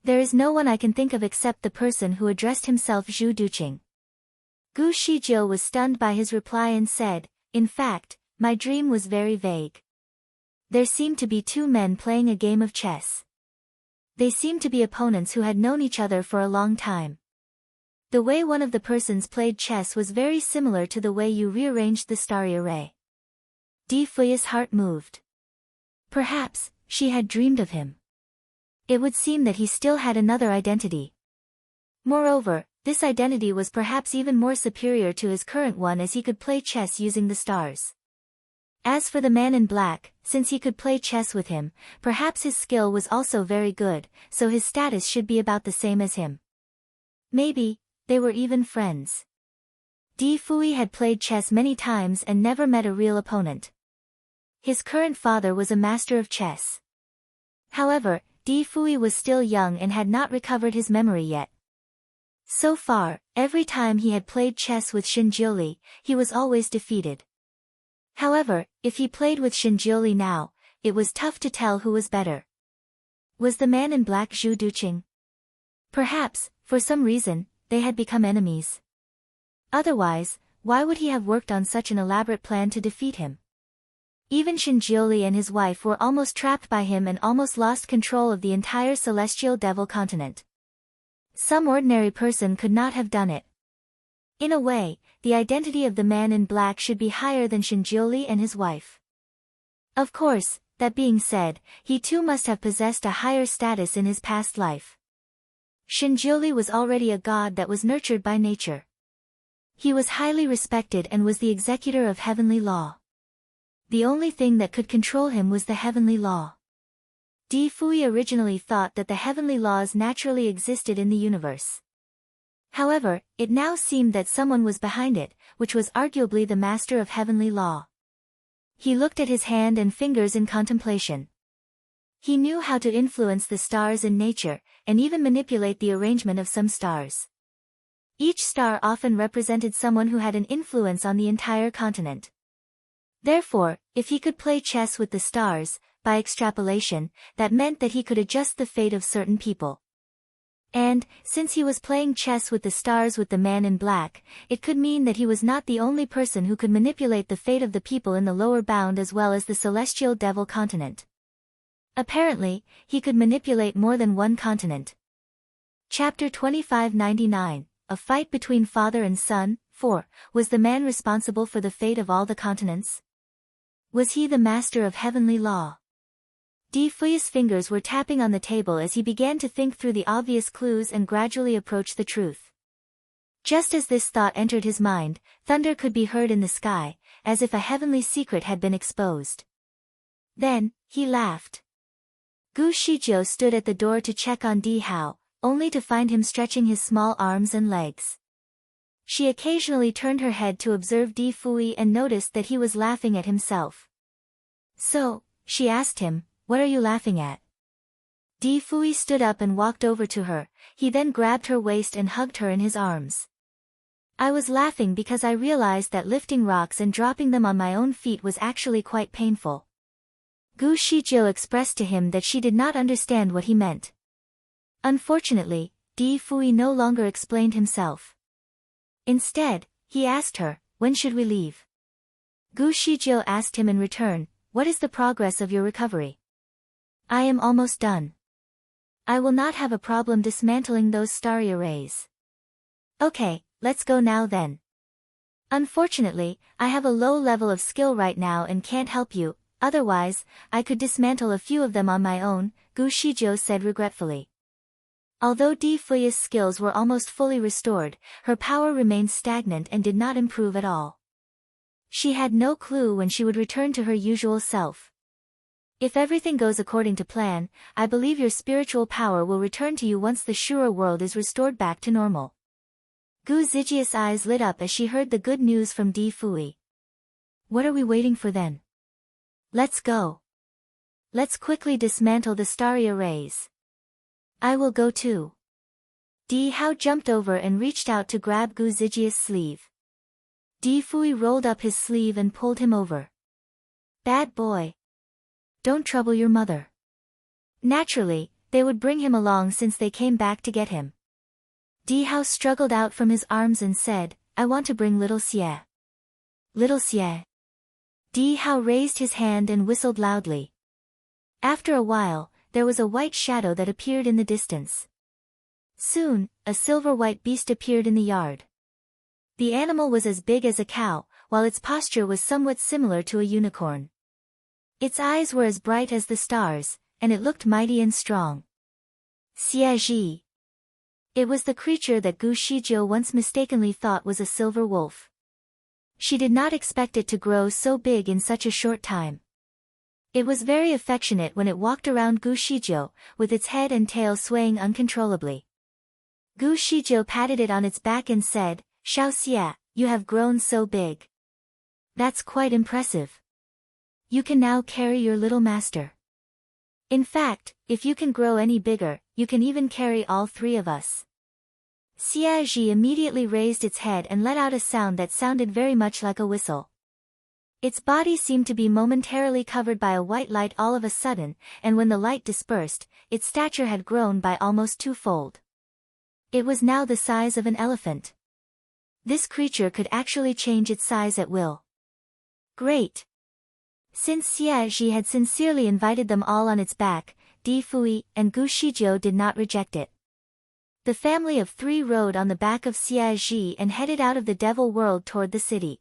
"There is no one I can think of except the person who addressed himself Zhu Duqing." Gu Shijiu was stunned by his reply and said, "In fact, my dream was very vague. There seemed to be two men playing a game of chess. They seemed to be opponents who had known each other for a long time. The way one of the persons played chess was very similar to the way you rearranged the starry array." Di Fui's heart moved. Perhaps, she had dreamed of him. It would seem that he still had another identity. Moreover, This identity was perhaps even more superior to his current one as he could play chess using the stars. As for the man in black, since he could play chess with him, perhaps his skill was also very good, so his status should be about the same as him. Maybe, they were even friends. Di Fui had played chess many times and never met a real opponent. His current father was a master of chess. However, Di Fui was still young and had not recovered his memory yet. So far, every time he had played chess with Shinjiuli, he was always defeated. However, if he played with Shinjiuli now, it was tough to tell who was better. Was the man in black Zhu Duqing? Perhaps, for some reason, they had become enemies. Otherwise, why would he have worked on such an elaborate plan to defeat him? Even Shinjiuli and his wife were almost trapped by him and almost lost control of the entire celestial devil continent. Some ordinary person could not have done it. In a way, the identity of the man in black should be higher than Shinjiuli and his wife. Of course, that being said, he too must have possessed a higher status in his past life. Shinjiuli was already a god that was nurtured by nature. He was highly respected and was the executor of heavenly law. The only thing that could control him was the heavenly law. Di Fui originally thought that the heavenly laws naturally existed in the universe. However, it now seemed that someone was behind it, which was arguably the master of heavenly law. He looked at his hand and fingers in contemplation. He knew how to influence the stars in nature, and even manipulate the arrangement of some stars. Each star often represented someone who had an influence on the entire continent. Therefore, if he could play chess with the stars, by extrapolation, that meant that he could adjust the fate of certain people. And, since he was playing chess with the stars with the man in black, it could mean that he was not the only person who could manipulate the fate of the people in the lower bound as well as the celestial devil continent. Apparently, he could manipulate more than one continent. Chapter 2599, A Fight Between Father and Son. 4. Was the man responsible for the fate of all the continents? Was he the master of heavenly law? Di Fui's fingers were tapping on the table as he began to think through the obvious clues and gradually approach the truth. Just as this thought entered his mind, thunder could be heard in the sky, as if a heavenly secret had been exposed. Then, he laughed. Gu Shijiu stood at the door to check on Di Hao, only to find him stretching his small arms and legs. She occasionally turned her head to observe Di Fui and noticed that he was laughing at himself. So, she asked him, "What are you laughing at?" Di Fui stood up and walked over to her, he then grabbed her waist and hugged her in his arms. "I was laughing because I realized that lifting rocks and dropping them on my own feet was actually quite painful." Gu Shijiu expressed to him that she did not understand what he meant. Unfortunately, Di Fui no longer explained himself. Instead, he asked her, "When should we leave?" Gu Shijiu asked him in return, "What is the progress of your recovery?" "I am almost done. I will not have a problem dismantling those starry arrays." "Okay, let's go now then." "Unfortunately, I have a low level of skill right now and can't help you, otherwise, I could dismantle a few of them on my own," Gu Shijiu said regretfully. Although Di Fui's skills were almost fully restored, her power remained stagnant and did not improve at all. She had no clue when she would return to her usual self. "If everything goes according to plan, I believe your spiritual power will return to you once the Shura world is restored back to normal." Gu Zijia's eyes lit up as she heard the good news from Di Fui. "What are we waiting for then? Let's go. Let's quickly dismantle the starry arrays." "I will go too." Di Hao jumped over and reached out to grab Gu Zijia's sleeve. Di Fui rolled up his sleeve and pulled him over. "Bad boy. Don't trouble your mother." Naturally, they would bring him along since they came back to get him. Di Hao struggled out from his arms and said, "I want to bring little Xie." "Little Xie." Di Hao raised his hand and whistled loudly. After a while, there was a white shadow that appeared in the distance. Soon, a silver-white beast appeared in the yard. The animal was as big as a cow, while its posture was somewhat similar to a unicorn. Its eyes were as bright as the stars, and it looked mighty and strong. "Xie Ji." It was the creature that Gu Shizhou once mistakenly thought was a silver wolf. She did not expect it to grow so big in such a short time. It was very affectionate when it walked around Gu Shizhou, with its head and tail swaying uncontrollably. Gu Shizhou patted it on its back and said, "Xiao Xia, you have grown so big. That's quite impressive. You can now carry your little master. In fact, if you can grow any bigger, you can even carry all three of us." Xia Ji immediately raised its head and let out a sound that sounded very much like a whistle. Its body seemed to be momentarily covered by a white light all of a sudden, and when the light dispersed, its stature had grown by almost twofold. It was now the size of an elephant. This creature could actually change its size at will. Great! Since Xia Ji had sincerely invited them all on its back, Di Fui and Gu Shizhou did not reject it. The family of three rode on the back of Xia Ji and headed out of the devil world toward the city.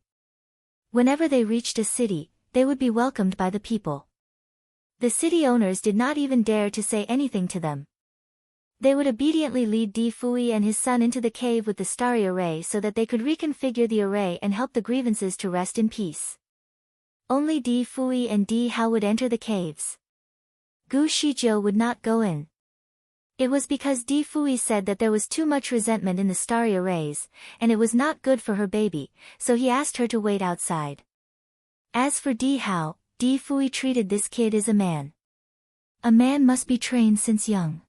Whenever they reached a city, they would be welcomed by the people. The city owners did not even dare to say anything to them. They would obediently lead Di Fui and his son into the cave with the starry array so that they could reconfigure the array and help the grievances to rest in peace. Only Di Fui and Di Hao would enter the caves. Gu Shizhou would not go in. It was because Di Fui said that there was too much resentment in the starry arrays, and it was not good for her baby, so he asked her to wait outside. As for Di Hao, Di Fui treated this kid as a man. A man must be trained since young.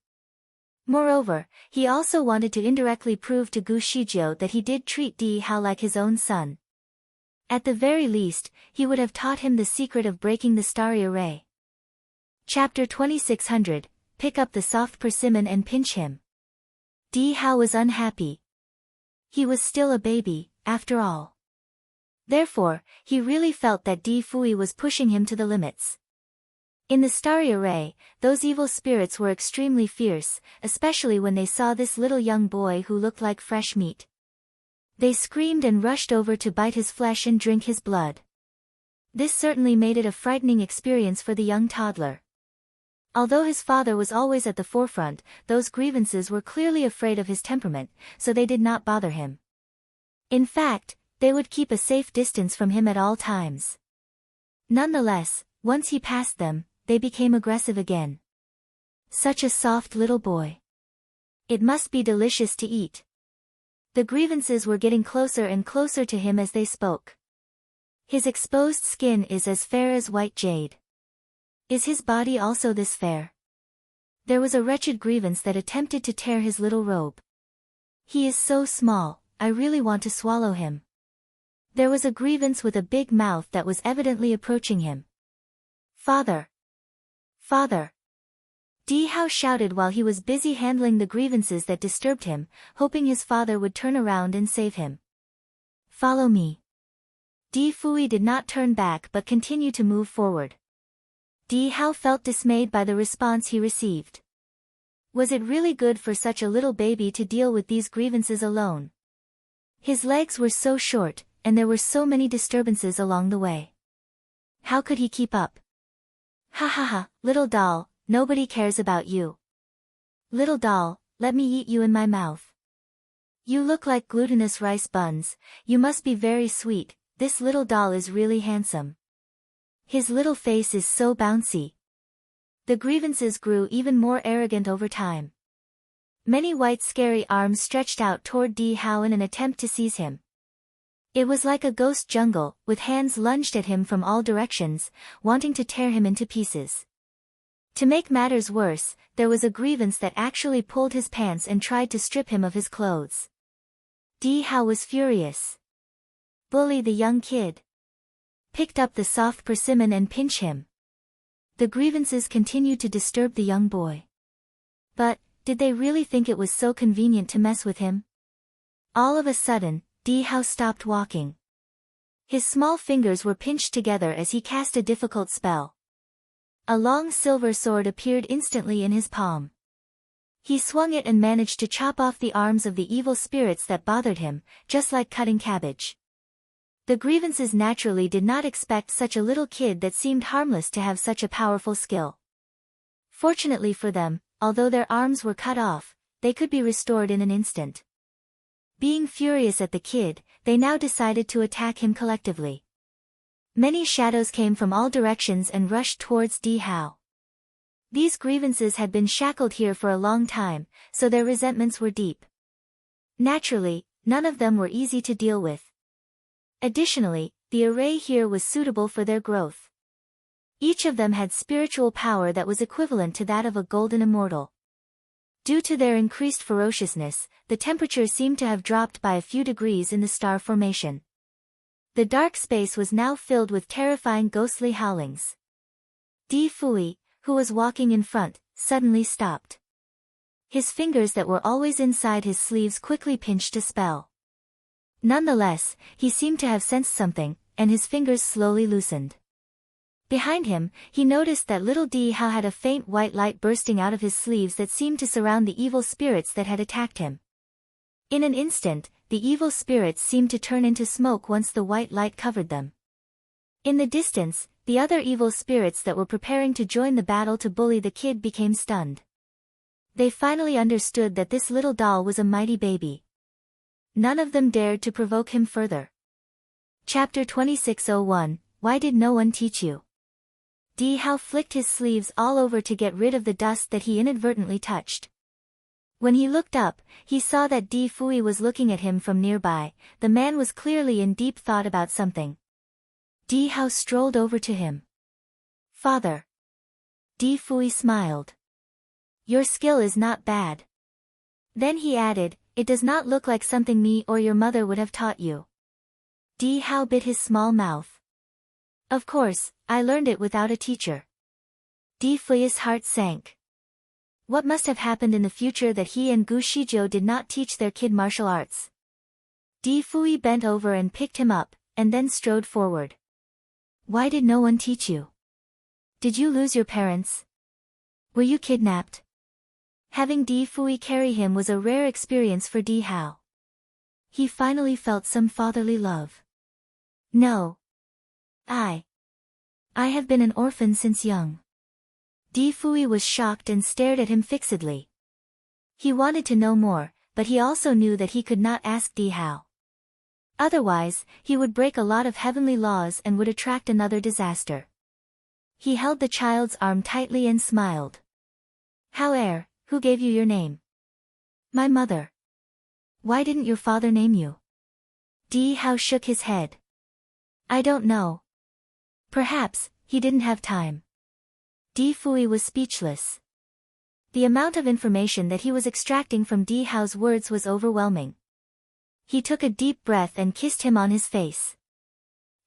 Moreover, he also wanted to indirectly prove to Gu Shizhou that he did treat Di Hao like his own son. At the very least, he would have taught him the secret of breaking the starry array. Chapter 2600, Pick up the soft persimmon and pinch him. Di Hao was unhappy. He was still a baby, after all. Therefore, he really felt that Di Fui was pushing him to the limits. In the starry array, those evil spirits were extremely fierce, especially when they saw this little young boy who looked like fresh meat. They screamed and rushed over to bite his flesh and drink his blood. This certainly made it a frightening experience for the young toddler. Although his father was always at the forefront, those grievances were clearly afraid of his temperament, so they did not bother him. In fact, they would keep a safe distance from him at all times. Nonetheless, once he passed them, they became aggressive again. Such a soft little boy. It must be delicious to eat. The grievances were getting closer and closer to him as they spoke. His exposed skin is as fair as white jade. Is his body also this fair? There was a wretched grievance that attempted to tear his little robe. He is so small, I really want to swallow him. There was a grievance with a big mouth that was evidently approaching him. Father! Father! Di Hao shouted while he was busy handling the grievances that disturbed him, hoping his father would turn around and save him. Follow me. Di Fui did not turn back but continued to move forward. Di Hao felt dismayed by the response he received. Was it really good for such a little baby to deal with these grievances alone? His legs were so short, and there were so many disturbances along the way. How could he keep up? Ha ha ha, little doll, nobody cares about you. Little doll, let me eat you in my mouth. You look like glutinous rice buns, you must be very sweet, this little doll is really handsome. His little face is so bouncy. The grievances grew even more arrogant over time. Many white scary arms stretched out toward Di Hao in an attempt to seize him. It was like a ghost jungle, with hands lunged at him from all directions, wanting to tear him into pieces. To make matters worse, there was a grievance that actually pulled his pants and tried to strip him of his clothes. Di Hao was furious. Bully the young kid. Picked up the soft persimmon and pinch him. The grievances continued to disturb the young boy. But, did they really think it was so convenient to mess with him? All of a sudden, Di Hao stopped walking. His small fingers were pinched together as he cast a difficult spell. A long silver sword appeared instantly in his palm. He swung it and managed to chop off the arms of the evil spirits that bothered him, just like cutting cabbage. The grievances naturally did not expect such a little kid that seemed harmless to have such a powerful skill. Fortunately for them, although their arms were cut off, they could be restored in an instant. Being furious at the kid, they now decided to attack him collectively. Many shadows came from all directions and rushed towards Di Hao. These grievances had been shackled here for a long time, so their resentments were deep. Naturally, none of them were easy to deal with. Additionally, the array here was suitable for their growth. Each of them had spiritual power that was equivalent to that of a golden immortal. Due to their increased ferociousness, the temperature seemed to have dropped by a few degrees in the star formation. The dark space was now filled with terrifying ghostly howlings. Di Fui, who was walking in front, suddenly stopped. His fingers that were always inside his sleeves quickly pinched a spell. Nonetheless, he seemed to have sensed something, and his fingers slowly loosened. Behind him, he noticed that little Di Hao had a faint white light bursting out of his sleeves that seemed to surround the evil spirits that had attacked him. In an instant, the evil spirits seemed to turn into smoke once the white light covered them. In the distance, the other evil spirits that were preparing to join the battle to bully the kid became stunned. They finally understood that this little doll was a mighty baby. None of them dared to provoke him further. Chapter 2601, Why Did No One Teach You? Di Hao flicked his sleeves all over to get rid of the dust that he inadvertently touched. When he looked up, he saw that Di Fui was looking at him from nearby. The man was clearly in deep thought about something. Di Hao strolled over to him. Father. Di Fui smiled. Your skill is not bad. Then he added, it does not look like something me or your mother would have taught you. Di Hao bit his small mouth. Of course, I learned it without a teacher. Di Fui's heart sank. What must have happened in the future that he and Gu Shijiu did not teach their kid martial arts? Di Fui bent over and picked him up, and then strode forward. Why did no one teach you? Did you lose your parents? Were you kidnapped? Having Di Fui carry him was a rare experience for Di Hao. He finally felt some fatherly love. No. I have been an orphan since young. Di Fui was shocked and stared at him fixedly. He wanted to know more, but he also knew that he could not ask Di Hao. Otherwise, he would break a lot of heavenly laws and would attract another disaster. He held the child's arm tightly and smiled. Hao, who gave you your name? My mother. Why didn't your father name you? Di Hao shook his head. I don't know. Perhaps, he didn't have time. Di Fui was speechless. The amount of information that he was extracting from Di Hao's words was overwhelming. He took a deep breath and kissed him on his face.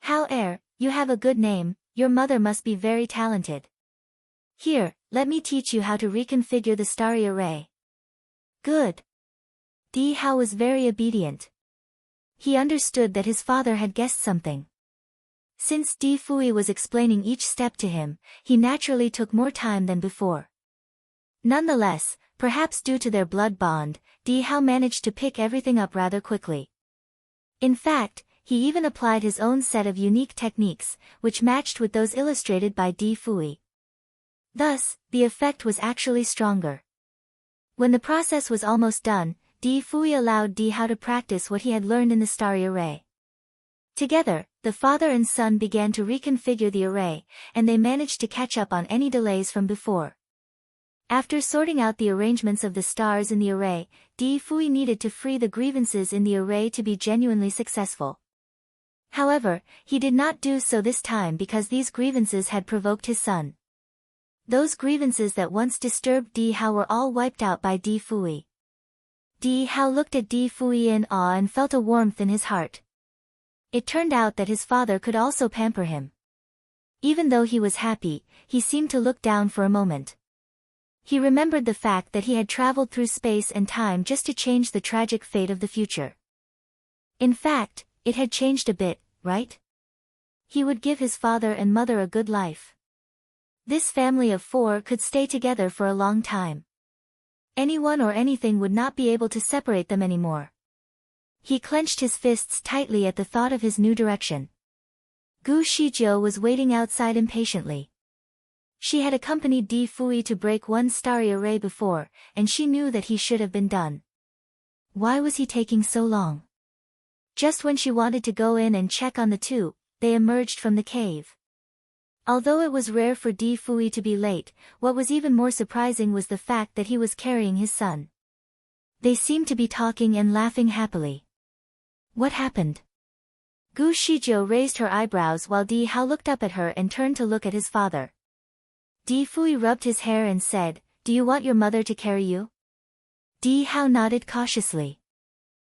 Hao, you have a good name, your mother must be very talented. Here, let me teach you how to reconfigure the starry array. Good. Di Hao was very obedient. He understood that his father had guessed something. Since Di Fui was explaining each step to him, he naturally took more time than before. Nonetheless, perhaps due to their blood bond, Di Hao managed to pick everything up rather quickly. In fact, he even applied his own set of unique techniques, which matched with those illustrated by Di Fui. Thus, the effect was actually stronger. When the process was almost done, Di Fui allowed Di Hao to practice what he had learned in the starry array. Together, the father and son began to reconfigure the array, and they managed to catch up on any delays from before. After sorting out the arrangements of the stars in the array, Di Fui needed to free the grievances in the array to be genuinely successful. However, he did not do so this time because these grievances had provoked his son. Those grievances that once disturbed Di Hao were all wiped out by Di Fui. Di Hao looked at Di Fui in awe and felt a warmth in his heart. It turned out that his father could also pamper him. Even though he was happy, he seemed to look down for a moment. He remembered the fact that he had traveled through space and time just to change the tragic fate of the future. In fact, it had changed a bit, right? He would give his father and mother a good life. This family of 4 could stay together for a long time. Anyone or anything would not be able to separate them anymore. He clenched his fists tightly at the thought of his new direction. Gu Shijiu was waiting outside impatiently. She had accompanied Di Fui to break one starry array before, and she knew that he should have been done. Why was he taking so long? Just when she wanted to go in and check on the two, they emerged from the cave. Although it was rare for Di Fui to be late, what was even more surprising was the fact that he was carrying his son. They seemed to be talking and laughing happily. What happened? Gu Shijiu raised her eyebrows while Di Hao looked up at her and turned to look at his father. Di Fui rubbed his hair and said, "Do you want your mother to carry you?" Di Hao nodded cautiously.